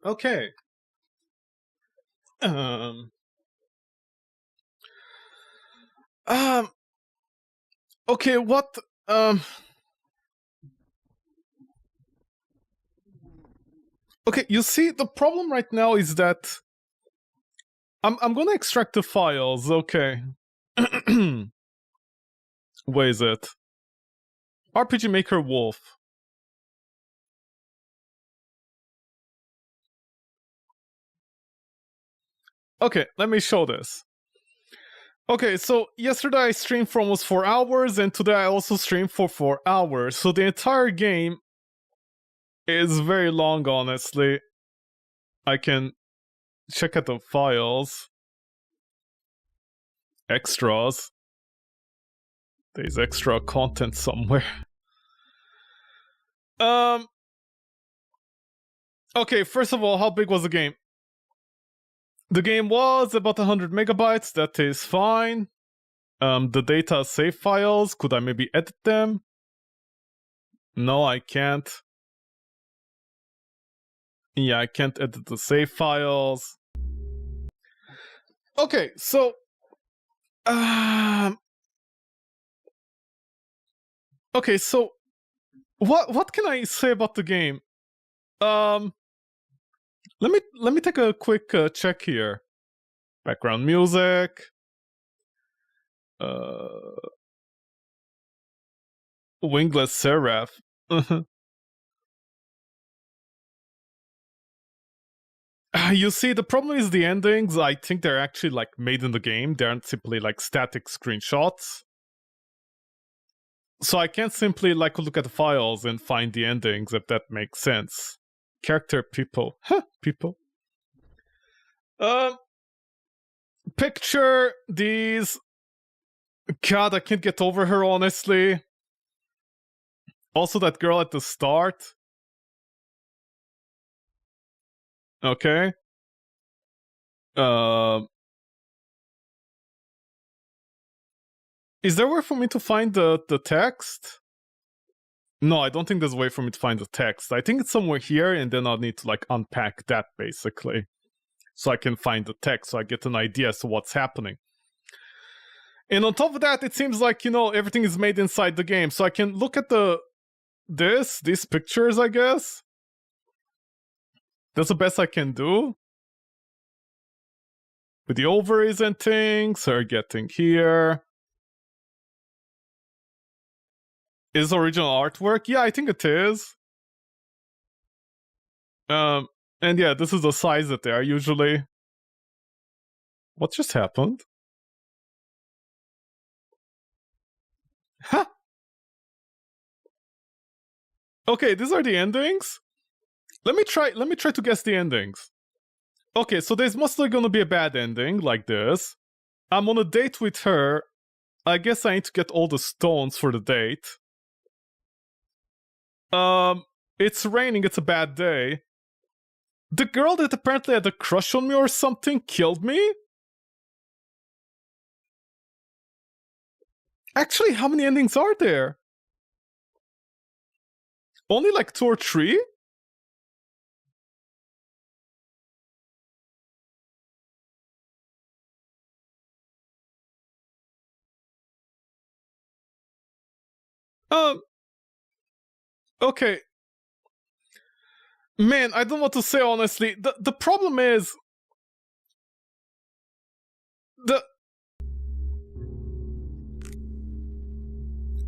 Okay. Um. Okay, what? Okay, you see, the problem right now is that I'm gonna extract the files. Okay. Where is it? RPG Maker Wolf. Okay, let me show this. Okay, so yesterday I streamed for almost 4 hours, and today I also streamed for 4 hours. So the entire game is very long, honestly. I can check out the files. Extras. There's extra content somewhere. Okay, first of all, how big was the game? The game was about 100 megabytes, that is fine. The data save files, could I maybe edit them? No, I can't. Yeah, I can't edit the save files. Okay, so okay, so what can I say about the game? Let me take a quick check here. Background music. Wingless Seraph. You see, the problem is the endings. I think they're actually like made in the game. They aren't simply like static screenshots. So I can't simply like look at the files and find the endings, if that makes sense. Character people. Huh, people. Picture these. God, I can't get over her, honestly. Also, that girl at the start. Okay. Is there a way for me to find the text? No, I don't think there's a way for me to find the text. I think it's somewhere here, and then I'll need to like unpack that basically. So I can find the text, so I get an idea as to what's happening. And on top of that, it seems like, you know, everything is made inside the game. So I can look at these pictures, I guess. That's the best I can do. With the ovaries and things, her getting here. Is original artwork? Yeah, I think it is. And yeah, this is the size that they are usually. What just happened? Ha! Okay, these are the endings. Let me try to guess the endings. Okay, so there's mostly gonna be a bad ending, like this. I'm on a date with her. I guess I need to get all the stones for the date. It's raining, it's a bad day. The girl that apparently had a crush on me or something killed me? Actually, how many endings are there? Only like 2 or 3? Okay. Man, I don't know what to say, honestly. The problem is...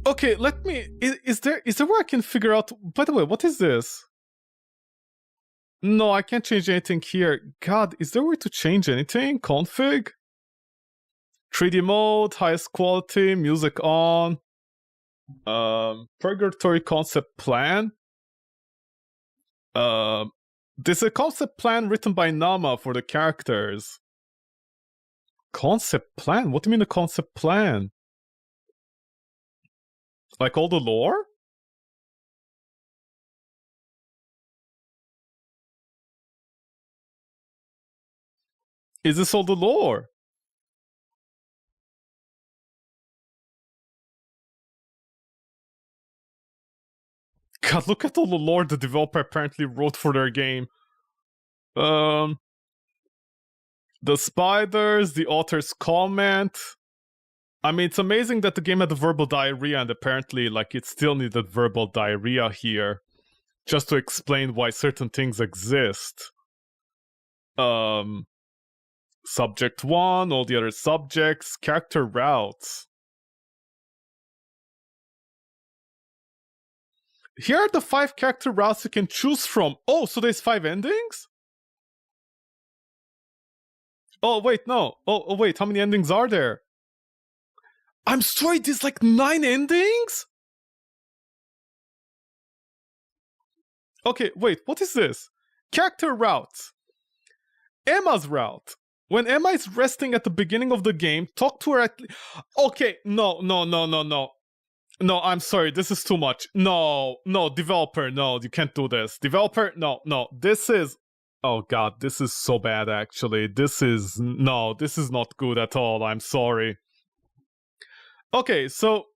Okay, let me... Is there where I can figure out... By the way, what is this? No, I can't change anything here. God, is there a way to change anything? Config? 3D mode, highest quality, music on. Purgatory concept plan. This is a concept plan written by Nama for the characters. Concept plan? What do you mean a concept plan? Like all the lore? Is this all the lore? God, look at all the lore the developer apparently wrote for their game. The spiders, the author's comment. I mean, it's amazing that the game had verbal diarrhea, and apparently, like, it still needed verbal diarrhea here. Just to explain why certain things exist. Subject 1, all the other subjects, character routes. Here are the 5 character routes you can choose from. Oh, so there's 5 endings? Oh, wait, no. Oh, wait, how many endings are there? I'm sorry, there's like 9 endings? Okay, wait, what is this? Character routes. Emma's route. When Emma is resting at the beginning of the game, talk to her at... Okay, no. No, I'm sorry, this is too much. No, developer, no, you can't do this. Developer, no, this is... Oh god, this is so bad, actually. This is... No, this is not good at all, I'm sorry. Okay, so...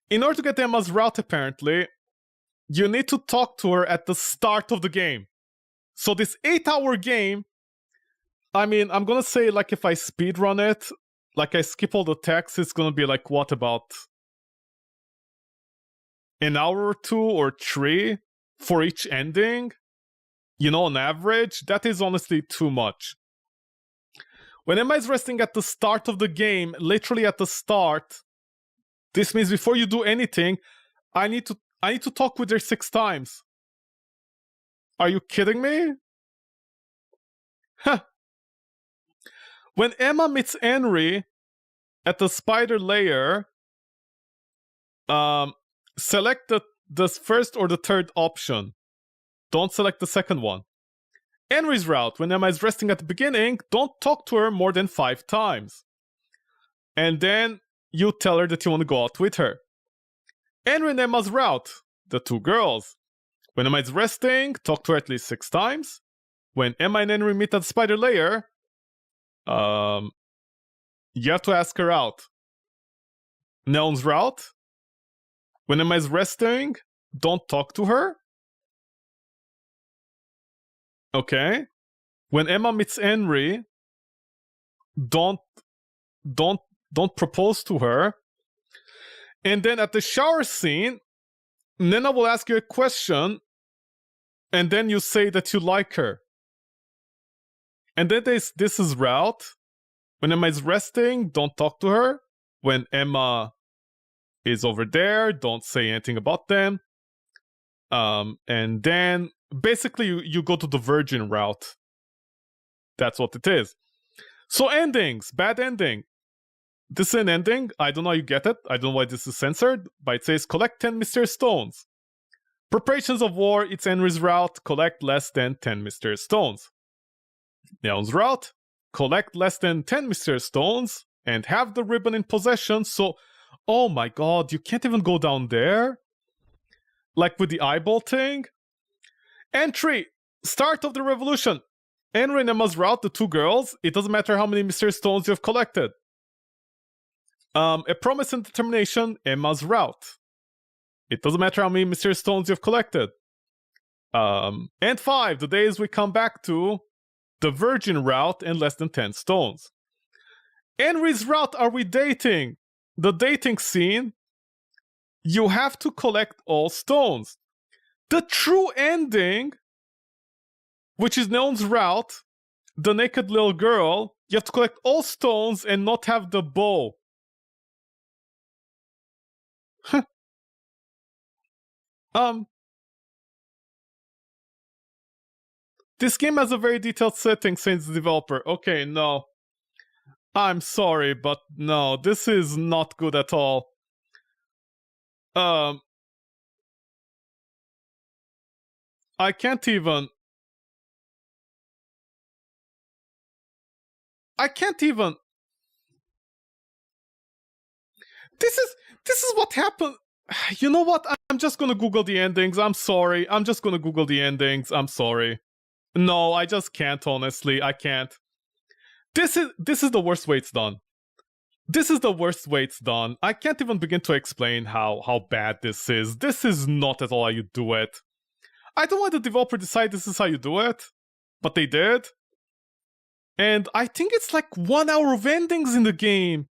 In order to get Emma's route, apparently, you need to talk to her at the start of the game. So this 8-hour game... I mean, I'm gonna say, like, if I speedrun it, like, I skip all the text, it's gonna be, like, what, about... an hour or 2 or 3 for each ending, you know, on average, that is honestly too much. When Emma is resting at the start of the game, literally at the start, this means before you do anything, I need to talk with her 6 times. Are you kidding me? When Emma meets Henry at the spider layer, select the first or the third option. Don't select the second one. Henry's route, when Emma is resting at the beginning, don't talk to her more than 5 times. And then you tell her that you want to go out with her. Henry and Emma's route, the 2 girls. When Emma is resting, talk to her at least 6 times. When Emma and Henry meet at the spider layer, you have to ask her out. Neon's route, when Emma is resting, don't talk to her. Okay. When Emma meets Henry, don't propose to her. And then at the shower scene, Nena will ask you a question, and then you say that you like her. And then this is route. When Emma is resting, don't talk to her. When Emma is over there, don't say anything about them. And then basically you go to the virgin route. That's what it is. So endings, bad ending. This is an ending. I don't know how you get it. I don't know why this is censored, but it says collect 10 mysterious stones. Preparations of war, it's Henry's route, collect less than 10 mysterious stones. Neon's route, collect less than 10 mysterious stones and have the ribbon in possession. So, oh my god, you can't even go down there? Like with the eyeball thing? Entry, start of the revolution. Henry and Emma's route, the 2 girls, it doesn't matter how many mysterious stones you have collected. A promise and determination, Emma's route. It doesn't matter how many mysterious stones you've collected. And 5, the days we come back to, the virgin route and less than 10 stones. Henry's route, are we dating? The dating scene, you have to collect all stones. The true ending, which is Neon's route, the naked little girl, you have to collect all stones and not have the bow. This game has a very detailed setting, since the developer. Okay, no. I'm sorry, but no, this is not good at all. I can't even. This is what happened. You know what? I'm just gonna Google the endings. I'm sorry. I'm just gonna Google the endings. I'm sorry. No, I just can't, honestly. I can't. This is the worst way it's done. This is the worst way it's done. I can't even begin to explain how bad this is. This is not at all how you do it. I don't want the developer to decide this is how you do it, but they did. And I think it's like 1 hour of endings in the game.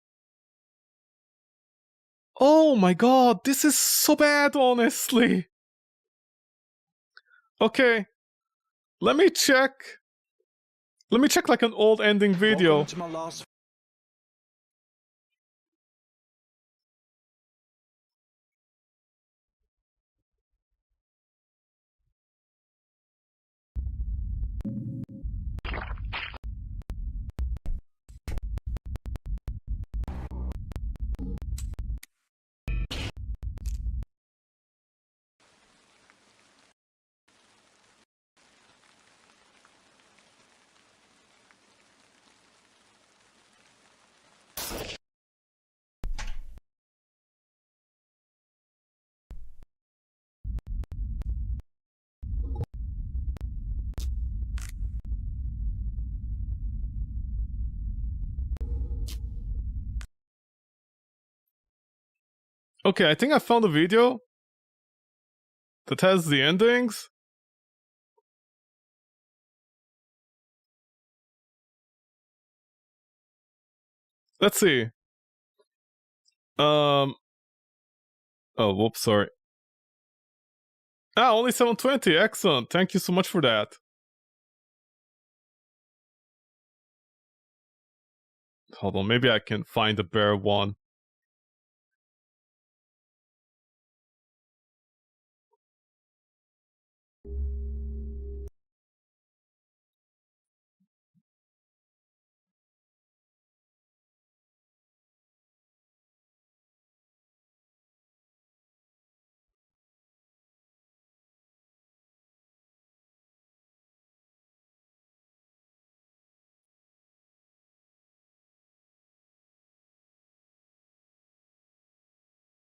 Oh my god, this is so bad, honestly. Okay, let me check like an old ending video. Welcome to my last Okay, I think I found a video that has the endings. Let's see. Oh, whoops, sorry. Only 720. Excellent. Thank you so much for that. Hold on, maybe I can find a better one.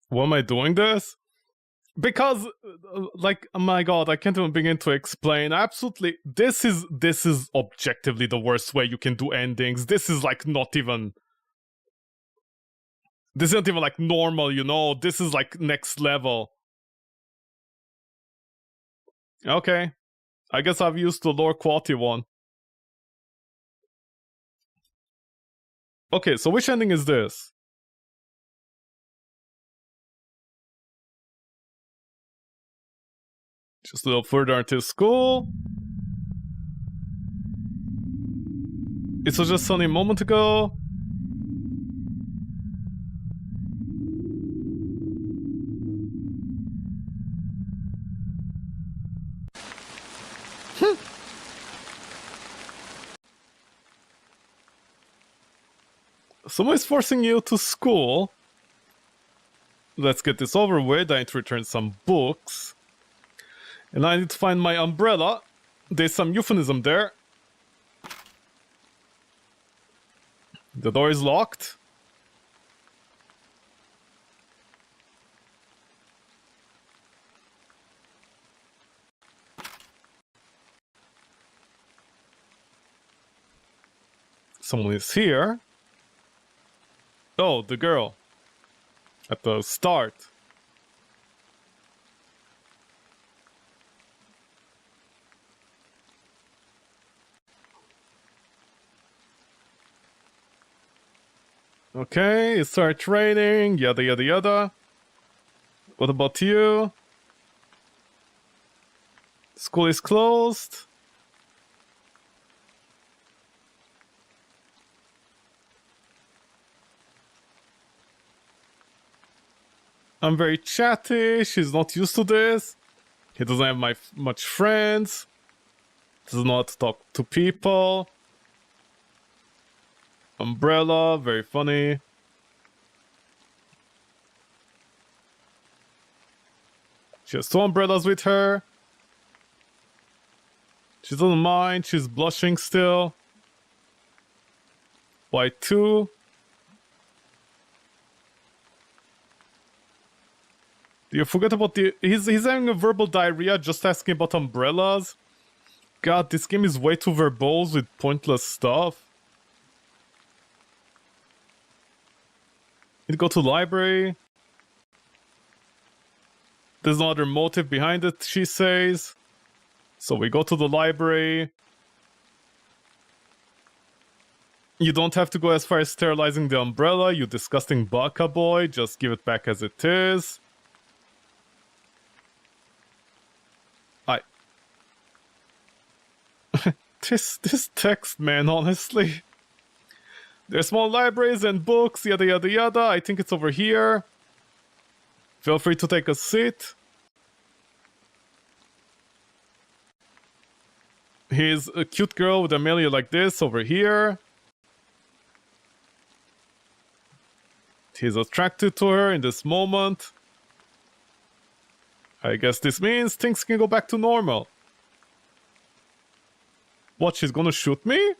Why am I doing this? Because, like, oh my god, I can't even begin to explain. Absolutely, this is objectively the worst way you can do endings. This is like not even. This isn't even like normal, you know? This is like next level. Okay. I guess I've used the lower quality one. Okay, so which ending is this? Just a little further into school. It was just only a moment ago. Someone's forcing you to school. Let's get this over with. I need to return some books. And I need to find my umbrella. There's some euphemism there. The door is locked. Someone is here. Oh, the girl. At the start. Okay, it starts raining, yada yada yada. What about you? School is closed. I'm very chatty, she's not used to this. He doesn't have much friends. Does not talk to people. Umbrella, very funny. She has 2 umbrellas with her. She doesn't mind, she's blushing still. Why 2? Do you forget about the... He's having a verbal diarrhea just asking about umbrellas? God, this game is way too verbose with pointless stuff. Need to go to the library. There's no other motive behind it, she says. So we go to the library. You don't have to go as far as sterilizing the umbrella, you disgusting baka boy. Just give it back as it is. This text, man, honestly. There's small libraries and books, yada yada yada. I think it's over here. Feel free to take a seat. Here's a cute girl with a melee like this over here. He's attracted to her in this moment. I guess this means things can go back to normal. What, she's gonna shoot me?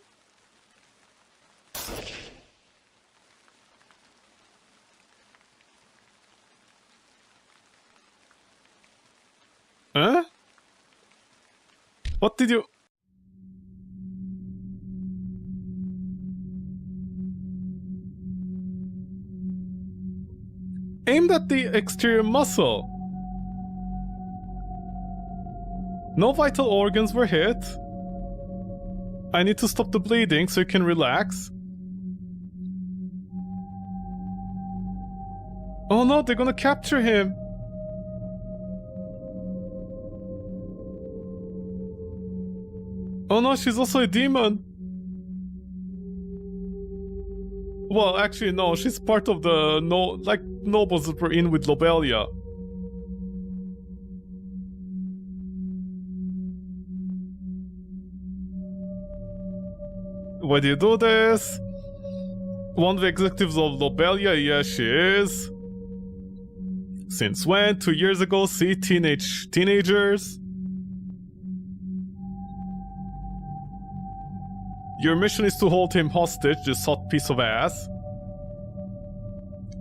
Huh? What did you... Aimed at the exterior muscle. No vital organs were hit. I need to stop the bleeding so you can relax. Oh no, they're gonna capture him. Oh no, she's also a demon. Well, actually no, she's part of the nobles that were in with Lobelia. Why do you do this? One of the executives of Lobelia, yes she is. Since when? 2 years ago, see, teenagers? Your mission is to hold him hostage, this hot piece of ass.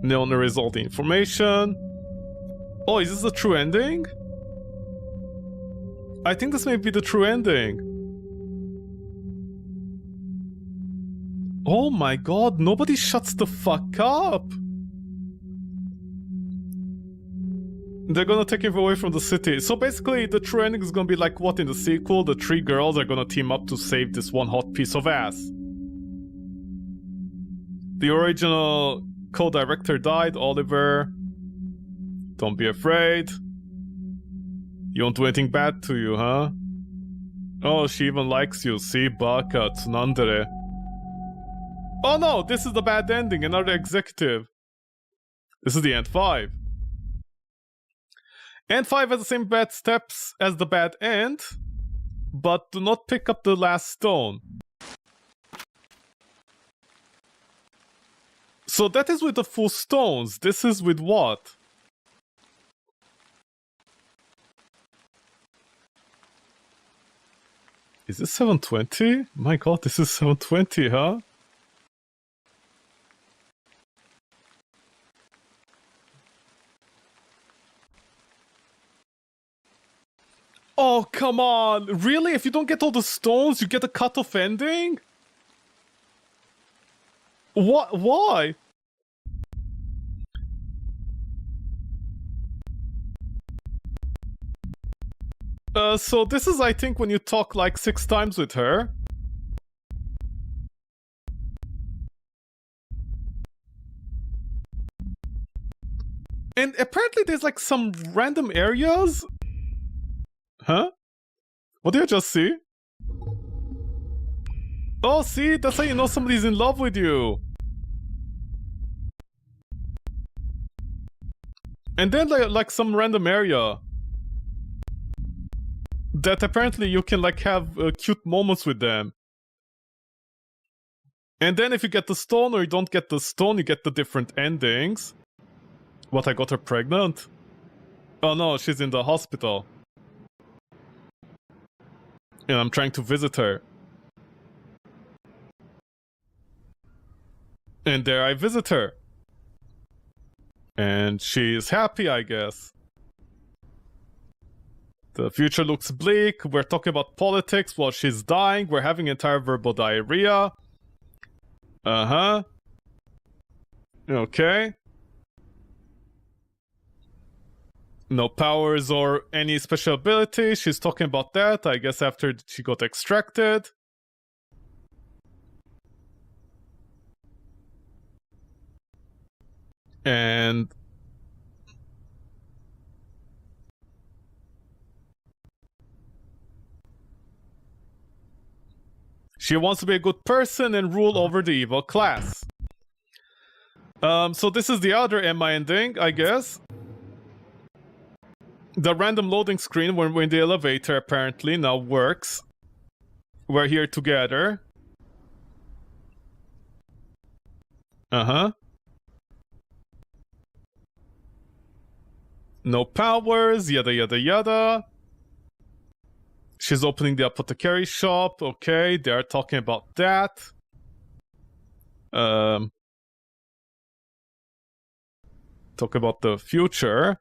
No one resolve the information. Oh, is this the true ending? I think this may be the true ending. Oh my god, nobody shuts the fuck up! They're gonna take him away from the city. So basically, the true ending is gonna be like what in the sequel? The three girls are gonna team up to save this one hot piece of ass. The original co-director died, Oliver. Don't be afraid. You won't do anything bad to you, huh? Oh, she even likes you. See, Baka, Tsunandere. Oh no, this is the bad ending, another executive. This is the end 5. End 5 has the same bad steps as the bad end, but do not pick up the last stone. So that is with the full stones. This is with what? Is this 720? My god, this is 720, huh? Oh, come on! Really? If you don't get all the stones, you get a cut-off ending? What? Why? So this is, I think, when you talk like 6 times with her. And apparently there's like some random areas. Huh? What did I just see? Oh, see? That's how you know somebody's in love with you. And then like some random area that apparently you can like have cute moments with them. And then if you get the stone or you don't get the stone, you get the different endings. What, I got her pregnant? Oh no, she's in the hospital. And I'm trying to visit her. And there I visit her. And she's happy, I guess. The future looks bleak. We're talking about politics while she's dying. We're having entire verbal diarrhea. Uh-huh. Okay. No powers or any special ability. She's talking about that, I guess, after she got extracted. And she wants to be a good person and rule over the evil class. So this is the other Emma ending, I guess. The random loading screen when we're in the elevator apparently now works. We're here together. Uh-huh. No powers, yada yada yada. She's opening the apothecary shop. Okay, they're talking about that. Talk about the future.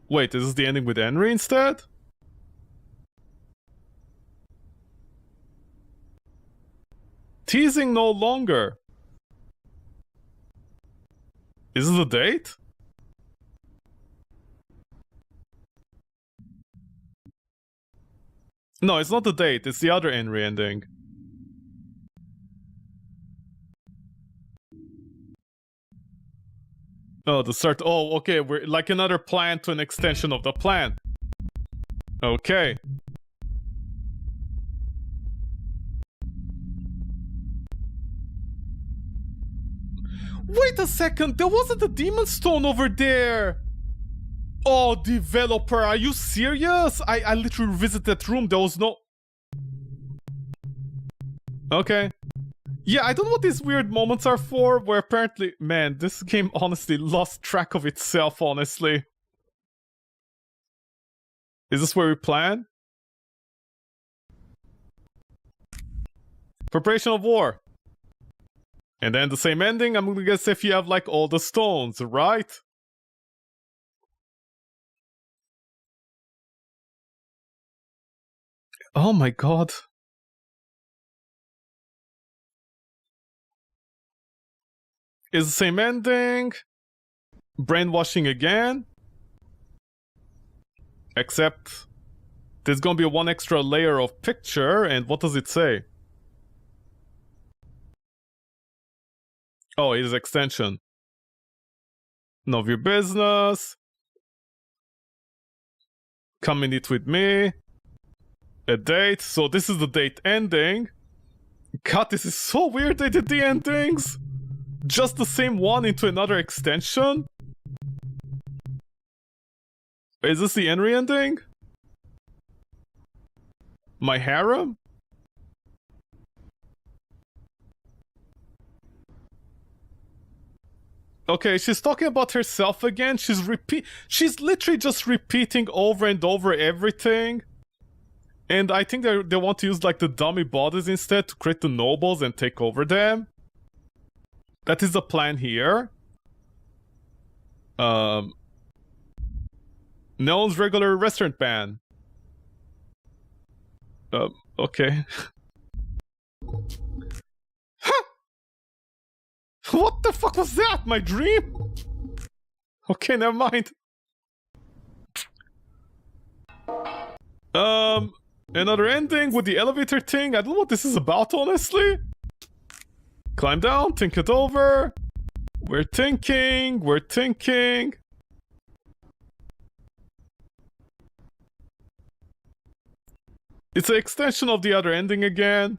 Wait, is this the ending with Henry instead? Teasing no longer. Is this the date? No, it's not the date, it's the other Henry ending. Oh, the start. Oh, okay, we're like another plan to an extension of the plan. Okay. Wait a second, there wasn't a demon stone over there! Oh, developer, are you serious? I literally visited that room, there was no... Okay. Yeah, I don't know what these weird moments are for, where apparently... Man, this game honestly lost track of itself, honestly. Is this where we plan? Preparation of war. And then the same ending, I'm gonna guess if you have like all the stones, right? Oh my god. Is the same ending. Brainwashing again. Except there's gonna be one extra layer of picture, and what does it say? Oh, it is extension. None of your business. Come and eat with me. A date. So this is the date ending. God, this is so weird they did the endings. Just the same one into another extension? Is this the Henry ending? My harem? Okay, she's talking about herself again. She's literally just repeating over and over everything. And I think they want to use like the dummy bodies instead to create the nobles and take over them. That is the plan here. Neon's regular restaurant ban. Okay. Huh! What the fuck was that? My dream? Okay, never mind. Another ending with the elevator thing. I don't know what this is about, honestly. Climb down, think it over. We're thinking. It's an extension of the other ending again.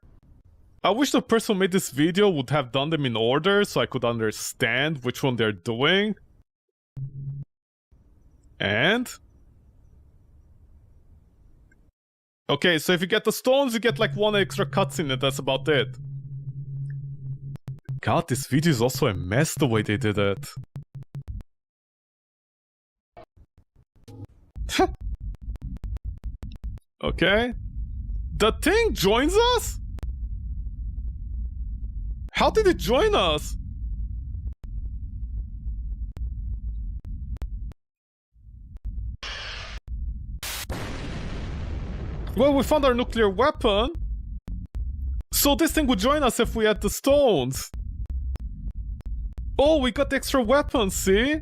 I wish the person who made this video would have done them in order so I could understand which one they're doing. And? Okay, so if you get the stones, you get like one extra cutscene and that's about it. God, this video is also a mess the way they did it. Okay. The thing joins us? How did it join us? Well, we found our nuclear weapon. So this thing would join us if we had the stones. Oh, we got the extra weapon, see?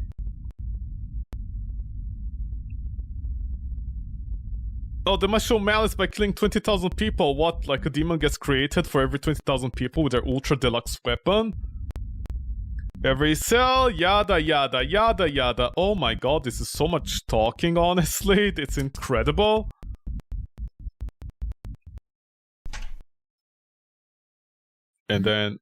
Oh, they must show malice by killing 20,000 people. What, like a demon gets created for every 20,000 people with their ultra deluxe weapon? Every cell, yada yada yada yada. Oh my god, this is so much talking, honestly. It's incredible. And then...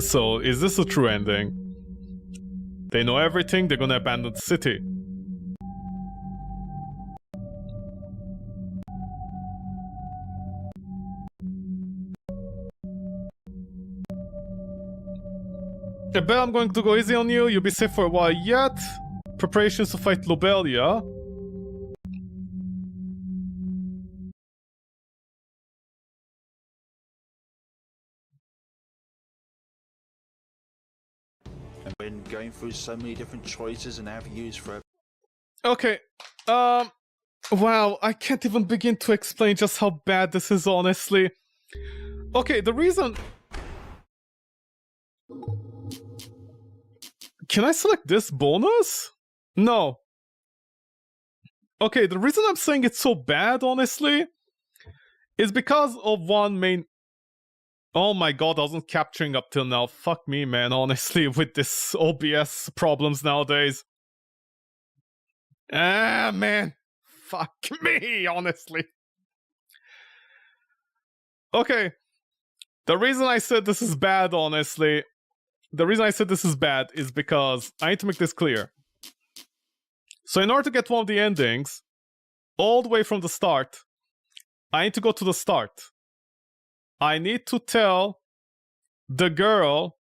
So, is this a true ending? They know everything, they're gonna abandon the city. I bet I'm going to go easy on you, you'll be safe for a while yet. Preparations to fight Lobelia. When going through so many different choices and avenues for... Okay, wow, I can't even begin to explain just how bad this is, honestly. Okay, the reason... Can I select this bonus? No. Okay, the reason I'm saying it's so bad, honestly, is because of one main... Oh my god, I wasn't capturing up till now. Fuck me, man, honestly, with this OBS problems nowadays. Ah, man. Fuck me, honestly. Okay. The reason I said this is bad, honestly, is because I need to make this clear. So in order to get one of the endings, all the way from the start, I need to go to the start. I need to tell the girl,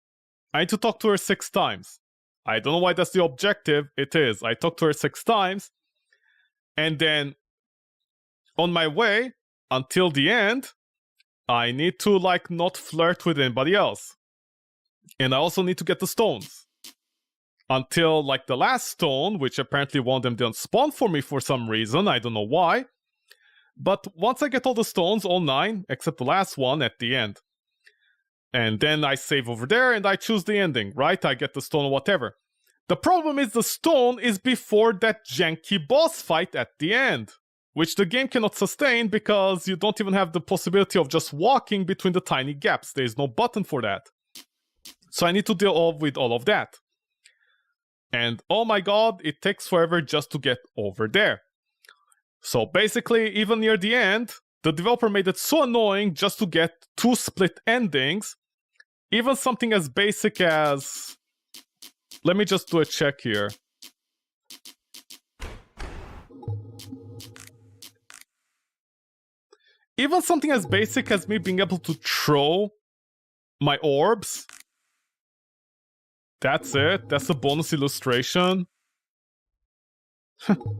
I need to talk to her 6 times. I don't know why that's the objective, it is. I talked to her 6 times, and then on my way, until the end, I need to, like, not flirt with anybody else. And I also need to get the stones. Until, like, the last stone, which apparently one of them didn't spawn for me for some reason, I don't know why. But once I get all the stones, all 9, except the last one at the end. And then I save over there and I choose the ending, right? I get the stone or whatever. The problem is the stone is before that janky boss fight at the end, which the game cannot sustain because you don't even have the possibility of just walking between the tiny gaps. There is no button for that. So I need to deal with all of that. And oh my god, it takes forever just to get over there. So basically, even near the end, the developer made it so annoying just to get 2 split endings. Even something as basic as... Let me just do a check here. Even something as basic as me being able to throw my orbs. That's it. That's a bonus illustration.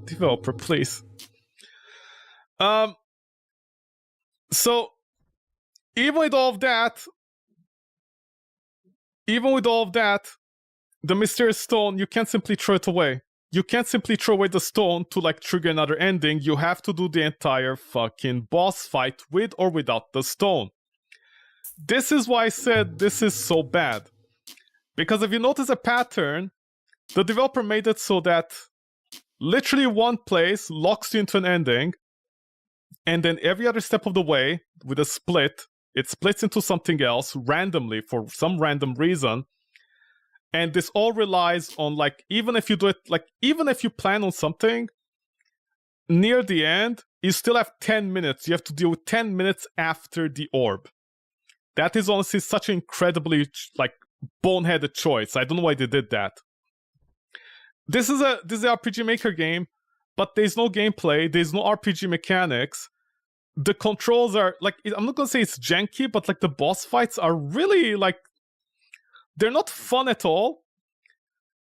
Developer, please. So, even with all of that, the mysterious stone, you can't simply throw it away. You can't simply throw away the stone to, like, trigger another ending. You have to do the entire fucking boss fight with or without the stone. This is why I said this is so bad. Because if you notice a pattern, the developer made it so that literally one place locks you into an ending, and then every other step of the way, with a split, it splits into something else randomly for some random reason. And this all relies on, like, even if you do it, like, even if you plan on something, near the end, you still have 10 minutes. You have to deal with 10 minutes after the orb. That is honestly such an incredibly, like, boneheaded choice. I don't know why they did that. This is an RPG Maker game, but there's no gameplay, there's no RPG mechanics. The controls are, like, I'm not gonna say it's janky, but, like, the boss fights are really, like, they're not fun at all.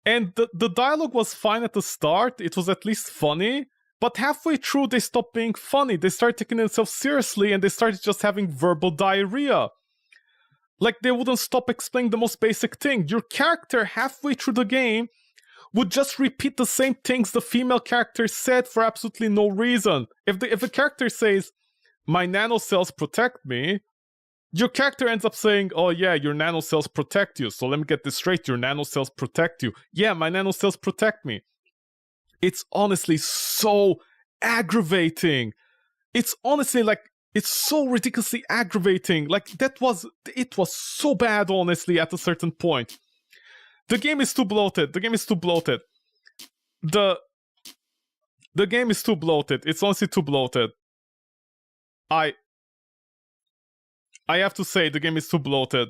And the dialogue was fine at the start, it was at least funny, but halfway through they stopped being funny. They started taking themselves seriously and they started just having verbal diarrhea. Like, they wouldn't stop explaining the most basic thing. Your character halfway through the game would just repeat the same things the female character said for absolutely no reason. If the character says, "My nanocells protect me," your character ends up saying, "Oh yeah, your nanocells protect you. So let me get this straight, your nanocells protect you." Yeah, my nanocells protect me. It's honestly so aggravating. It's honestly, like, it's so ridiculously aggravating. Like, it was so bad, honestly, at a certain point. The game is too bloated. The game is too bloated. The game is too bloated. It's honestly too bloated. I have to say, the game is too bloated.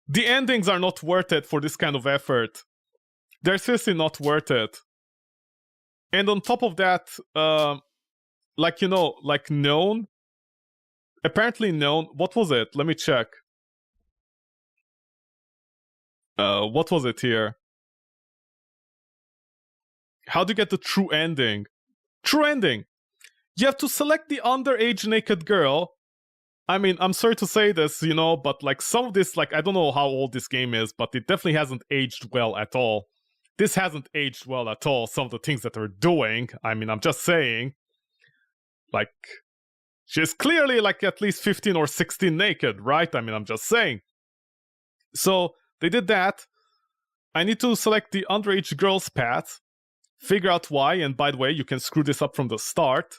The endings are not worth it for this kind of effort. They're seriously not worth it. And on top of that, like, you know, like known. Apparently known. What was it? Let me check. What was it here? How do you get the true ending? True ending! You have to select the underage naked girl. I mean, I'm sorry to say this, you know, but, like, some of this, like, I don't know how old this game is, but it definitely hasn't aged well at all. This hasn't aged well at all, some of the things that they're doing. I mean, I'm just saying. Like, she's clearly, like, at least 15 or 16 naked, right? I mean, I'm just saying. So, they did that. I need to select the underage girl's path, figure out why, and by the way, you can screw this up from the start.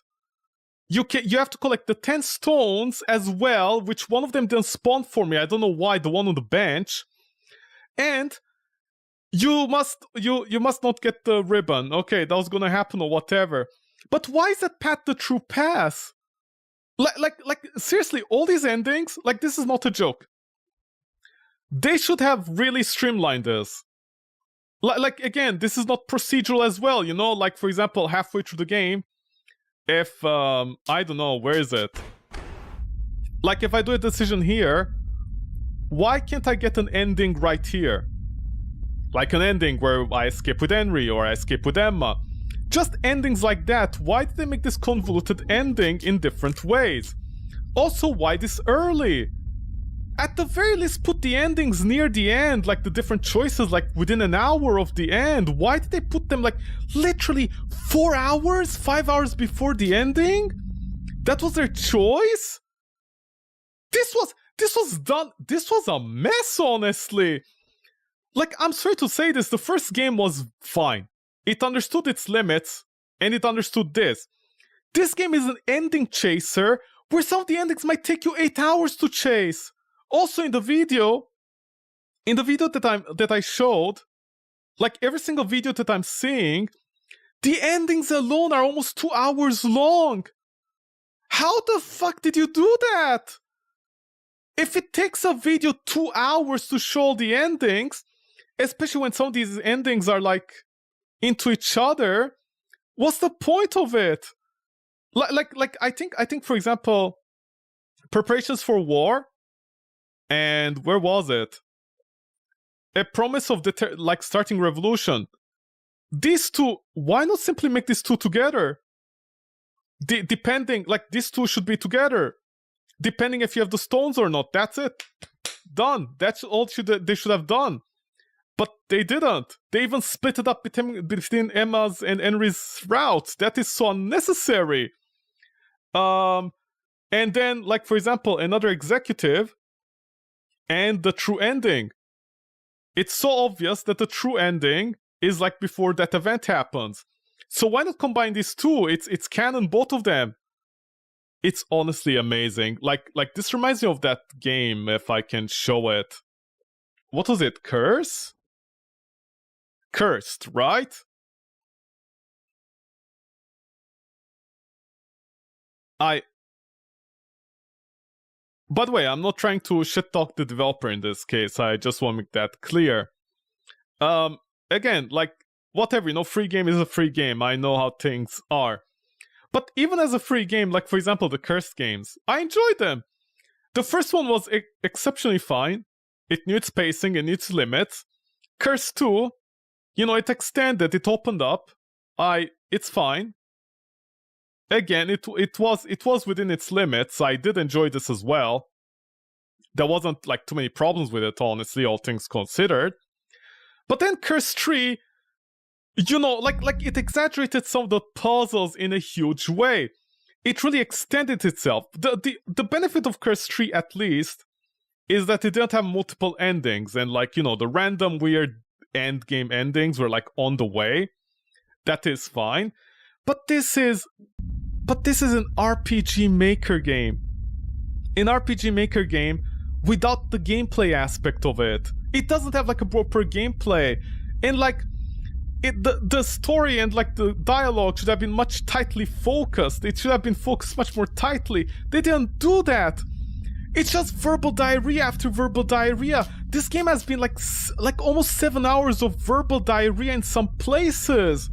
You have to collect the 10 stones as well, which one of them didn't spawn for me. I don't know why, the one on the bench. And you must not get the ribbon. Okay, that was gonna happen or whatever. But why is that path the true path? Like seriously, all these endings, like, this is not a joke. They should have really streamlined this. Like, again, this is not procedural as well, you know? Like, for example, halfway through the game, if, I don't know, where is it? Like, if I do a decision here, why can't I get an ending right here? Like an ending where I escape with Henry or I escape with Emma. Just endings like that. Why did they make this convoluted ending in different ways? Also, why this early? at the very least put the endings near the end, like the different choices, like within an hour of the end. Why did they put them like literally 4 hours, 5 hours before the ending? That was their choice? This was done, this was a mess, honestly. Like, I'm sorry to say this, the first game was fine. It understood its limits, and it understood this. This game is an ending chaser, where some of the endings might take you 8 hours to chase. Also in the video that I showed, like every single video that I'm seeing, the endings alone are almost 2 hours long. How the fuck did you do that? If it takes a video 2 hours to show the endings, especially when some of these endings are like into each other, what's the point of it? Like I think for example, Preparations for War, and where was it? A Promise of like Starting Revolution. These two, why not simply make these two together? Depending, like these two should be together. Depending if you have the stones or not. That's it. Done. That's all they should have done. But they didn't. They even split it up between Emma's and Henry's routes. That is so unnecessary. And then, like, for example, another executive and the true ending. It's so obvious that the true ending is like before that event happens. So why not combine these two? It's canon, both of them. It's honestly amazing. Like this reminds me of that game, if I can show it. What was it? Curse? Cursed, right? By the way, I'm not trying to shit talk the developer in this case. I just want to make that clear. Again, like, whatever, you know, free game is a free game. I know how things are. But even as a free game, like, for example, the Cursed games, I enjoyed them. The first one was exceptionally fine. It knew its pacing and its limits. Curse 2, you know, it extended, it opened up. It's fine. Again, it was within its limits. I did enjoy this as well. There wasn't like too many problems with it, honestly, all things considered. But then Curse 3, you know, like it exaggerated some of the puzzles in a huge way. It really extended itself. The benefit of Curse 3, at least, is that it didn't have multiple endings, and like, you know, the random weird end game endings were like on the way. That is fine. But this is an RPG Maker game. An RPG Maker game without the gameplay aspect of it. It doesn't have like a proper gameplay. And like, the story and like the dialogue should have been much tightly focused. It should have been focused much more tightly. They didn't do that. It's just verbal diarrhea after verbal diarrhea. This game has been like almost 7 hours of verbal diarrhea in some places.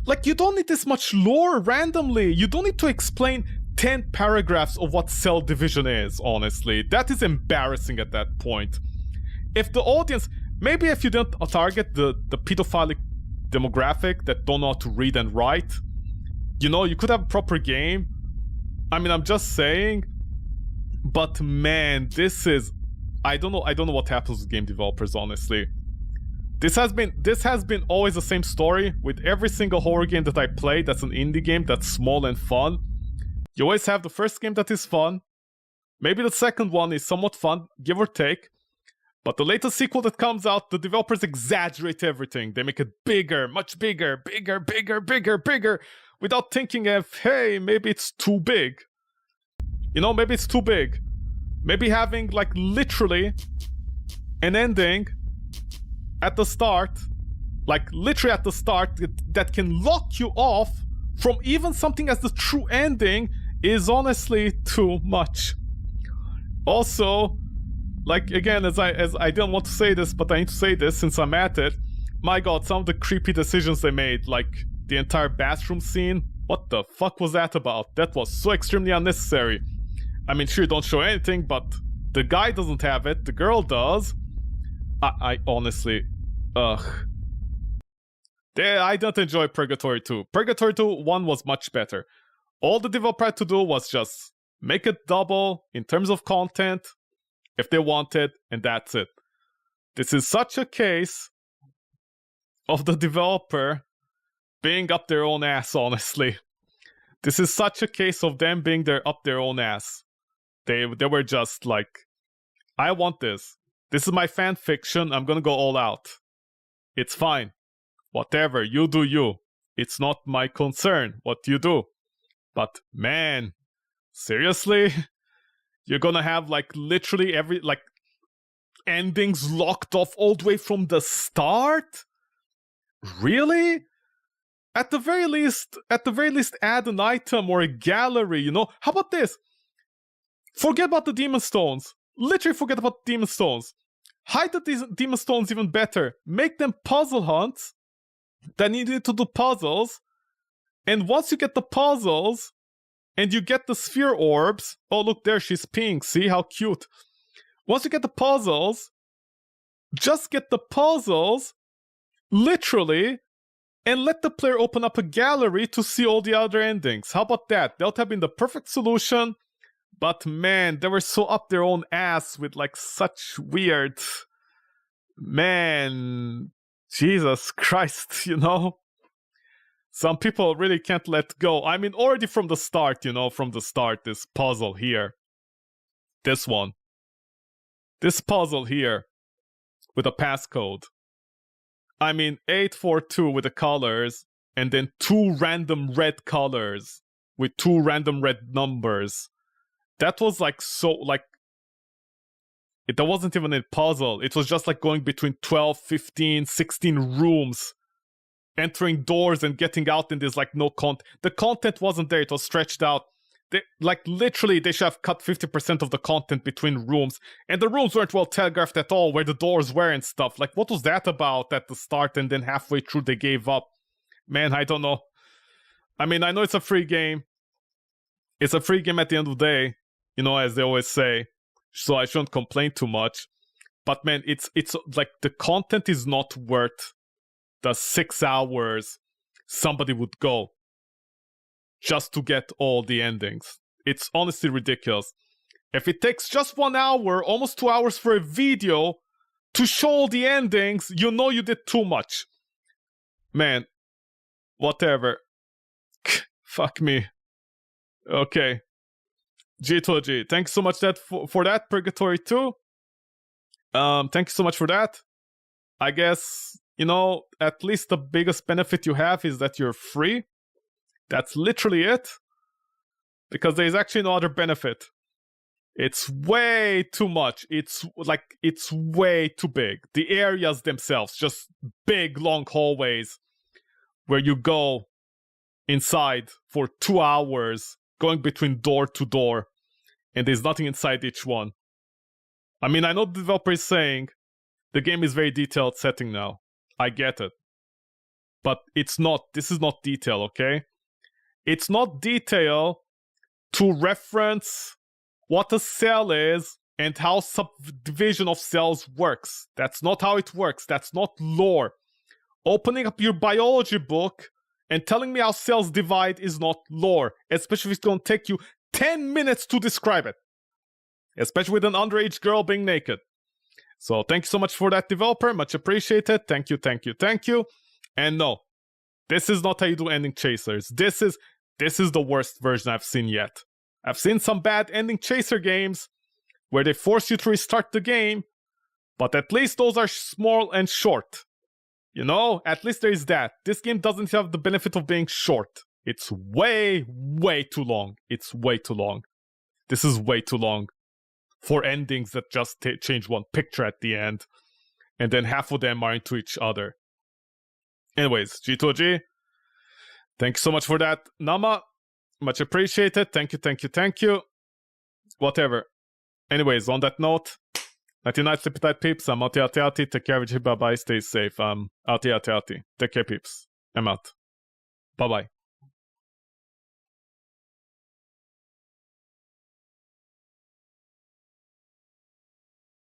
Like, you don't need this much lore randomly. You don't need to explain 10 paragraphs of what cell division is, honestly. That is embarrassing at that point. If the audience, maybe if you didn't target the pedophilic demographic that don't know how to read and write, you know, you could have a proper game. I mean, I'm just saying. But man, this is, I don't know what happens with game developers, honestly. This has been always the same story with every single horror game that I play that's an indie game that's small and fun. You always have the first game that is fun. Maybe the second one is somewhat fun, give or take. But the latest sequel that comes out, the developers exaggerate everything. They make it bigger, much bigger, bigger, without thinking of, hey, maybe it's too big. You know, maybe it's too big. Maybe having, like, literally an ending at the start, like literally at the start, that can lock you off from even something as the true ending is honestly too much. Also, like, again, as I didn't want to say this, but I need to say this since I'm at it. My god, some of the creepy decisions they made, like the entire bathroom scene, what the fuck was that about? That was so extremely unnecessary. I mean, sure, don't show anything, but the guy doesn't have it, the girl does. I honestly, ugh. I don't enjoy Purgatory 2. Purgatory 2 1 was much better. All the developer had to do was just make it double in terms of content, if they want it, and that's it. This is such a case of the developer being up their own ass, honestly. This is such a case of them being up their own ass. They were just like, I want this. This is my fan fiction. I'm gonna go all out. It's fine. Whatever, you do you. It's not my concern what you do. But man, seriously? You're gonna have like literally every like endings locked off all the way from the start? Really? At the very least, add an item or a gallery, you know? How about this? Forget about the demon stones. Literally forget about demon stones. Hide the demon stones even better. Make them puzzle hunts that you need to do puzzles. And once you get the puzzles and you get the sphere orbs, oh look there, she's peeing. See how cute. Once you get the puzzles, just get the puzzles, literally, and let the player open up a gallery to see all the other endings. How about that? That would have been the perfect solution. But man, they were so up their own ass with like such weird... Man, Jesus Christ, you know? Some people really can't let go. I mean, already from the start, you know, this puzzle here. This one. This puzzle here with a passcode. I mean, 842 with the colors, and then 2 random red colors with 2 random red numbers. That was like so, like, that wasn't even a puzzle. It was just like going between 12, 15, 16 rooms, entering doors and getting out, and there's like no content. The content wasn't there, it was stretched out. Like literally, they should have cut 50% of the content between rooms, and the rooms weren't well telegraphed at all, where the doors were and stuff. Like, what was that about at the start, and then halfway through they gave up? Man, I don't know. I mean, I know it's a free game. It's a free game at the end of the day, you know, as they always say, so I shouldn't complain too much. But man, it's like the content is not worth the 6 hours somebody would go just to get all the endings. It's honestly ridiculous. If it takes just 1 hour, almost 2 hours for a video to show all the endings, you know you did too much. Man, whatever. Fuck me. Okay. G2G, thanks so much for that, Purgatory 2. Thank you so much for that. I guess, you know, at least the biggest benefit you have is that you're free. That's literally it. Because there's actually no other benefit. It's way too much. It's way too big. The areas themselves, just big, long hallways where you go inside for 2 hours, going between door to door, and there's nothing inside each one. I mean, I know the developer is saying the game is very detailed setting now. I get it. But it's not. This is not detail, okay? It's not detail to reference what a cell is and how subdivision of cells works. That's not how it works. That's not lore. Opening up your biology book and telling me how cells divide is not lore, especially if it's going to take you 10 minutes to describe it. Especially with an underage girl being naked. So thank you so much for that, developer. Much appreciated. Thank you, thank you, thank you. And no, this is not how you do ending chasers. This is the worst version I've seen yet. I've seen some bad ending chaser games where they force you to restart the game, but at least those are small and short. You know, at least there is that. This game doesn't have the benefit of being short. It's way, way too long. It's way too long. This is way too long for endings that just change one picture at the end, and then half of them are into each other. Anyways, G2G, thank you so much for that. Nama, much appreciated. Thank you, thank you, thank you. Whatever. Anyways, on that note, 99 sleepy tight peeps. I'm outie, outie, outie. Take care of you. Bye-bye. Stay safe. Outie, outie, outie. Take care, peeps. I'm out. Bye-bye.